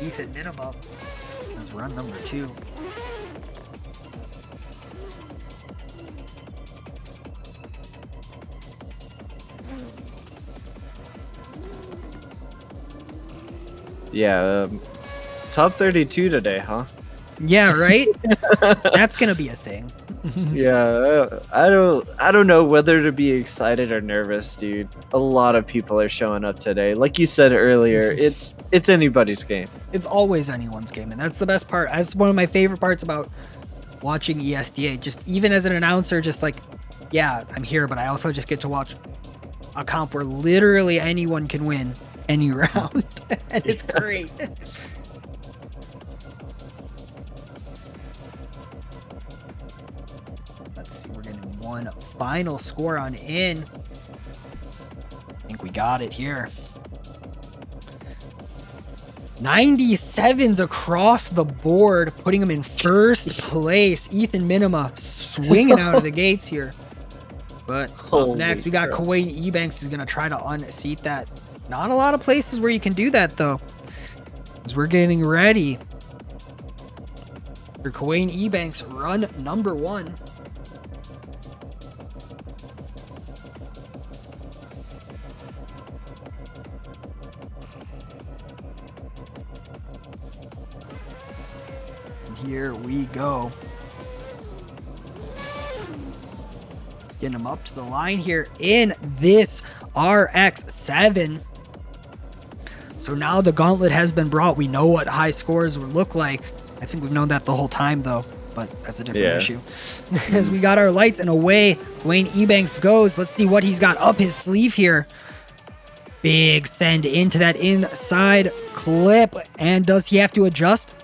Ethan Minima. That's run number 2. Yeah, top 32 today, huh? Yeah, right? That's gonna be a thing. Yeah, I don't know whether to be excited or nervous, dude. A lot of people are showing up today. Like you said earlier, it's anybody's game. It's always anyone's game, and that's the best part. That's one of my favorite parts about watching ESDA. Just even as an announcer, just like, yeah, I'm here, but I also just get to watch a comp where literally anyone can win any round, and it's great. Let's see, we're getting one final score on in. I think we got it here. 97s across the board, putting him in first place. Ethan Minima swinging out of the gates here. But up Holy next, we got crap. Kuwait Ebanks who's going to try to unseat that. Not a lot of places where you can do that, though. As we're getting ready for Kuwait Ebanks run number 1. Here we go. Getting him up to the line here in this RX-7. So now the gauntlet has been brought. We know what high scores would look like. I think we've known that the whole time, though, but that's a different Yeah. issue. As we got our lights and away Wayne Ebanks goes. Let's see what he's got up his sleeve here. Big send into that inside clip. And does he have to adjust?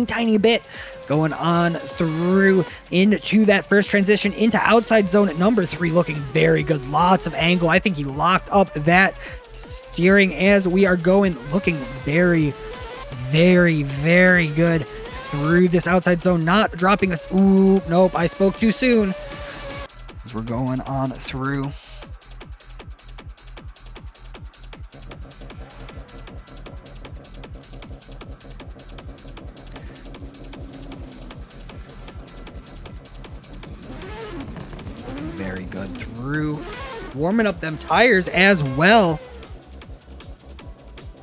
Tiny bit. Going on through into that first transition into outside zone at number 3. Looking very good. Lots of angle. I think he locked up that steering as we are going. Looking very, very, very good through this outside zone. Not dropping us. Ooh, nope. I spoke too soon. As we're going on through. Very good through. Warming up them tires as well.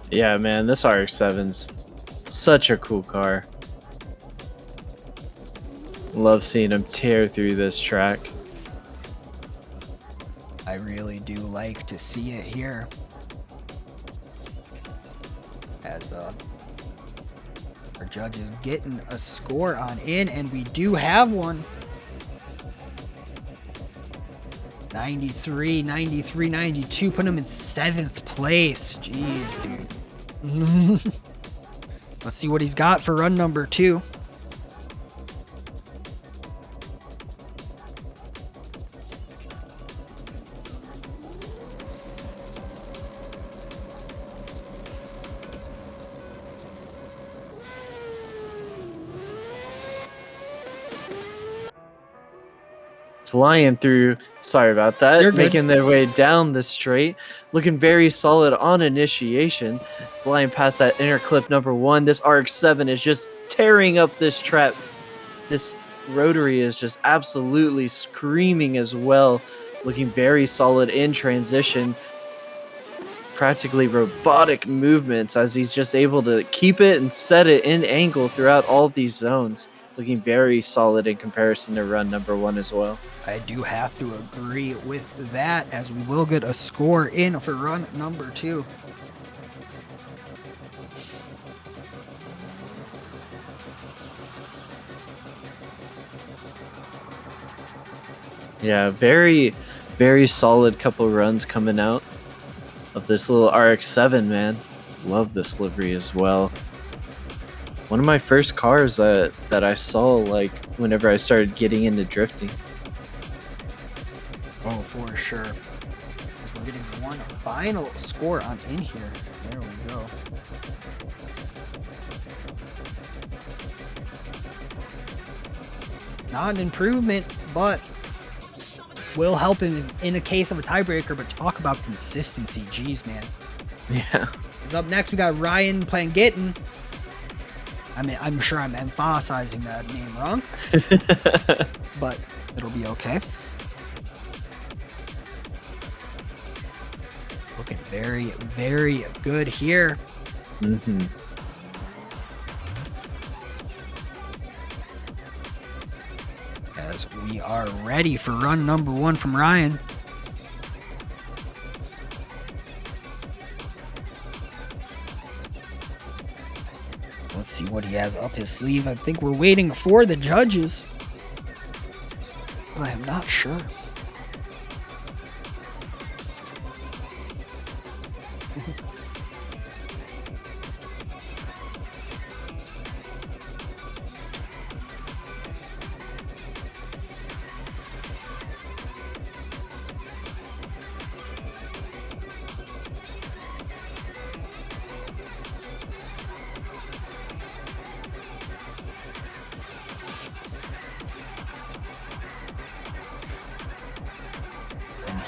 Yeah, man, this RX-7's such a cool car. Love seeing him tear through this track. I really do like to see it here. As our judge is getting a score on in, and we do have one. 93, 93, 92, put him in 7th place. Jeez, dude. Let's see what he's got for run number 2. flying through. Sorry about that. You're good. Making their way down the straight, looking very solid on initiation. Flying past that inner clip number 1. This RX-7 is just tearing up this trap. This rotary is just absolutely screaming as well. Looking very solid in transition. Practically robotic movements as he's just able to keep it and set it in angle throughout all these zones. Looking very solid in comparison to run number 1 as well. I do have to agree with that, as we will get a score in for run number 2. Yeah, very, very solid couple runs coming out of this little RX-7, man. Love this livery as well. One of my first cars that I saw, like, whenever I started getting into drifting. Oh, for sure. We're getting one final score on in here. There we go. Not an improvement, but will help in a case of a tiebreaker. But talk about consistency. Jeez, man. Yeah. So up next, we got Ryan Plangitten. I mean, I'm sure I'm emphasizing that name wrong, but it'll be okay. Looking very, very good here. Mm-hmm. As we are ready for run number 1 from Ryan. Let's see what he has up his sleeve. I think we're waiting for the judges. I am not sure.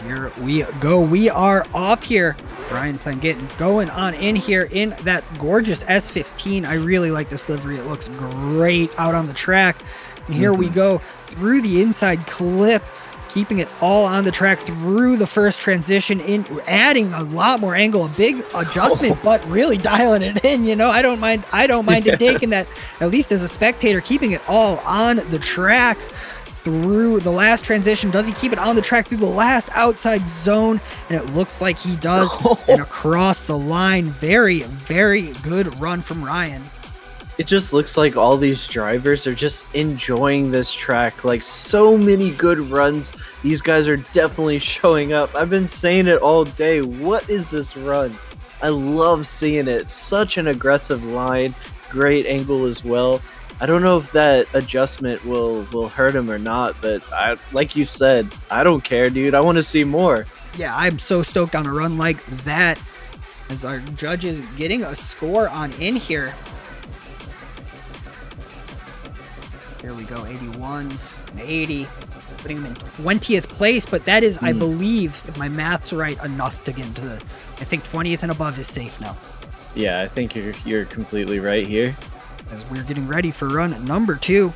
Here we go. We are off here. Ryan Plangitten going on in here in that gorgeous S15. I really like this livery. It looks great out on the track. And here we go through the inside clip, keeping it all on the track through the first transition, in adding a lot more angle, a big adjustment, but really dialing it in. You know, I don't mind him taking that, at least as a spectator, keeping it all on the track through the last transition. Does he keep it on the track through the last outside zone? And it looks like he does. And across the line, very, very good run from Ryan. It just looks like all these drivers are just enjoying this track. Like, so many good runs. These guys are definitely showing up. I've been saying it all day. What is this run? I love seeing it. Such an aggressive line. Great angle as well. I don't know if that adjustment will hurt him or not, but like you said, I don't care, dude. I want to see more. Yeah, I'm so stoked on a run like that. As our judges getting a score on in here. Here we go, 81s, and 80, putting him in 20th place, but that is, I believe, if my math's right, enough to get into the, I think 20th and above is safe now. Yeah, I think you're completely right here. As we're getting ready for run number 2.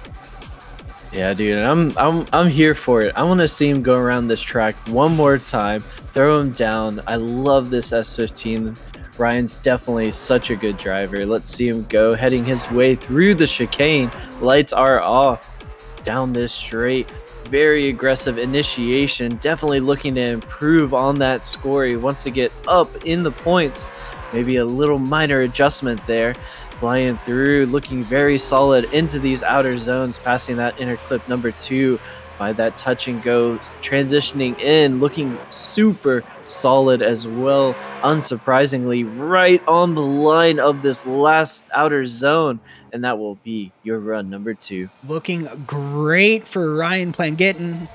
Yeah, dude, I'm here for it. I want to see him go around this track one more time, throw him down. I love this S15. Ryan's definitely such a good driver. Let's see him go, heading his way through the chicane. Lights are off. Down this straight. Very aggressive initiation. Definitely looking to improve on that score. He wants to get up in the points. Maybe a little minor adjustment there. Flying through, looking very solid into these outer zones, passing that inner clip number 2 by that touch and go, transitioning in, looking super solid as well. Unsurprisingly, right on the line of this last outer zone, and that will be your run number 2. Looking great for Ryan Plangitten,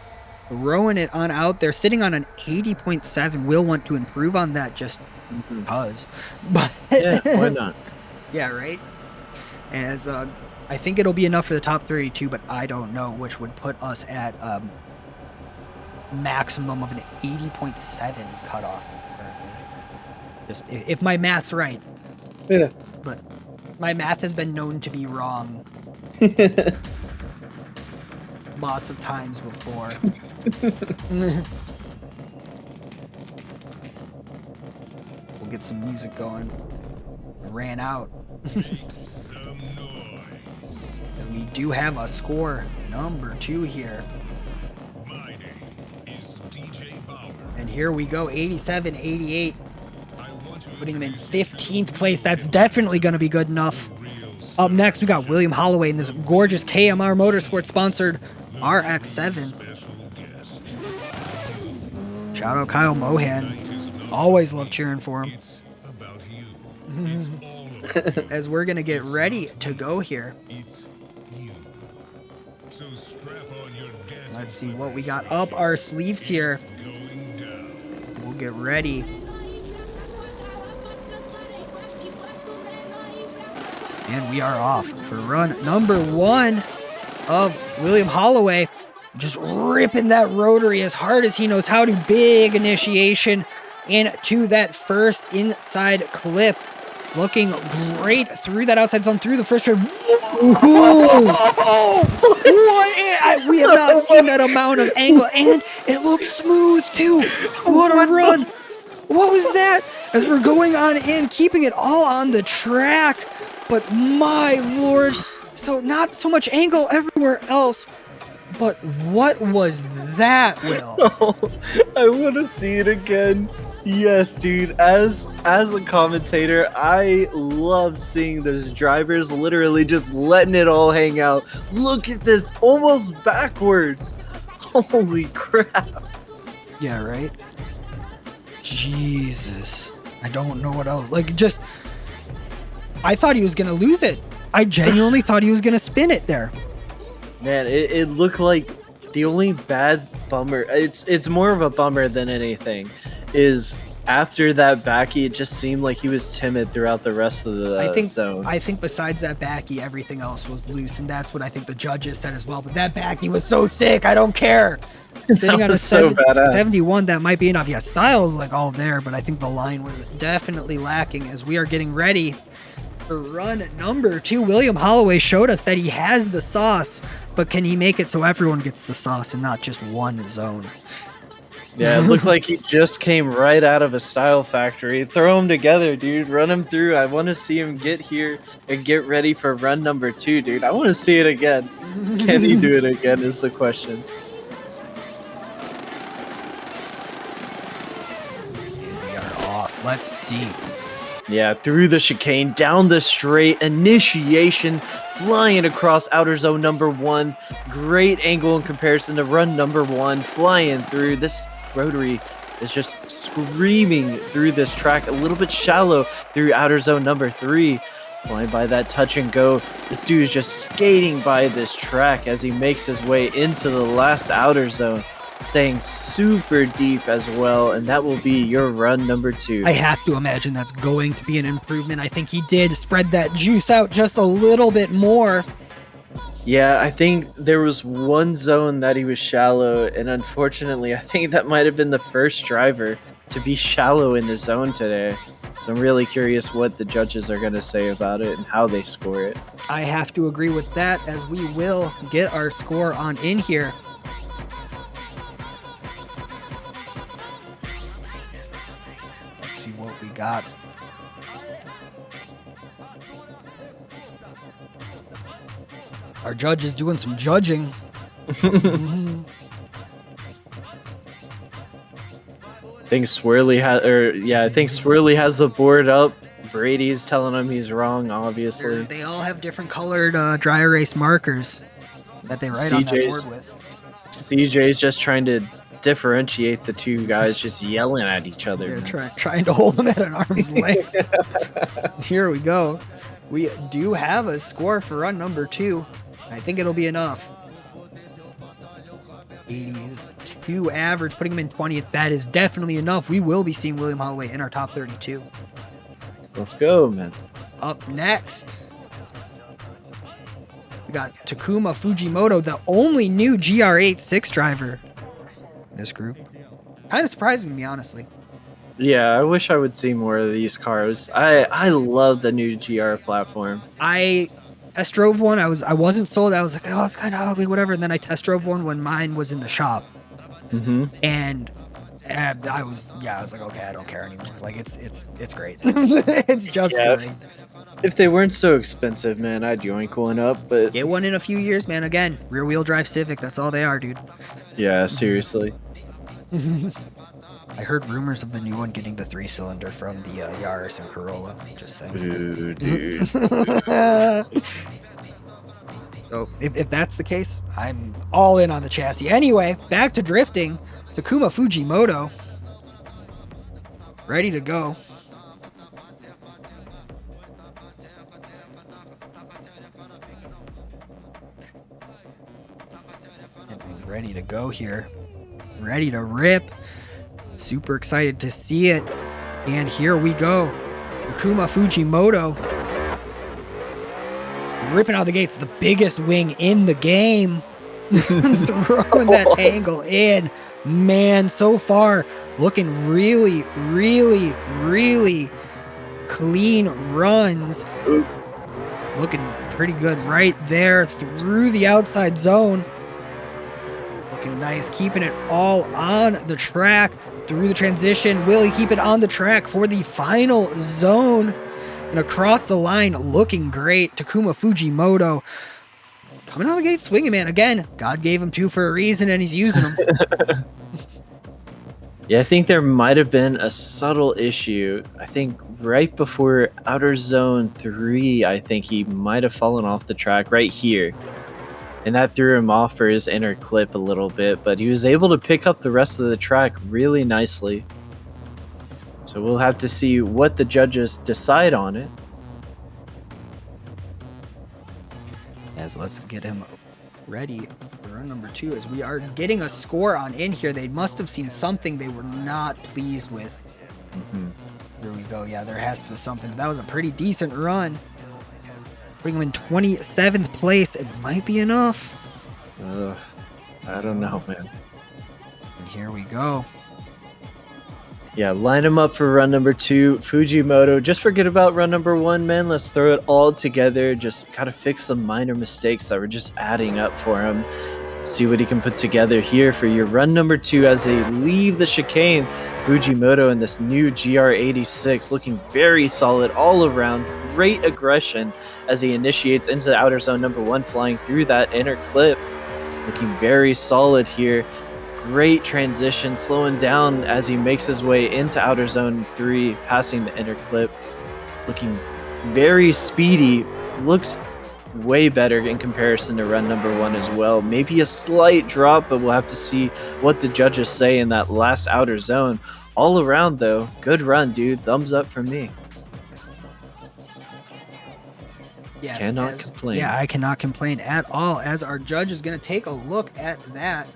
throwing it on out there, sitting on an 80.7. Will want to improve on that just because. But yeah, why not? Yeah, right? As I think it'll be enough for the top 32, but I don't know, which would put us at maximum of an 80.7 cutoff. Just if my math's right, Yeah. but my math has been known to be wrong lots of times before. We'll get some music going. Ran out. And we do have a score number 2 here. And here we go, 87-88. Putting him in 15th place. That's definitely going to be good enough. Up next, we got William Holloway in this gorgeous KMR Motorsports sponsored RX-7. Shout out Kyle Mohan. Always love cheering for him. As we're going to get ready to go here. Let's see what we got up our sleeves here. We'll get ready. And we are off for run number 1 of William Holloway. Just ripping that rotary as hard as he knows how to. Big initiation into that first inside clip. Looking great through that outside zone, through the first straight. We have not seen that amount of angle, and it looks smooth too. What a run. What was that? As we're going on in, keeping it all on the track. But my lord, so not so much angle everywhere else. But what was that, Will? I want to see it again. Yes, dude. As a commentator, I love seeing those drivers literally just letting it all hang out. Look at this, almost backwards. Holy crap. Yeah, right? Jesus. I don't know what else. Like, just... I thought he was going to lose it. I genuinely thought he was going to spin it there. Man, it looked like the only bad bummer, it's more of a bummer than anything, is after that backy, it just seemed like he was timid throughout the rest of the zones. I think besides that backy, everything else was loose, and that's what I think the judges said as well. But that backy was so sick, I don't care. Sitting on a so badass. 71, that might be enough. Yeah, style's like all there, but I think the line was definitely lacking as we are getting ready for run number 2. William Holloway showed us that he has the sauce, but can he make it so everyone gets the sauce and not just one zone? Yeah, it looked like he just came right out of a style factory. Throw him together, dude. Run him through. I want to see him get here and get ready for run number 2, dude. I want to see it again. Can he do it again is the question. We are off. Let's see. Yeah, through the chicane, down the straight, initiation, flying across outer zone number 1. Great angle in comparison to run number 1, flying through. This rotary is just screaming through this track, a little bit shallow through outer zone number 3. Flying by that touch and go. This dude is just skating by this track as he makes his way into the last outer zone. Staying super deep as well, and that will be your run number 2. I have to imagine that's going to be an improvement. I think he did spread that juice out just a little bit more. Yeah, I think there was one zone that he was shallow, and unfortunately, I think that might have been the first driver to be shallow in the zone today. So I'm really curious what the judges are going to say about it and how they score it. I have to agree with that, as we will get our score on in here. See what we got. Our judge is doing some judging. I think Swirly has the board up. Brady's telling him he's wrong, obviously. They all have different colored dry erase markers that they write on that board with. CJ's just trying to differentiate the two guys, just yelling at each other. Yeah, trying to hold them at an arm's length. Here we go. We do have a score for run number 2. I think it'll be enough. 82 average, putting him in 20th. That is definitely enough. We will be seeing William Holloway in our top 32. Let's go, man. Up next, we got Takuma Fujimoto, the only new GR8 6 driver. this group. Kind of surprising to me, honestly. Yeah, I wish I would see more of these cars. I love the new GR platform. I test drove one. I wasn't sold. I was like, oh, it's kind of ugly, whatever. And then I test drove one when mine was in the shop, Mm-hmm. and I was like, okay, I don't care anymore. Like it's great. It's just Yeah. great. If they weren't so expensive, man, I'd yoink one up. But Get one in a few years, man. Again, rear wheel drive Civic. That's all they are, dude. yeah, seriously. I heard rumors of the new one getting the 3-cylinder from the Yaris and Corolla. Just saying. Ooh, dude. So if that's the case, I'm all in on the chassis. Anyway, back to drifting. Takuma Fujimoto. Ready to go. Ready to go here. Ready to rip. Super excited to see it. And here we go. Takuma Fujimoto. Ripping out the gates. The biggest wing in the game. Throwing that angle in. Man, so far looking really, really, really clean runs. Looking pretty good right there through the outside zone. Looking nice, keeping it all on the track through the transition. Will he keep it on the track for the final zone? And across the line, looking great. Takuma Fujimoto coming out of the gate swinging, man. Again, God gave him two for a reason, and he's using them. Yeah, I think there might have been a subtle issue. I think right before outer zone 3, I think he might have fallen off the track right here. And that threw him off for his inner clip a little bit, but he was able to pick up the rest of the track really nicely. So we'll have to see what the judges decide on it. As let's get him ready for run number 2, as we are getting a score on in here. They must have seen something they were not pleased with. Here we go. Yeah, there has to be something. But that was a pretty decent run. Putting him in 27th place. It might be enough. I don't know, man. And here we go. Yeah, line him up for run number 2. Fujimoto, just forget about run number 1, man. Let's throw it all together. Just gotta fix some minor mistakes that were just adding up for him. See what he can put together here for your run number 2 as they leave the chicane. Fujimoto in this new GR86 looking very solid all around. Great aggression as he initiates into outer zone number 1, flying through that inner clip. Looking very solid here. Great transition, slowing down as he makes his way into outer zone 3, passing the inner clip. Looking very speedy. Looks way better in comparison to run number 1 as well. Maybe a slight drop, but we'll have to see what the judges say in that last outer zone. All around, though, good run, dude. Thumbs up from me. Yes, Cannot complain. Yeah, I cannot complain at all, as our judge is going to take a look at that.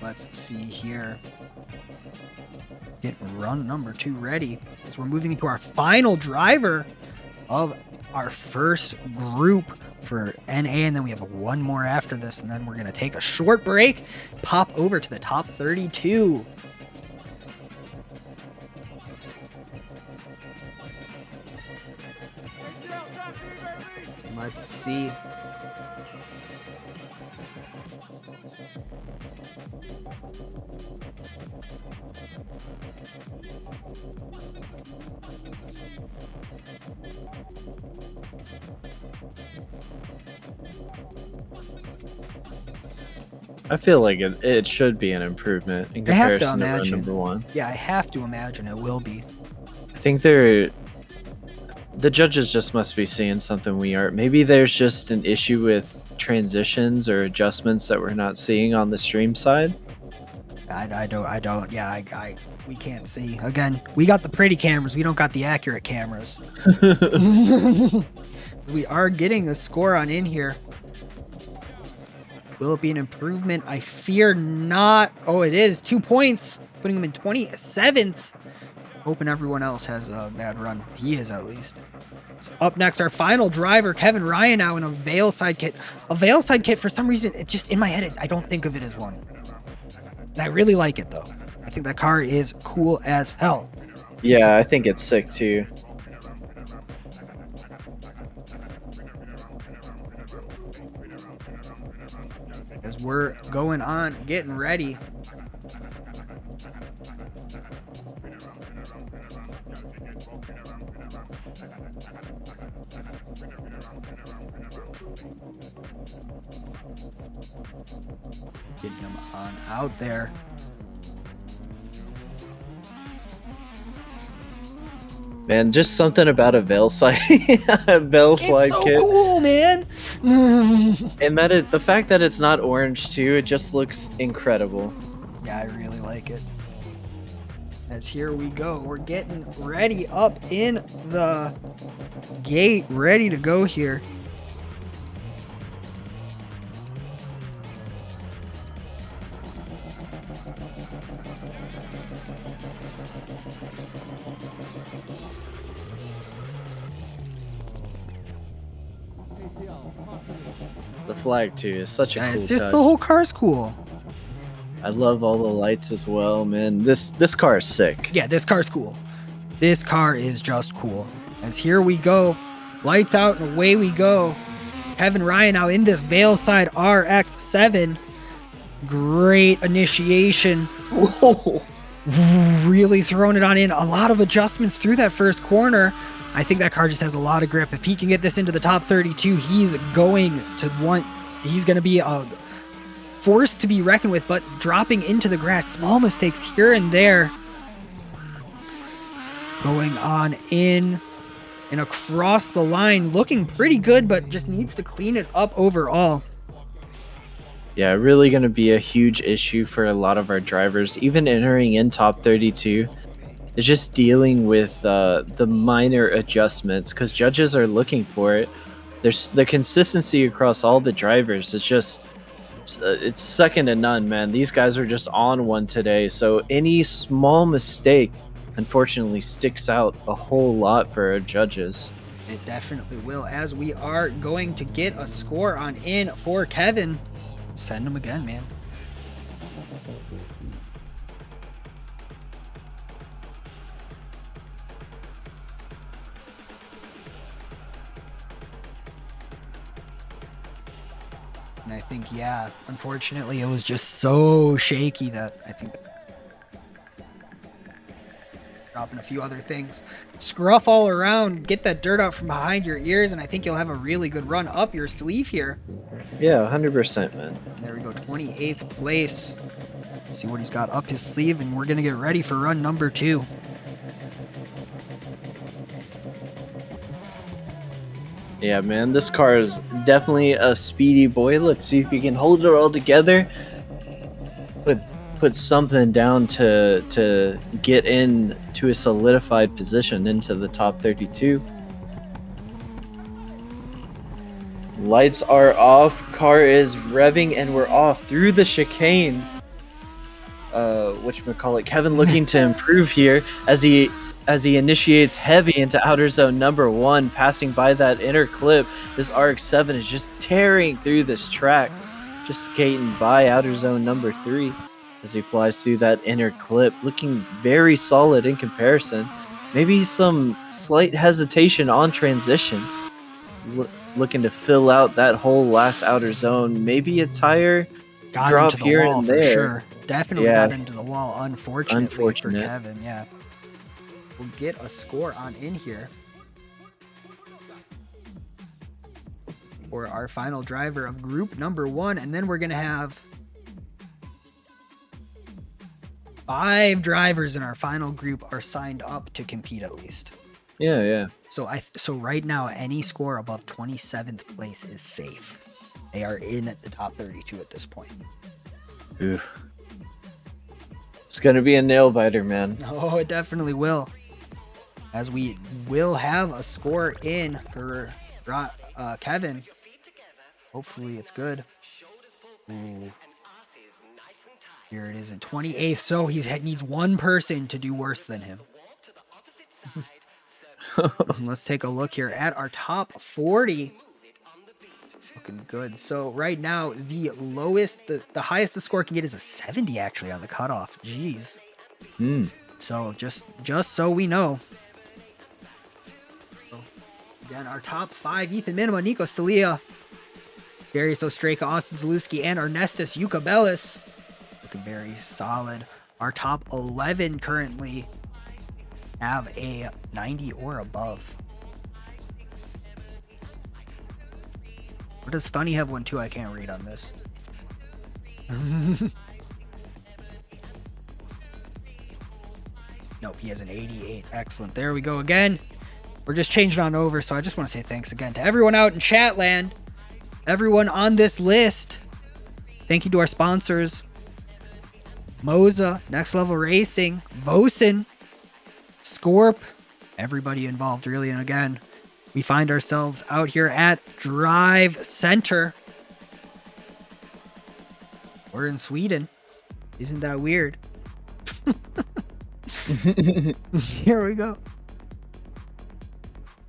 Let's see here. Getting run number 2 ready as we're moving into our final driver of our first group for NA, and then we have one more after this, and then we're going to take a short break, pop over to the top 32. Let's see. I feel like it should be an improvement in I have to comparison to run imagine. number 1. Yeah, I have to imagine it will be. I think the judges just must be seeing something we aren't. Maybe there's just an issue with transitions or adjustments that we're not seeing on the stream side. I don't. Yeah, we can't see. Again, we got the pretty cameras. We don't got the accurate cameras. We are getting a score on in here. Will it be an improvement? I fear not. Oh, it is. 2 points, putting him in 27th. Hoping everyone else has a bad run. He is, at least. So up next, our final driver, Kevin Ryan, now in a Veilside kit. A Veilside kit, for some reason, it just in my head, I don't think of it as one. And I really like it, though. I think that car is cool as hell. Yeah, I think it's sick too. As we're going on, getting ready. Getting him on out there. Man, just something about a Veilside Veilside It's so kit. cool, man. And the fact that it's not orange too, it just looks incredible. Yeah, I really like it. As here we go. We're getting ready up in the gate, ready to go here. The flag too is such a Yeah, cool it's just touch. the whole car's cool. I love all the lights as well, man. This car is sick. Yeah, this car's cool. This car is just cool. As here we go. Lights out and away we go. Kevin Ryan now in this Veilside RX-7. Great initiation. Whoa. Really throwing it on in. A lot of adjustments through that first corner. I think that car just has a lot of grip. If he can get this into the top 32, he's going to be a force to be reckoned with, but dropping into the grass, small mistakes here and there. Going on in and across the line, looking pretty good, but just needs to clean it up overall. Yeah, really going to be a huge issue for a lot of our drivers, even entering in top 32. It's just dealing with the minor adjustments because judges are looking for it. There's the consistency across all the drivers. It's second to none, man. These guys are just on one today. So any small mistake, unfortunately, sticks out a whole lot for our judges. It definitely will, as we are going to get a score on in for Kevin. Send him again, man. And I think, yeah, unfortunately, it was just so shaky that I think dropping a few other things. Scruff all around, get that dirt out from behind your ears, and I think you'll have a really good run up your sleeve here. Yeah, 100%, man. There we go, 28th place. Let's see what he's got up his sleeve, and we're going to get ready for run number 2. Yeah, man, this car is definitely a speedy boy. Let's see if he can hold it all together. Put something down to get in to a solidified position into the top 32. Lights are off, car is revving, and we're off through the chicane. Whatchamacallit, Kevin looking to improve here as he initiates heavy into outer zone number 1, passing by that inner clip. This RX-7 is just tearing through this track, just skating by outer zone number 3 as he flies through that inner clip, looking very solid in comparison. Maybe some slight hesitation on transition, looking to fill out that whole last outer zone. Maybe a tire Got drop into the here wall and for there. sure. Definitely Yeah. got into the wall, unfortunately for Unfortunate. Kevin, yeah. We'll get a score on in here for our final driver of group number 1, and then we're going to have 5 drivers in our final group are signed up to compete at least. Yeah. So right now, any score above 27th place is safe. They are in the top 32 at this point. Oof. It's gonna be a nail biter, man. Oh, it definitely will. As we will have a score in for Kevin. Hopefully it's good. Ooh. Here it is in 28th. So he needs one person to do worse than him. Let's take a look here at our top 40. Looking good. So right now, the lowest, the highest the score can get is a 70 actually on the cutoff. Jeez. So just so we know. So, again, our top 5, Ethan Minima, Nico Stalia, Darius Ostraka, Austin Zalewski, and Ernestus Ukabellis. Looking very solid. Our top 11 currently have a 90 or above. Or does Stunny have one too? I can't read on this. Nope, he has an 88. Excellent. There we go again. We're just changing on over, so I just want to say thanks again to everyone out in chat land. Everyone on this list. Thank you to our sponsors. Moza, Next Level Racing, Vosan, Scorp, everybody involved really. And again, we find ourselves out here at Drivecenter. We're in Sweden. Isn't that weird? Here we go.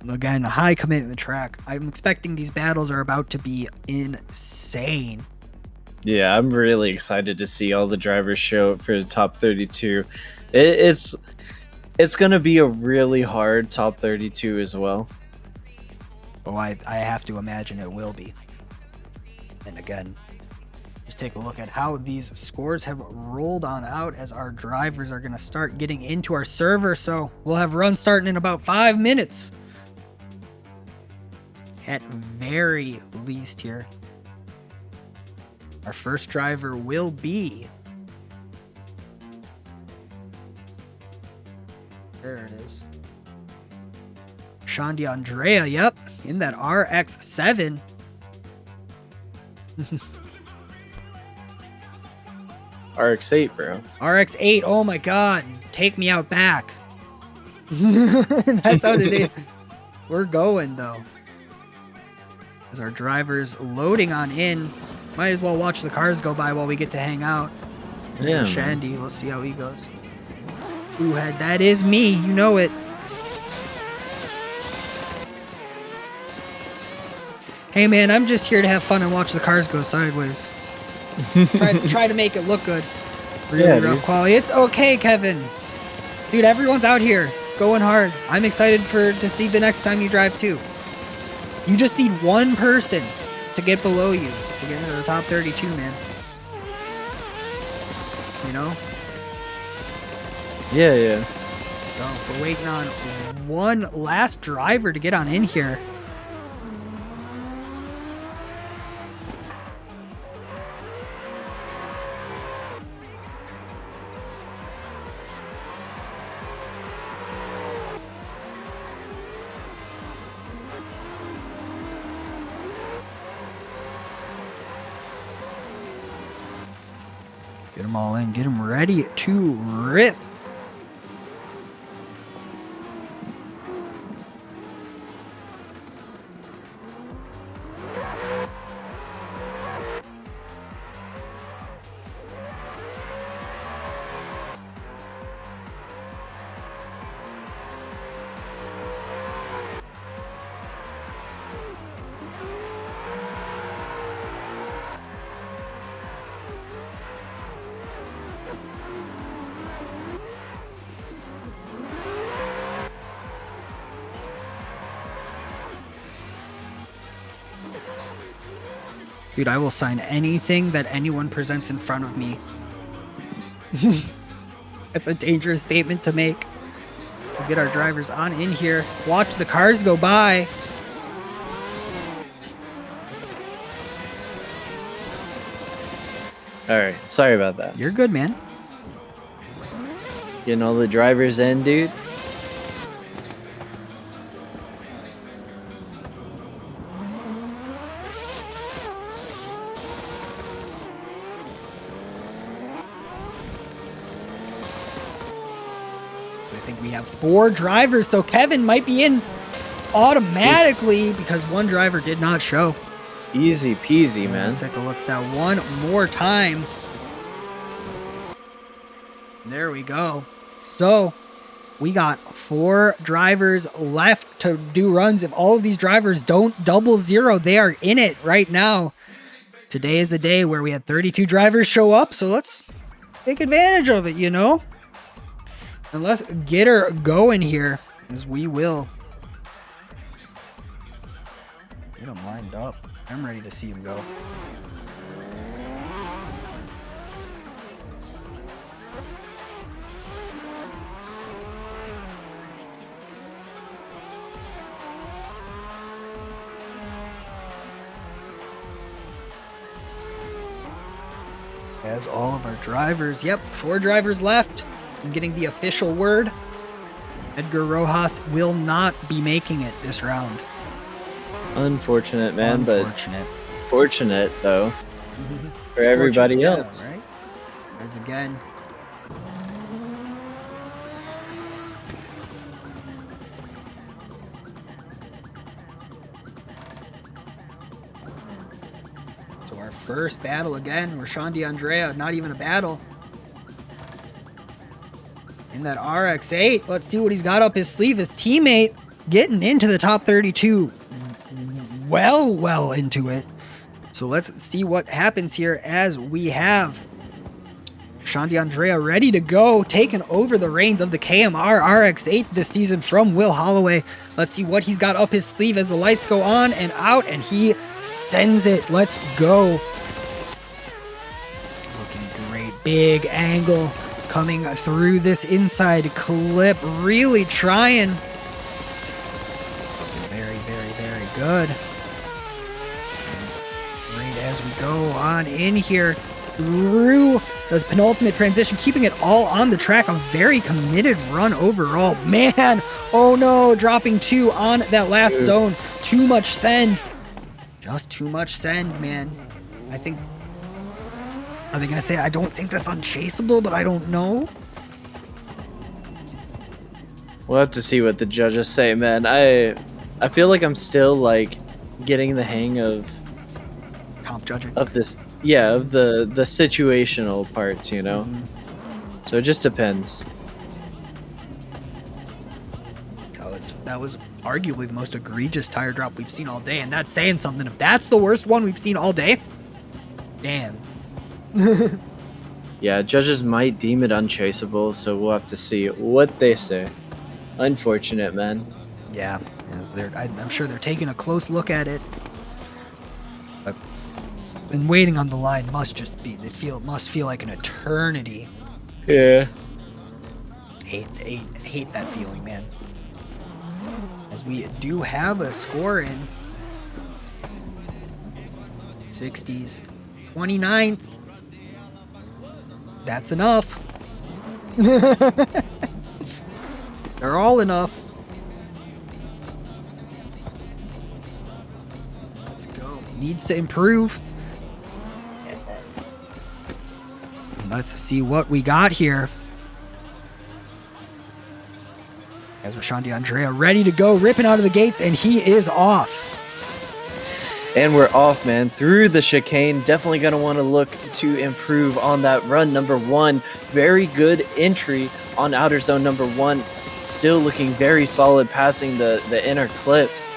Again, a high commitment track. I'm expecting these battles are about to be insane. Yeah, I'm really excited to see all the drivers show up for the top 32. It's going to be a really hard top 32 as well. Oh, I have to imagine it will be. And again, just take a look at how these scores have rolled on out as our drivers are going to start getting into our server. So we'll have runs starting in about 5 minutes. At very least here. Our first driver will be... There it is. Shandi Andrea, yep. In that RX-7. RX-8, bro. RX-8, oh my god. Take me out back. That's how it is. We're going, though. As our driver's loading on in. Might as well watch the cars go by while we get to hang out. There's Shandy. Let's see how he goes. Ooh, that is me. You know it. Hey, man, I'm just here to have fun and watch the cars go sideways. try to make it look good. Really rough quality. It's okay, Kevin. Dude, everyone's out here going hard. I'm excited to see the next time you drive, too. You just need one person to get below you to get into the top 32, man. You know? Yeah. So we're waiting on one last driver to get on in here. Get them all in. Get them ready to rip. Dude, I will sign anything that anyone presents in front of me. That's a dangerous statement to make. We'll get our drivers on in here. Watch the cars go by. Alright, sorry about that. You're good, man. Getting all the drivers in, dude. I think we have 4 drivers, so Kevin might be in automatically because one driver did not show. Easy peasy, man. Let's take a look at that one more time. There we go. So, We got 4 drivers left to do runs. If all of these drivers don't double zero, they are in it right now. Today is a day where we had 32 drivers show up, so let's take advantage of it, you know? And let's get her going here, as we will. Get them lined up. I'm ready to see them go. As all of our drivers, yep, 4 drivers left. I'm getting the official word. Edgar Rojas will not be making it this round. Unfortunate, man, Unfortunate. but fortunate, though, for everybody Fortunate, else. yeah, right? As again. So our first battle again, Rashawn DeAndrea, not even a battle. In that RX-8, let's see what he's got up his sleeve. His teammate getting into the top 32. Well into it. So let's see what happens here as we have Rashawn DeAndrea ready to go, taking over the reins of the KMR RX-8 this season from Will Holloway. Let's see what he's got up his sleeve as the lights go on and out, and he sends it. Let's go. Looking great. Big angle coming through this inside clip. Really trying. Looking very good. Right as we go on in here through the penultimate transition, keeping it all on the track. A very committed run overall. Man, oh no, dropping 2 on that last zone. Too much send. Just too much send, man. I think... Are they going to say, I don't think that's unchaseable, but I don't know? We'll have to see what the judges say, man. I feel like I'm still, like, getting the hang of Comp judging. this, yeah, of the situational parts, you know? So it just depends. That was arguably the most egregious tire drop we've seen all day, and that's saying something. If that's the worst one we've seen all day, damn. Yeah, judges might deem it unchaseable, so we'll have to see what they say. Unfortunate, man. Yeah, I'm sure they're taking a close look at it. But and waiting on the line must just be, must feel like an eternity. Yeah. Hate that feeling, man. As we do have a score in 60s, 29th. That's enough. They're all enough. Let's go. Needs to improve. Let's see what we got here. As Rashawn DeAndrea ready to go, ripping out of the gates, and he is off. And we're off, man. Through the chicane. Definitely going to want to look to improve on that run number 1. Very good entry on outer zone number 1. Still looking very solid, passing the inner clips.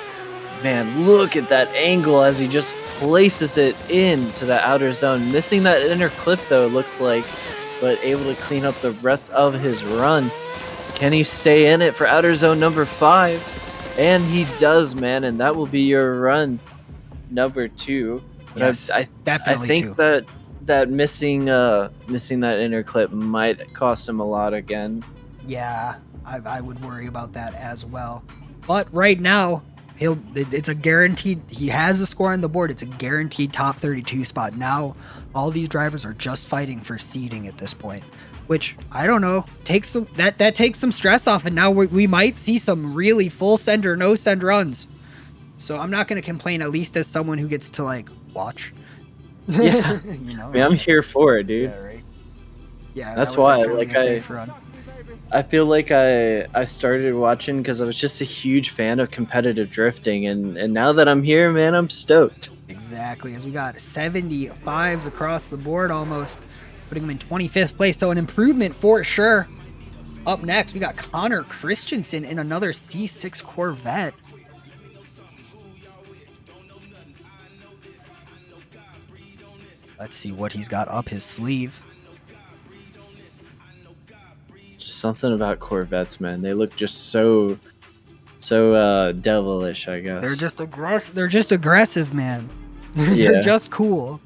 Man, look at that angle as he just places it into the outer zone. Missing that inner clip, though, looks like, but able to clean up the rest of his run. Can he stay in it for outer zone number 5? And he does, man, and that will be your run number 2. Yes, definitely. I think that missing that inner clip might cost him a lot again. Yeah, I would worry about that as well. But right now, it's a guaranteed, he has a score on the board. It's a guaranteed top 32 spot. Now, all these drivers are just fighting for seeding at this point, which, I don't know, that takes some stress off, and now we might see some really full send or no send runs. So I'm not going to complain, at least as someone who gets to, like, watch. Yeah. You know, I mean, I'm here for it, dude. Yeah, right. Yeah, that's that was why, definitely like, a safe run. I feel like I started watching because I was just a huge fan of competitive drifting, and now that I'm here, man, I'm stoked. Exactly, as we got 75s across the board almost, putting them in 25th place, so an improvement for sure. Up next, we got Connor Christensen in another C6 Corvette. Let's see what he's got up his sleeve. Just something about Corvettes, man. They look just so devilish, I guess. They're just aggressive. They're just aggressive, man. They're Yeah. just cool.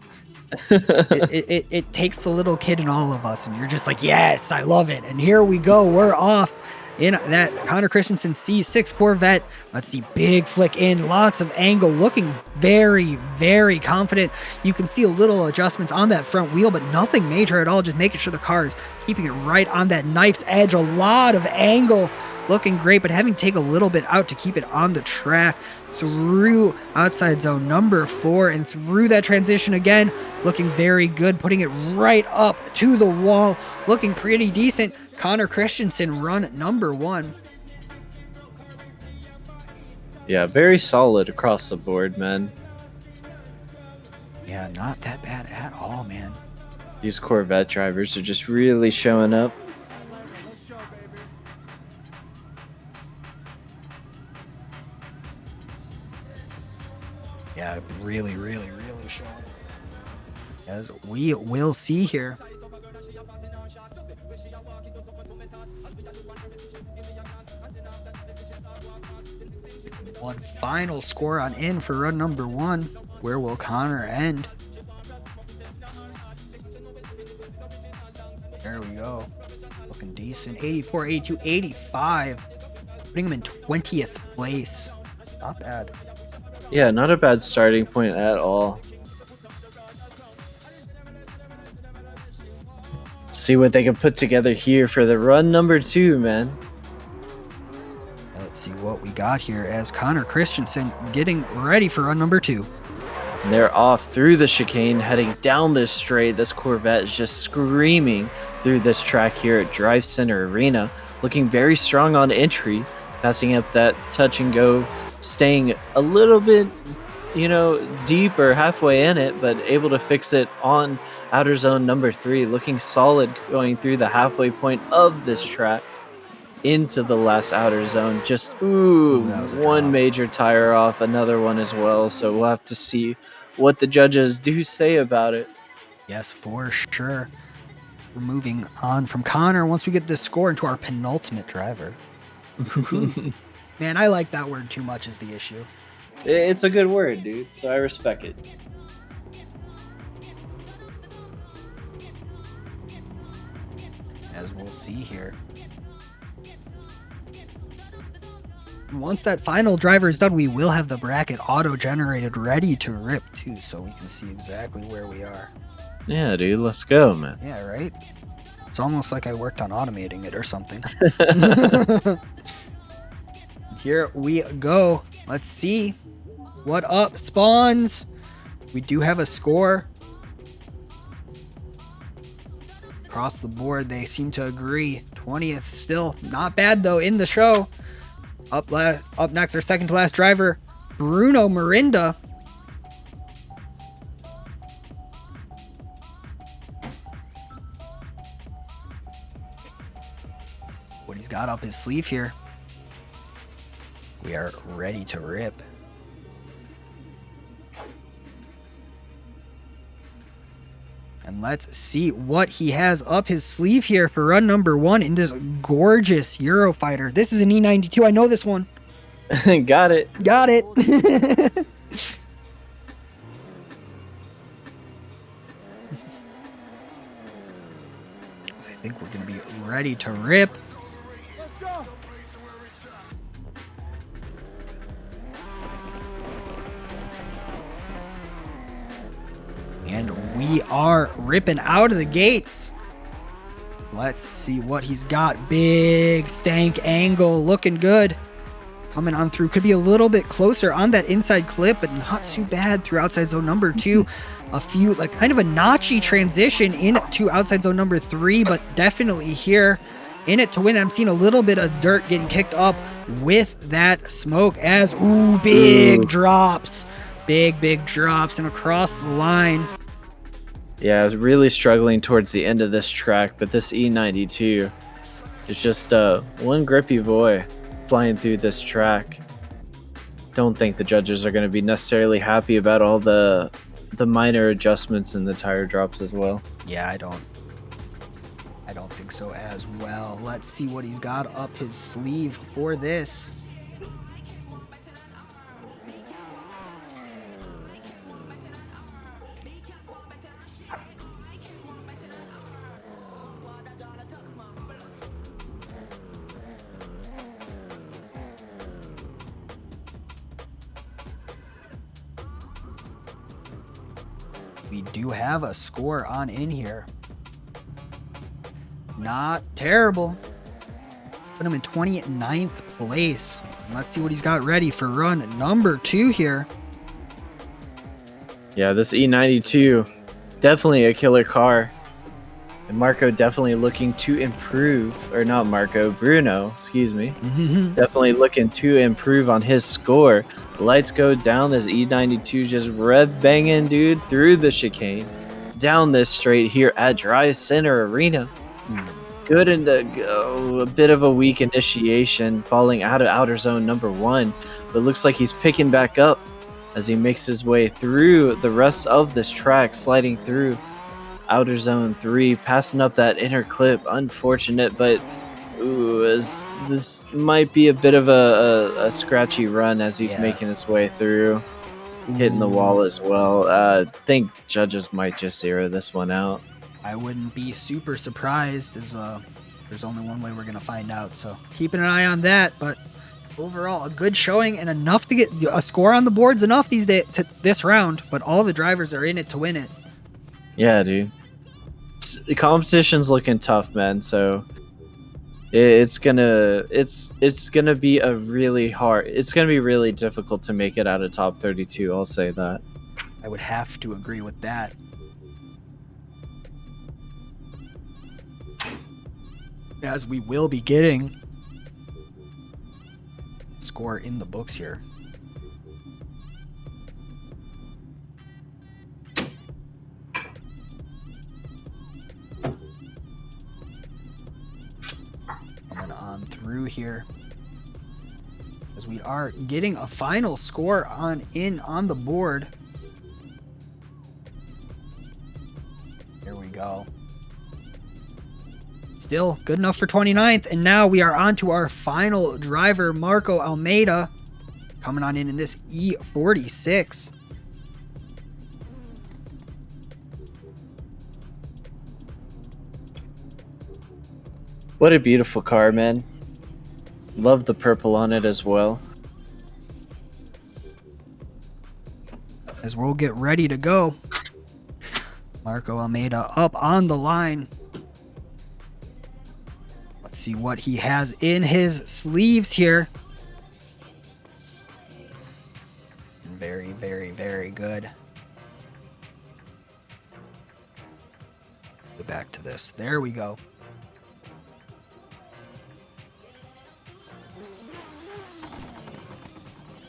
It takes the little kid in all of us, and you're just like, yes, I love it. And here we go. We're off in that Connor Christensen C6 Corvette. Let's see, big flick in, lots of angle, looking very, very confident. You can see a little adjustments on that front wheel, but nothing major at all. Just making sure the car is keeping it right on that knife's edge. A lot of angle, looking great, but having to take a little bit out to keep it on the track through outside zone number 4 and through that transition again, looking very good, putting it right up to the wall, looking pretty decent. Connor Christensen, run number 1. Yeah, very solid across the board, man. Yeah, not that bad at all, man. These Corvette drivers are just really showing up. Yeah, really, really, really showing. As we will see here. One final score on in for run number 1. Where will Connor end? There we go. Looking decent. 84, 82, 85. Putting him in 20th place. Not bad. Yeah, not a bad starting point at all. See what they can put together here for the run number 2, man. Let's see what we got here as Connor Christensen getting ready for run number 2. And they're off through the chicane, heading down this straight. This Corvette is just screaming through this track here at Drivecenter Arena, looking very strong on entry, passing up that touch and go, staying a little bit, deep or halfway in it, but able to fix it on outer zone number 3, looking solid going through the halfway point of this track into the last outer zone. Just that was a one drop. major tire off, another one as well, so we'll have to see what the judges do say about it. Yes, for sure. We're moving on from Connor once we get this score into our penultimate driver. Man, I like that word too much is the issue. It's a good word, dude, so I respect it. As we'll see here. Once that final driver is done, we will have the bracket auto-generated ready to rip too, so we can see exactly where we are. Yeah, dude, let's go, man. Yeah, right? It's almost like I worked on automating it or something. Here we go. Let's see what up spawns. We do have a score. Across the board, they seem to agree. 20th still. Not bad, though, in the show. Up next, our second to last driver, Bruno Mirinda. What he's got up his sleeve here. We are ready to rip. And let's see what he has up his sleeve here for run number 1 in this gorgeous Eurofighter. This is an E92. I know this one. Got it. Got it. I think we're going to be ready to rip. Let's go. And we are ripping out of the gates. Let's see what he's got. Big stank angle, looking good. Coming on through, could be a little bit closer on that inside clip, but not too bad through outside zone number 2. A few, like kind of a notchy transition into outside zone number 3, but definitely here in it to win. I'm seeing a little bit of dirt getting kicked up with that smoke as, big drops. Big drops and across the line. Yeah, I was really struggling towards the end of this track, but this E92 It's just one grippy boy flying through this track. Don't think the judges are going to be necessarily happy about all the minor adjustments in the tire drops as well. Yeah, I don't think so as well. Let's see what he's got up his sleeve for this. We do have a score on in here. Not terrible. Put him in 29th place. Let's see what he's got ready for run number 2 here. Yeah, this E92, definitely a killer car. And Marco definitely looking to improve, or not Marco, Bruno, excuse me. Definitely looking to improve on his score. The lights go down, this E92 just rev banging, dude, through the chicane. Down this straight here at Drivecenter Arena. Good into go, a bit of a weak initiation, falling out of outer zone number 1. But looks like he's picking back up as he makes his way through the rest of this track, sliding through outer zone 3, passing up that inner clip. Unfortunate, but as this might be a bit of a scratchy run as he's making his way through, hitting the wall as well. I think judges might just zero this one out. I wouldn't be super surprised, as there's only one way we're gonna find out, so keeping an eye on that. But overall, a good showing and enough to get a score on the boards, enough these days to this round, but all the drivers are in it to win it. Yeah, dude. The competition's looking tough, man. So it's gonna be a really hard. It's gonna be really difficult to make it out of top 32. I'll say that. I would have to agree with that. As we will be getting score in the books here. Coming on through here, as we are getting a final score on the board. There we go. Still good enough for 29th, and now we are on to our final driver, Marco Almeida, coming on in this E46. What a beautiful car, man. Love the purple on it as well. As we'll get ready to go, Marco Almeida up on the line. Let's see what he has in his sleeves here. Very, very, very good. Go back to this. There we go.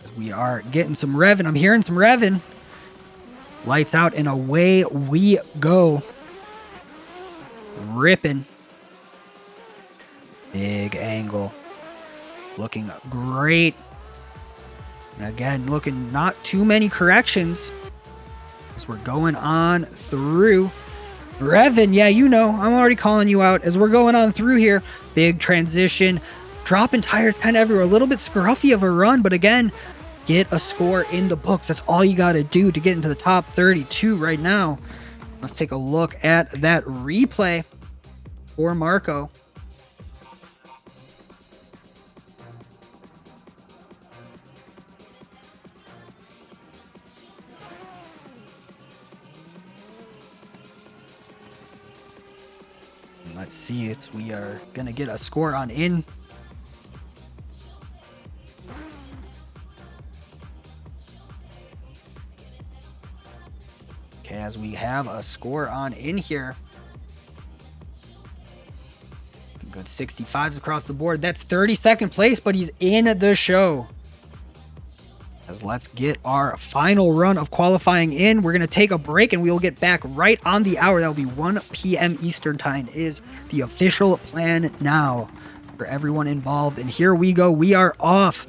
As we are getting some revving. I'm hearing some revving. Lights out and away we go. Ripping. Big angle. Looking great. And again, looking not too many corrections as we're going on through. Revin, yeah, you know, I'm already calling you out as we're going on through here. Big transition. Dropping tires kind of everywhere. A little bit scruffy of a run, but again, get a score in the books. That's all you got to do to get into the top 32 right now. Let's take a look at that replay for Marco. Let's see if we are going to get a score on in. Okay, as we have a score on in here. Good 65s across the board. That's 32nd place, but he's in the show. As let's get our final run of qualifying in. We're going to take a break and we will get back right on the hour. That will be 1 p.m. Eastern time is the official plan now for everyone involved. And here we go. We are off.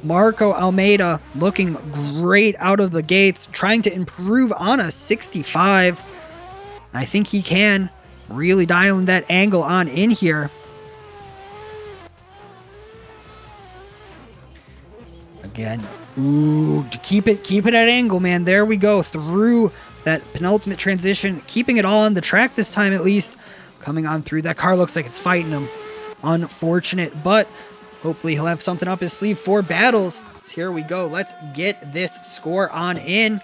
Marco Almeida looking great out of the gates, trying to improve on a 65. I think he can really dialing that angle on in here. Again, ooh, to keep it at angle, man. There we go, through that penultimate transition, keeping it all on the track this time at least. Coming on through, that car looks like it's fighting him. Unfortunate, but hopefully he'll have something up his sleeve for battles. So here we go, let's get this score on in.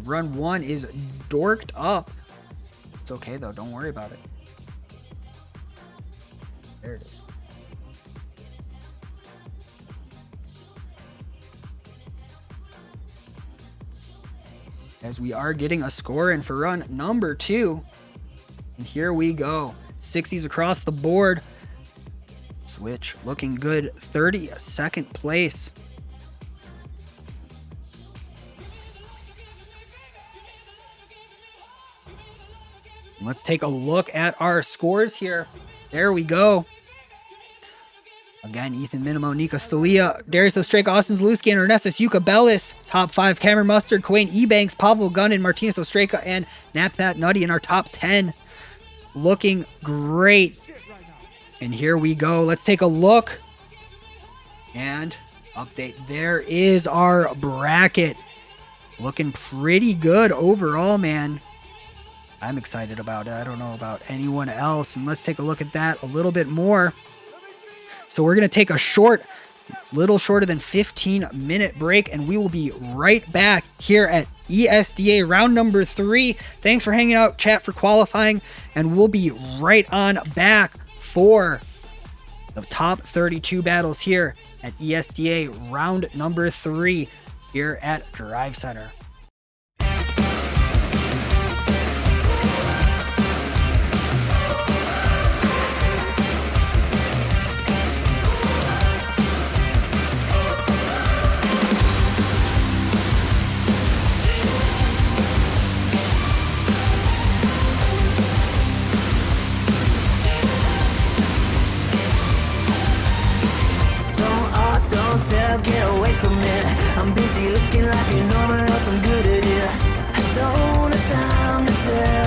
Run 1 is dorked up. It's okay though, don't worry about it. There it is. As we are getting a score in for run number 2. And here we go. 60s across the board. Switch looking good. 32nd place. Let's take a look at our scores here. There we go. Again, Ethan Minimo, Nika Stalia, Darius Ostraka, Austin Zalewski, and Ernestus Yuka Bellis. Top 5, Cameron Mustard, Quayne Ebanks, Pavel Gunn, Martinez Ostraka, and Naphat Nutty in our top 10. Looking great. And here we go. Let's take a look. And update. There is our bracket. Looking pretty good overall, man. I'm excited about it. I don't know about anyone else. And let's take a look at that a little bit more. So we're going to take a little shorter than 15-minute break, and we will be right back here at ESDA round number 3. Thanks for hanging out, chat, for qualifying, and we'll be right on back for the top 32 battles here at ESDA round number 3 here at Drivecenter. Get away from it. I'm busy looking like you know, but else I'm good at it. I don't have time to tell.